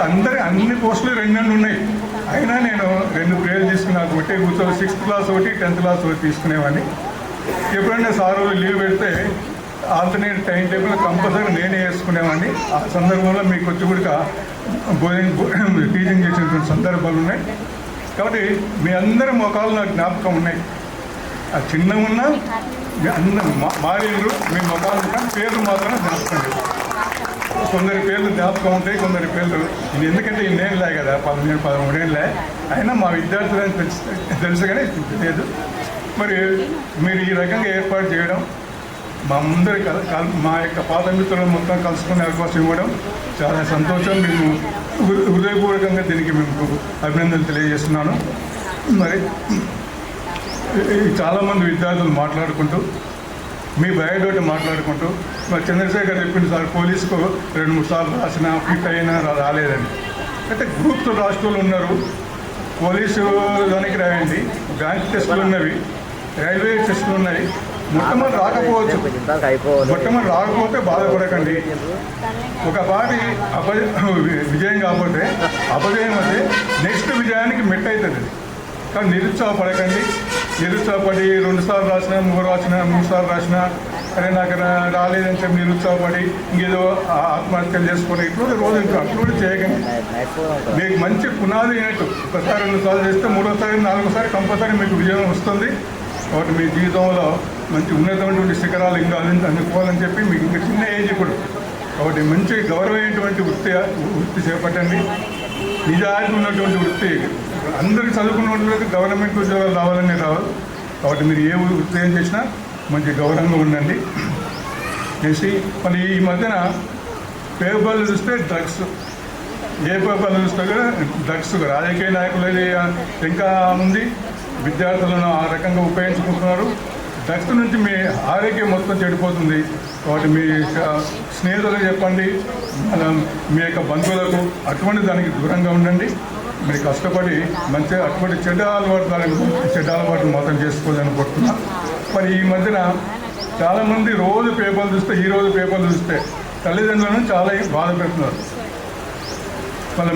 E: అన్ని పోస్టులు 2 ఉన్నాయి. అయినా నేను 2 ప్రేయర్లు తీసుకుని నాకు ఒకటే కూర్చొని 6th క్లాస్ ఒకటి 10th క్లాస్ ఒకటి తీసుకునేవాడిని. ఎప్పుడైనా సార్ లీవ్ పెడితే ఆల్టర్నేట్ టైం టేబుల్ కంపల్సరీ నేనే వేసుకునేవాడిని. ఆ సందర్భంలో మీకు వచ్చి కూడా టీచింగ్ చేసినటువంటి సందర్భాలు ఉన్నాయి. కాబట్టి మీ అందరి ముఖాలు నాకు జ్ఞాపకం ఉన్నాయి. ఆ చిన్న ఉన్నా మారేళ్ళు మీ ముఖాలు పేర్లు మాత్రం జ్ఞాపకం లేదు. కొందరి పేర్లు జ్ఞాపకం ఉంటాయి, కొందరి పేర్లు ఎందుకంటే ఇన్నేళ్ళే కదా, 12, 13 ఏళ్ళే. అయినా మా విద్యార్థులని తెలుసు కానీ లేదు. మరి మీరు ఈ రకంగా ఏర్పాటు చేయడం, మా ముందరి మా యొక్క పాత మిత్రులను మొత్తం కలుసుకునే అవకాశం ఇవ్వడం చాలా సంతోషం. మేము హృదయపూర్వకంగా దీనికి మేము అభినందనలు తెలియజేస్తున్నాను. మరి చాలామంది విద్యార్థులు మాట్లాడుకుంటూ మీ బయోడేటా మాట్లాడుకుంటూ మరి చంద్రశేఖర్ చెప్పింది సార్ పోలీసుకు 2-3 సార్లు రాసిన ఫిట్ అయినా రాలేదని. అయితే గ్రూప్తో రాష్ట్రాలు ఉన్నారు, పోలీసు దానికి రాయండి, బ్యాంక్ టెస్టులు ఉన్నవి, రైల్వే టెస్టులు ఉన్నాయి. మొట్టమొదటి రాకపోవచ్చు, మొట్టమొదటి రాకపోతే బాధపడకండి. ఒక పాటి విజయం కాకపోతే అపజయం అయితే నెక్స్ట్ విజయానికి మెట్ అవుతుంది. కానీ నిరుత్సాహపడకండి. నిరుత్సాహపడి 2 సార్లు రాసినా, 3 సార్లు రాసినా అరే నాకు రాలేదని చెప్పి నిరుత్సాహపడి ఇంకేదో ఆత్మహత్యలు చేసుకొని ఇట్లా రోజు అట్లా చేయకండి. మీకు మంచి పునాది అయినట్టు ఒకసారి 2 సార్లు చేస్తే 3వసారి 4వసారి కంపల్సరీ మీకు విజయం వస్తుంది. కాబట్టి మీ జీవితంలో మంచి ఉన్నతమైనటువంటి శిఖరాలు ఇంకా అందుకోవాలని చెప్పి మీకు ఇంకా చిన్న ఏజ్ ఇప్పుడు. కాబట్టి మంచి గౌరవమైనటువంటి వృత్తి చేపట్టండి. నిజాయితీ ఉన్నటువంటి వృత్తి. అందరికీ చదువుకున్న వాళ్ళకి గవర్నమెంట్ ఉద్యోగాలు రావాలని రావాలి. కాబట్టి మీరు ఏ వృత్తి ఏం చేసినా మంచి గౌరవంగా ఉండండి. చేసి మళ్ళీ ఈ మధ్యన పేపర్లు చూస్తే డ్రగ్స్, ఏ పేపర్లు చూస్తే కూడా డ్రగ్స్ రాజకీయ నాయకులు ఇంకా ఉంది, విద్యార్థులను ఆ రకంగా ఉపయోగించుకుంటున్నారు. డ్రగ్స్ నుంచి మీ ఆరోగ్యం మొత్తం చెడిపోతుంది. కాబట్టి మీ స్నేహితులకు చెప్పండి, మీ యొక్క బంధువులకు అటువంటి దానికి దూరంగా ఉండండి. మీరు కష్టపడి మంచిగా అటువంటి చెడ్డ అలవాటు మాత్రం చేసుకోవాలని కోరుతున్నా. మరి ఈ మధ్యన చాలామంది రోజు పేపర్లు చూస్తే, ఈ రోజు పేపర్లు చూస్తే తల్లిదండ్రులను చాలా బాధ పెడుతున్నారు. మళ్ళీ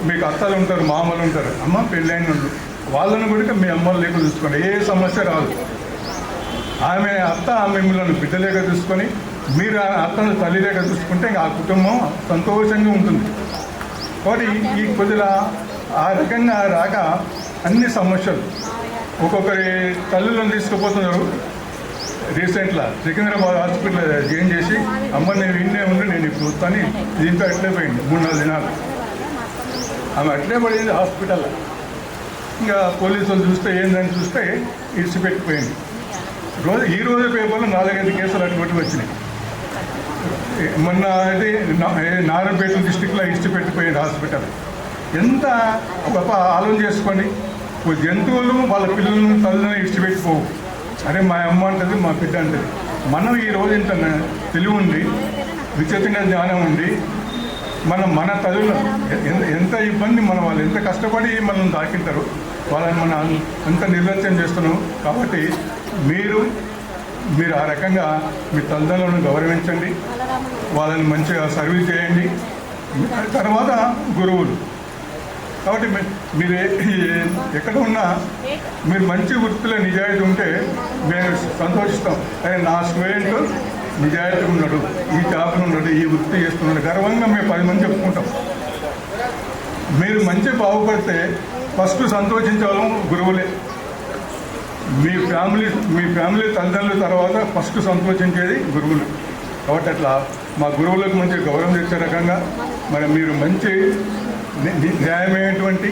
E: మీకు అత్తలు ఉంటారు, మామలు ఉంటారు, అమ్మ పెళ్ళైన వాళ్ళు, వాళ్ళను కూడా మీ అమ్మలు లేక చూసుకోండి. ఏ సమస్య రాదు. ఆమె మిమ్మల్ని బిడ్డలేక చూసుకొని మీరు అత్తను తల్లి లేక చూసుకుంటే ఆ కుటుంబం సంతోషంగా ఉంటుంది. కాబట్టి ఈ కొద్దిగా ఆ రకంగా రాక అన్ని సమస్యలు ఒక్కొక్కరి తల్లులను తీసుకుపోతున్నారు. రీసెంట్గా సికింద్రాబాద్ హాస్పిటల్ జాయిన్ చేసి అమ్మ నేను ఇన్నే ఉండి నేను ఇప్పుడు వస్తాను, దీంతో అట్లే పోయింది 3-4 దినాలు. ఆమె అట్లే పడింది హాస్పిటల్లో. ఇంకా పోలీసులు చూస్తే ఏందని చూస్తే ఇడిచిపెట్టిపోయింది. ఈ రోజు పేపర్లో 4-5 కేసులు అటువంటి వచ్చినాయి. మొన్న అయితే నారాయణపేట డిస్టిక్లో ఇడిచిపెట్టిపోయింది హాస్పిటల్. ఎంత గొప్ప ఆలోచన చేసుకోండి. జంతువులు వాళ్ళ పిల్లలను తల్లిని ఇడిచిపెట్టిపోవు. అరే మా అమ్మ అంటది, మా బిడ్డ అంటది. మనం ఈ రోజు ఇంత తెలివి ఉండి, విచిత్రంగా జ్ఞానం ఉండి, మన తల్లులు ఎంత ఇబ్బంది, వాళ్ళు ఎంత కష్టపడి మనల్ని దాకింటారు, వాళ్ళని మనం ఎంత నిర్లక్ష్యం చేస్తున్నాం. కాబట్టి మీరు ఆ రకంగా మీ తల్లిదండ్రులను గౌరవించండి, వాళ్ళని మంచిగా సర్వీస్ చేయండి. తర్వాత గురువులు. కాబట్టి మీరు ఎక్కడ ఉన్నా మీరు మంచి వృత్తిలో నిజాయితీ ఉంటే మేము సంతోషిస్తాం. అదే నా స్టూడెంట్ నిజాయితీ ఉన్నాడు, ఈ జాబ్లో ఉన్నాడు, ఈ వృత్తి చేస్తున్నాడు, గర్వంగా మేము 10 మంది చెప్పుకుంటాం. మీరు మంచి బాగుపడితే ఫస్ట్ సంతోషించడం గురువులే. మీ ఫ్యామిలీ తల్లిదండ్రుల తర్వాత ఫస్ట్ సంతోషించేది గురువులు. కాబట్టి అట్లా మా గురువులకు మంచి గౌరవం తెచ్చే రకంగా మరి మీరు మంచి న్యాయమైనటువంటి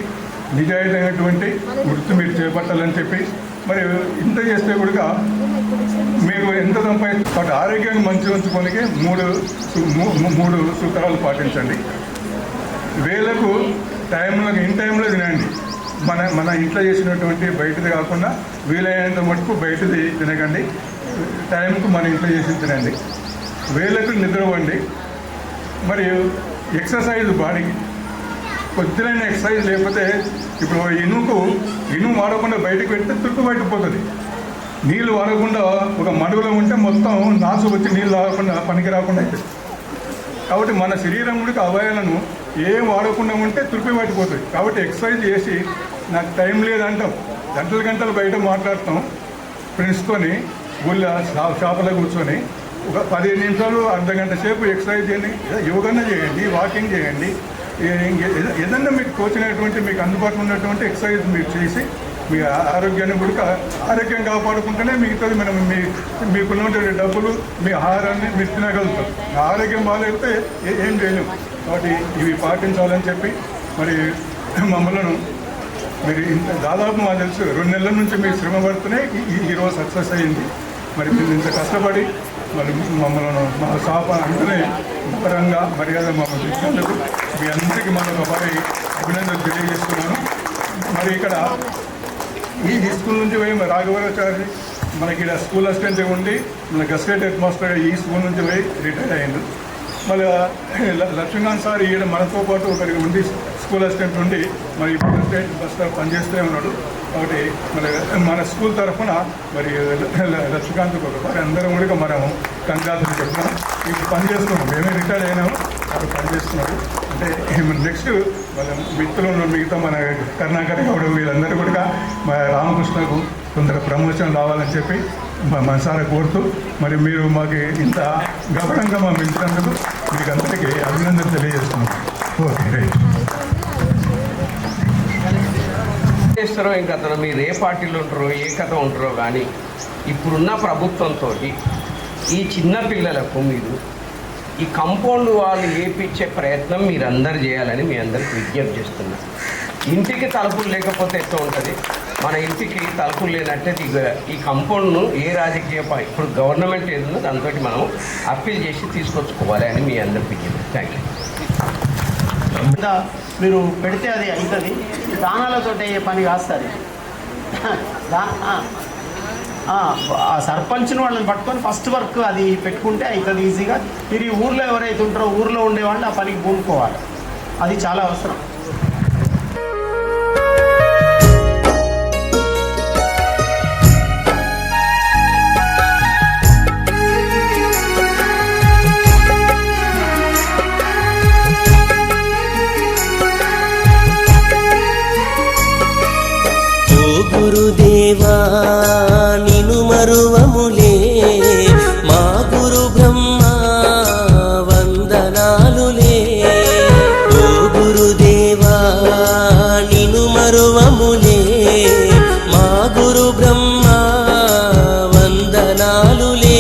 E: నిజాయితీ అయినటువంటి వృత్తి మీరు చేపట్టాలని చెప్పి మరి ఇంత చేస్తే కూడా మీరు ఎంత సంపాదించి ఆరోగ్యాన్ని మంచి ఉంచుకోనికి 3 సూత్రాలు పాటించండి. వేలకు ఇన్ టైంలో తినండి. మన ఇంట్లో చేసినటువంటి బయటది కాకుండా వీలైనంత మటుకు బయటది తినకండి. టైంకు మన ఇంట్లో చేసి తినండి. వేలకు నిద్రపోండి. మరియు ఎక్సర్సైజ్ బాడీకి కొద్దిలైన ఎక్సర్సైజ్ లేకపోతే ఇప్పుడు ఇనుము వాడకుండా బయటకు పెడితే తుక్కు బయటపోతుంది. నీళ్ళు వాడకుండా ఒక మడుగులో ఉంటే మొత్తం నాసు వచ్చి నీళ్ళు తాగకుండా పనికి రాకుండా అవుతుంది. కాబట్టి మన శరీరం కూడా అవయవాలను ఏం వాడకుండా ఉంటే తుడిపి పట్టిపోతుంది. కాబట్టి ఎక్సర్సైజ్ చేసి నాకు టైం లేదంటాం, గంటలు బయట మాట్లాడతాం ఫ్రెండ్స్తోని, ఊళ్ళో షాపులో కూర్చొని ఒక 15 నిమిషాలు అర్ధగంట సేపు ఎక్సర్సైజ్ చేయండి, యోగానే చేయండి, వాకింగ్ చేయండి. ఏదన్నా మీకు తోచినటువంటి మీకు అందుబాటులో ఉన్నటువంటి ఎక్సర్సైజ్ మీరు చేసి మీ ఆరోగ్యాన్ని కూడా ఆరోగ్యం కాపాడుకుంటేనే మిగతాది మనం మీకున్నటువంటి డబ్బులు మీ ఆహారాన్ని మీరు తినగలుగుతాం. ఆరోగ్యం బాగాలేకపోతే ఏం చేయలేము. కాబట్టి ఇవి పాటించాలని చెప్పి మరి మమ్మల్ని మీరు దాదాపు మాకు తెలుసు 2 నెలల నుంచి మీరు శ్రమ పడుతూనే ఈరోజు సక్సెస్ అయ్యింది. మరి మీరు ఇంత కష్టపడి మరి మమ్మల్ని మా శాప అంటేనే ఉపరంగా మర్యాద మమ్మల్ని ఇచ్చినందుకు మీ అందరికీ మరొకసారి అభినందనలు తెలియజేస్తున్నాను. మరి ఇక్కడ ఈ స్కూల్ నుంచి పోయి రాఘవరాచారి మనకి ఇక్కడ స్కూల్ అసిస్టెంట్ ఉండి మన గస్టేట్ హెడ్ మాస్టర్ ఈ స్కూల్ నుంచి పోయి రిటైర్ అయ్యిండు. మళ్ళీ లక్ష్మీకాంత్ సార్ ఈయన మనతో పాటు ఒకరికి ఉండి స్కూల్ అసిస్టెంట్ ఉండి మరి ఇప్పుడు స్టేట్ బస్ పనిచేస్తూనే ఉన్నాడు. కాబట్టి మన స్కూల్ తరఫున మరి లక్ష్మీకాంత్ ఒకసారి అందరం కూడా మనం కంగ్రాచులేషన్ చెప్తున్నాం. ఇప్పుడు పనిచేస్తున్నాం, మేమే రిటైర్ అయినాము, అక్కడ పనిచేస్తున్నారు. అంటే నెక్స్ట్ వాళ్ళ మిత్రులు మిగతా మన కరుణాకర్ గౌడ్ వీళ్ళందరూ కూడా మన రామకృష్ణకు కొందరు ప్రమోషన్ రావాలని చెప్పి మనసారా కోరుతూ మరి మీరు మాకు ఇంత గౌరవంగా మా పిలిచినందుకు మీకు అందరికీ అభినందన తెలియజేస్తున్నాం. Okay right.
C: చేస్తారో ఇంకా అతను మీరు ఏ పార్టీలో ఉంటారో ఏ కథ ఉంటారో కానీ ఇప్పుడున్న ప్రభుత్వంతో ఈ చిన్న పిల్లలకు మీరు ఈ కాంపౌండ్ వాళ్ళు వేపించే ప్రయత్నం మీరు అందరు చేయాలని మీ అందరికి విజ్ఞప్తి చేస్తున్నారు. ఇంటికి తలుపులు లేకపోతే ఎట్లా ఉంటుంది, మన ఇంటికి తలుపులు లేనట్టే ఈ కాంపౌండ్ను ఏ రాజకీయ ఇప్పుడు గవర్నమెంట్ ఏదో దాంతో మనం అప్పీల్ చేసి తీసుకొచ్చుకోవాలి అని మీ అందరికి విజ్ఞప్తి. Thank you.
K: మీరు పెడితే అది అవుతుంది. దానాలతో అయ్యే పని కాస్తుంది. ఆ సర్పంచ్ని వాళ్ళని పట్టుకొని ఫస్ట్ వర్క్ అది పెట్టుకుంటే అవుతుంది ఈజీగా. మీరు ఈ ఊర్లో ఎవరైతే ఉంటారో ఊర్లో ఉండేవాళ్ళు ఆ పనికి పూనుకోవాలి. అది చాలా అవసరం.
L: గురుదేవా నిను మరువములే మా గురు బ్రహ్మ వందనాలులే. ఓ గురుదేవా నిను మరువములే మా గురు బ్రహ్మ వందనాలులే.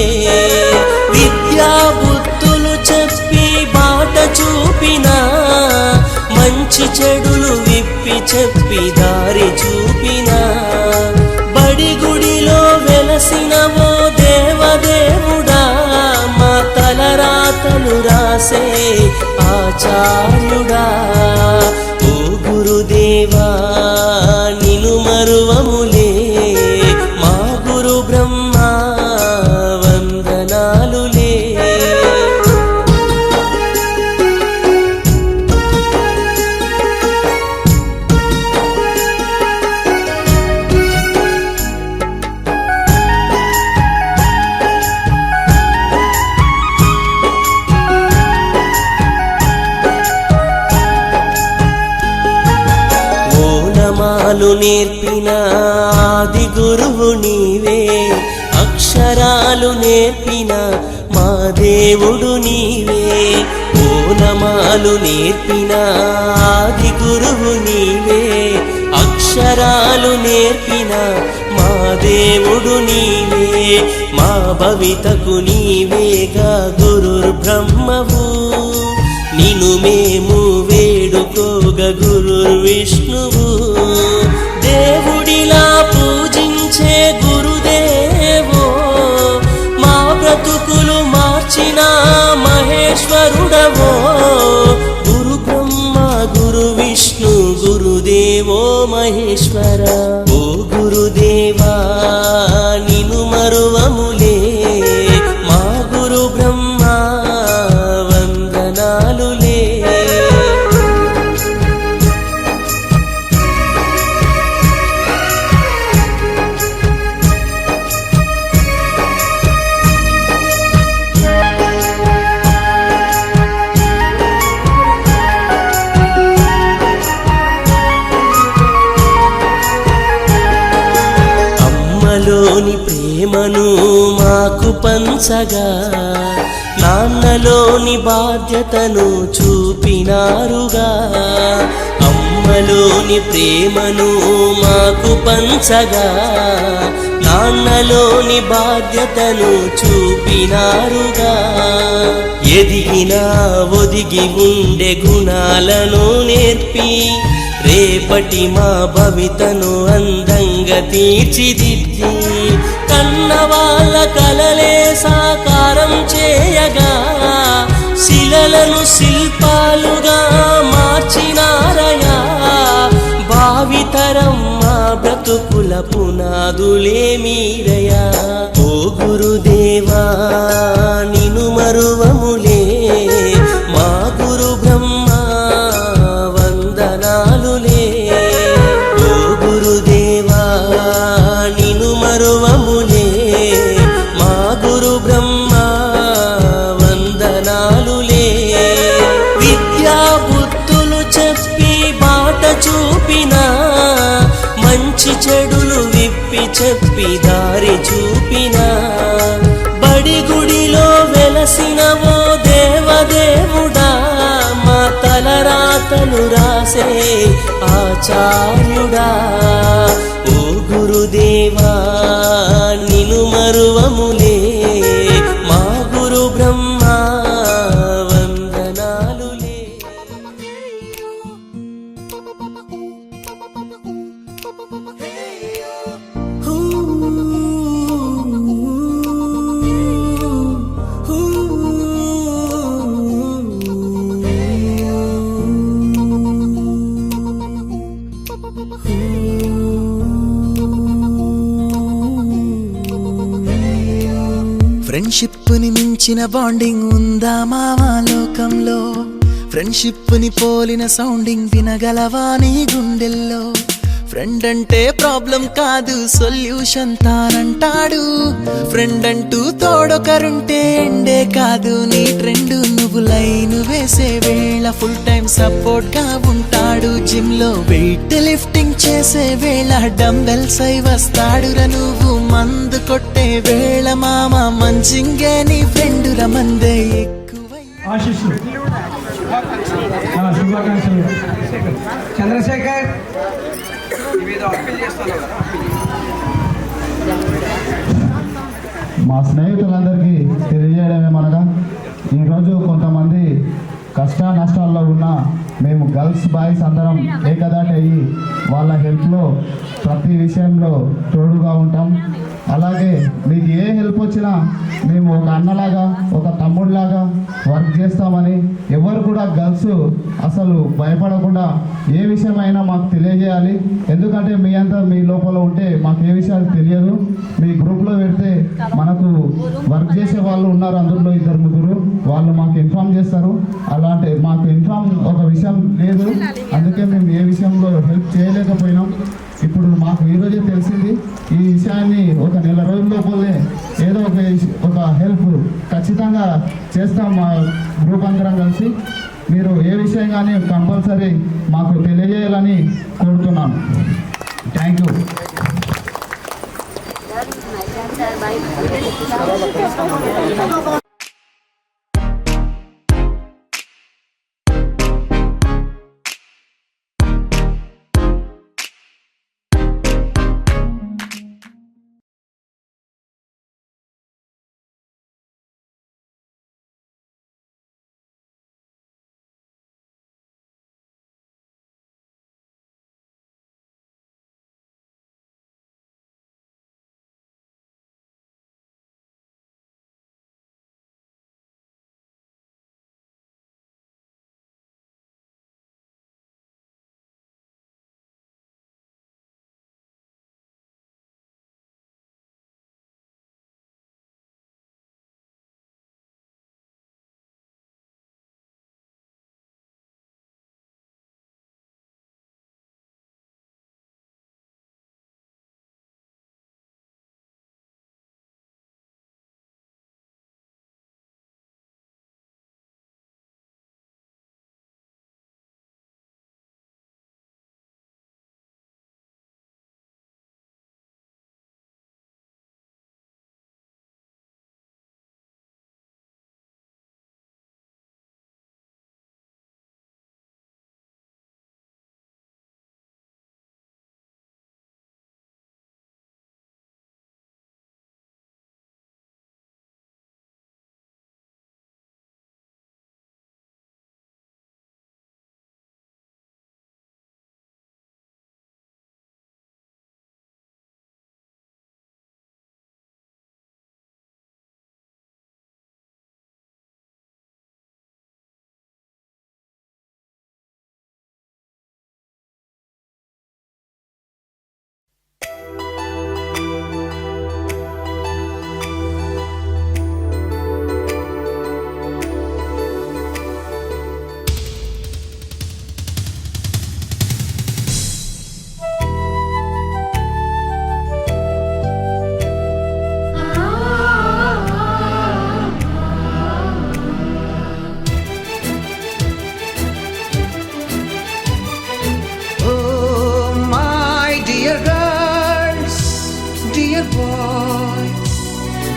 L: విద్యా బుద్ధులు చెప్పి బాట చూపిన మంచి చెడులు విప్పి చెప్పి దారి చూపిన బడి గుడిలో వెలసినవో దేవదేవుడా మా తలరాతలు రాసే ఆచార్యుడా. ఓ గురుదేవా నిను మరువములే మా గురు బ్రహ్మ వందనాలులే. ఓనమాలు నేర్పిన ఆది గురువు నీవే, అక్షరాలు నేర్పిన మా దేవుడు నీవే. ఓనమాలు నేర్పిన ఆది గురువు నీవే, అక్షరాలు నేర్పిన మా దేవుడు నీవే. మా భవితకు నీవేగా గురుర్ బ్రహ్మవు, నిను మేము వేడుకోగ గురుర్ విష్ణువు. దేవుడిలా పూజించే గురుదేవో మా బ్రతుకులు మార్చిన మహేశ్వరుడవో. గురు బ్రహ్మ గురు విష్ణు గురుదేవో మహేశ్వర. ఓ గురుదేవా నిను మరువములే మా గురు బ్రహ్మ వందనాలులే. అమ్మలోని ప్రేమను మాకు పంచగా, నాన్నలోని బాధ్యతను చూపినారుగా. అమ్మలోని ప్రేమను మాకు పంచగా, నాన్నలోని బాధ్యతను చూపినారుగా. ఎదిగినా ఒదిగి ఉండే గుణాలను నేర్పి రేపటి మా భవితను అందంగా తీర్చిదిద్ది కన్నవాళ్ళ కలలే సాకారం చేయగా శిలలను శిల్పాలుగా మార్చినారయా. భావితరం మా బ్రతుకుల పునాదులే మీరయా. ఓ గురుదేవా నిను మరువములే మా గురు బ్రహ్మ వందనాలులే. ఓ గురుదేవా నిను మరువములే మా గురు బ్రహ్మ వందనాలులే. విద్యా బుద్ధులు చెప్పి బాట చూపిన మంచి చెడులు విప్పి చెప్పి దారి చూపిన ఆచార్యుడా ఓ గురుదేవా నిను మరువములే మా గురు బ్రహ్మ వందనాలులే.
M: ఫ్రెండ్షిప్ని మించిన బాండింగ్ ఉందా మావా లోకంలో? ఫ్రెండ్షిప్ని పోలిన సౌండింగ్ వినగలవా నీ గుండెల్లో? ఫ్రెండ్ అంటే ప్రాబ్లం కాదు సొల్యూషన్ తానంటాడు. ఫ్రెండ్ అంటూ తోడొకరుంటే ఎండే కాదు నీ ట్రెండ్. నువ్వు లైన్ వేసే వేళ ఫుల్ టైం సపోర్ట్ గా ఉంటాడు. జిమ్ లో వెయిట్ లిఫ్టింగ్ చేసే వేళ డంబెల్స్ అయి వస్తాడురా. నువ్వు మందు కొట్టే వేళ మామ మంచింగే నీ ఫ్రెండ్ ర. మందే ఎక్కువై
C: చంద్రశేఖర్
E: మా స్నేహితులందరికీ తెలియజేయడమేమనగా, ఈరోజు కొంతమంది కష్ట నష్టాల్లో ఉన్న మేము గర్ల్స్ బాయ్స్ అందరం ఏకదాటి అయ్యి వాళ్ళ హెల్ప్లో ప్రతి విషయంలో తోడుగా ఉంటాం. అలాగే మీకు ఏ హెల్ప్ వచ్చినా మేము ఒక అన్నలాగా ఒక తమ్ముడిలాగా వర్క్ చేస్తామని, ఎవరు కూడా గర్ల్స్ అసలు భయపడకుండా ఏ విషయమైనా మాకు తెలియజేయాలి. ఎందుకంటే మీ అంతా మీ లోపల ఉంటే మాకు ఏ విషయాలు తెలియదు. మీ గ్రూప్లో పెడితే మనకు వర్క్ చేసే వాళ్ళు ఉన్నారు, అందులో 2-3 వాళ్ళు మాకు ఇన్ఫామ్ చేస్తారు. అలాంటి మాకు ఇన్ఫామ్ ఒక విషయం లేదు, అందుకే మేము ఏ విషయంలో హెల్ప్ చేయలేకపోయినాం. ఇప్పుడు మాకు ఈరోజే తెలిసింది. ఈ విషయాన్ని ఒక నెల రోజుల లోపలే ఏదో ఒక హెల్ప్ ఖచ్చితంగా చేస్తాం మా గ్రూప్ అందరం కలిసి. మీరు ఏ విషయం కానీ కంపల్సరీ మాకు తెలియజేయాలని కోరుతున్నాను. Thank you.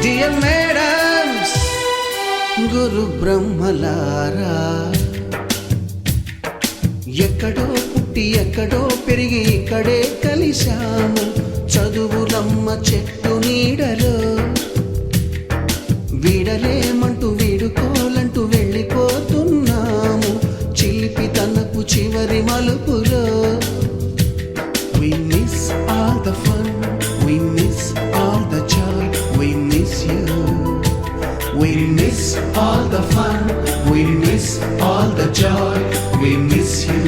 M: డియర్ మేడమ్స్, గురు బ్రహ్మలారా, ఎక్కడో పుట్టి పుట్టి ఎక్కడో పెరిగి ఇక్కడే కలిశాము చదువులమ్మ చెట్టు నీడలో వీడలేమంటూ వీడుకోలంటూ వెళ్ళిపోతున్నాము చిలిపి తనకు చివరి మలుపులో. We miss all the fun, we miss all the joy, we miss you. We miss all the fun, we miss all the joy, we miss you.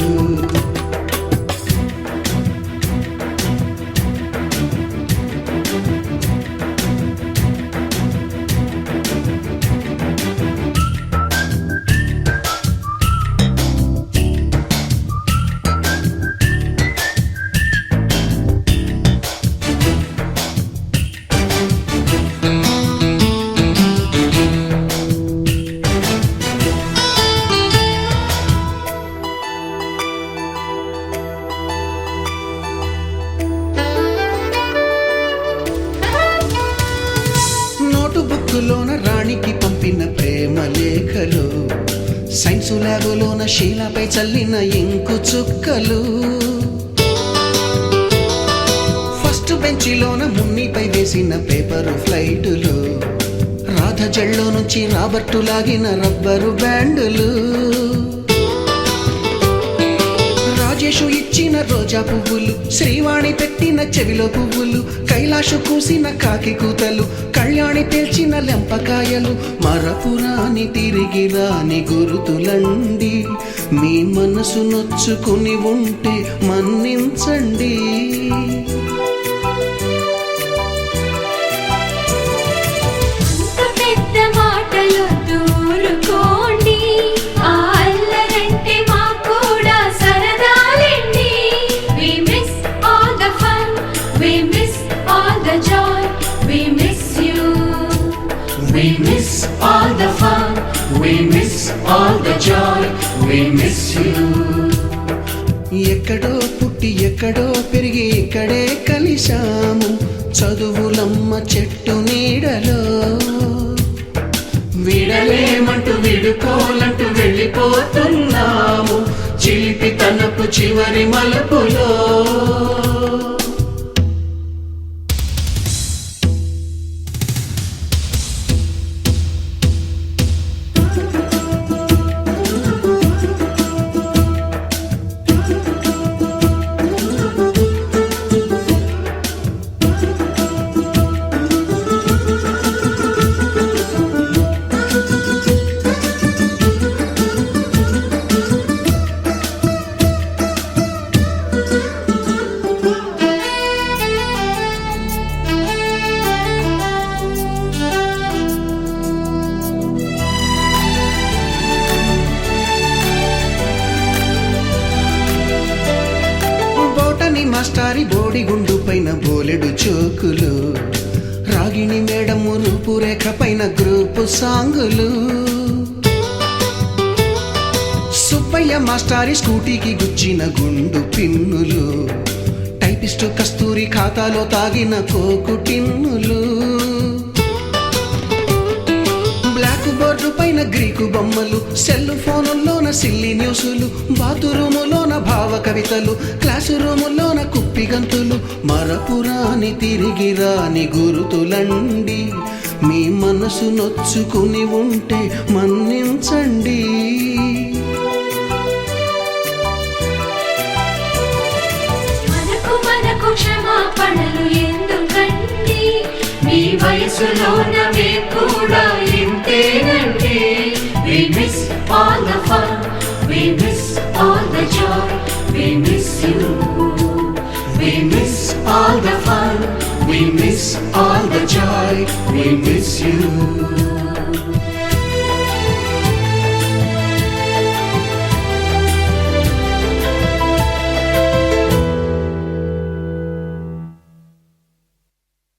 M: బుక్కులోన రాణికి పంపిన ప్రేమ లేఖలు సైన్సు ల్యాబులోన శీలపై చల్లిన ఇంకు చుక్కలు ఫస్ట్ బెంచిలోన మున్నిపై వేసిన పేపరు ఫ్లైటులు రాధ జల్లో నుంచి రాబర్టు లాగిన రబ్బరు బ్యాండులు రాజేషు ఇచ్చిన రోజా పువ్వులు శ్రీవాణి పెట్టిన చెవిలో పువ్వులు కైలాషు కూసిన కాకి కూతలు కళ్యాణి పేల్చిన లెంపకాయలు మరపురాని తిరిగి రాని గురుతులండి మీ మనసు నొచ్చుకుని ఉంటే మన్నించండి.
L: We miss all the fun, we miss all the joy, we miss you.
M: ఎక్కడో పుట్టి ఎక్కడో పెరిగి ఇక్కడే కలిశాము చదువులమ్మ చెట్టు నీడలో
L: వీడలేమంటూ వీడుకోలంటూ వెళ్ళిపోతున్నాము చిలిపి తనకు చివరి మలుపులో.
M: మాస్టారి బోడిగుండు పైన బోలెడు చోకులు రాగిణి మేడము రూపురేఖ పైన గ్రూపు సాంగులు సుబ్బయ్య మాస్టారి స్కూటీకి గుచ్చిన గుండు పిన్నులు టైపిస్టు కస్తూరి ఖాతాలో తాగిన కోకు టిన్నులు బ్లాక్ బోర్డు పైన గ్రీకు బొమ్మలు సెల్ ఫోనుల్లోన సిల్లి న్యూసులు బాతురూములోన భావ కవితలు క్లాసు రూములోన కుప్పి గంతులు మరపురాని తిరిగి రాని గురుతులండి మీ మనసు నొచ్చుకుని ఉంటే మన్నించండి.
L: మనకు క్షమాపణలు ఎందుకండి మీ వయసులోన మేము కూడా ఇంతేనండి. We miss all the fun, we miss all the joy, we miss you. We miss all the fun, we miss all the joy, we miss you.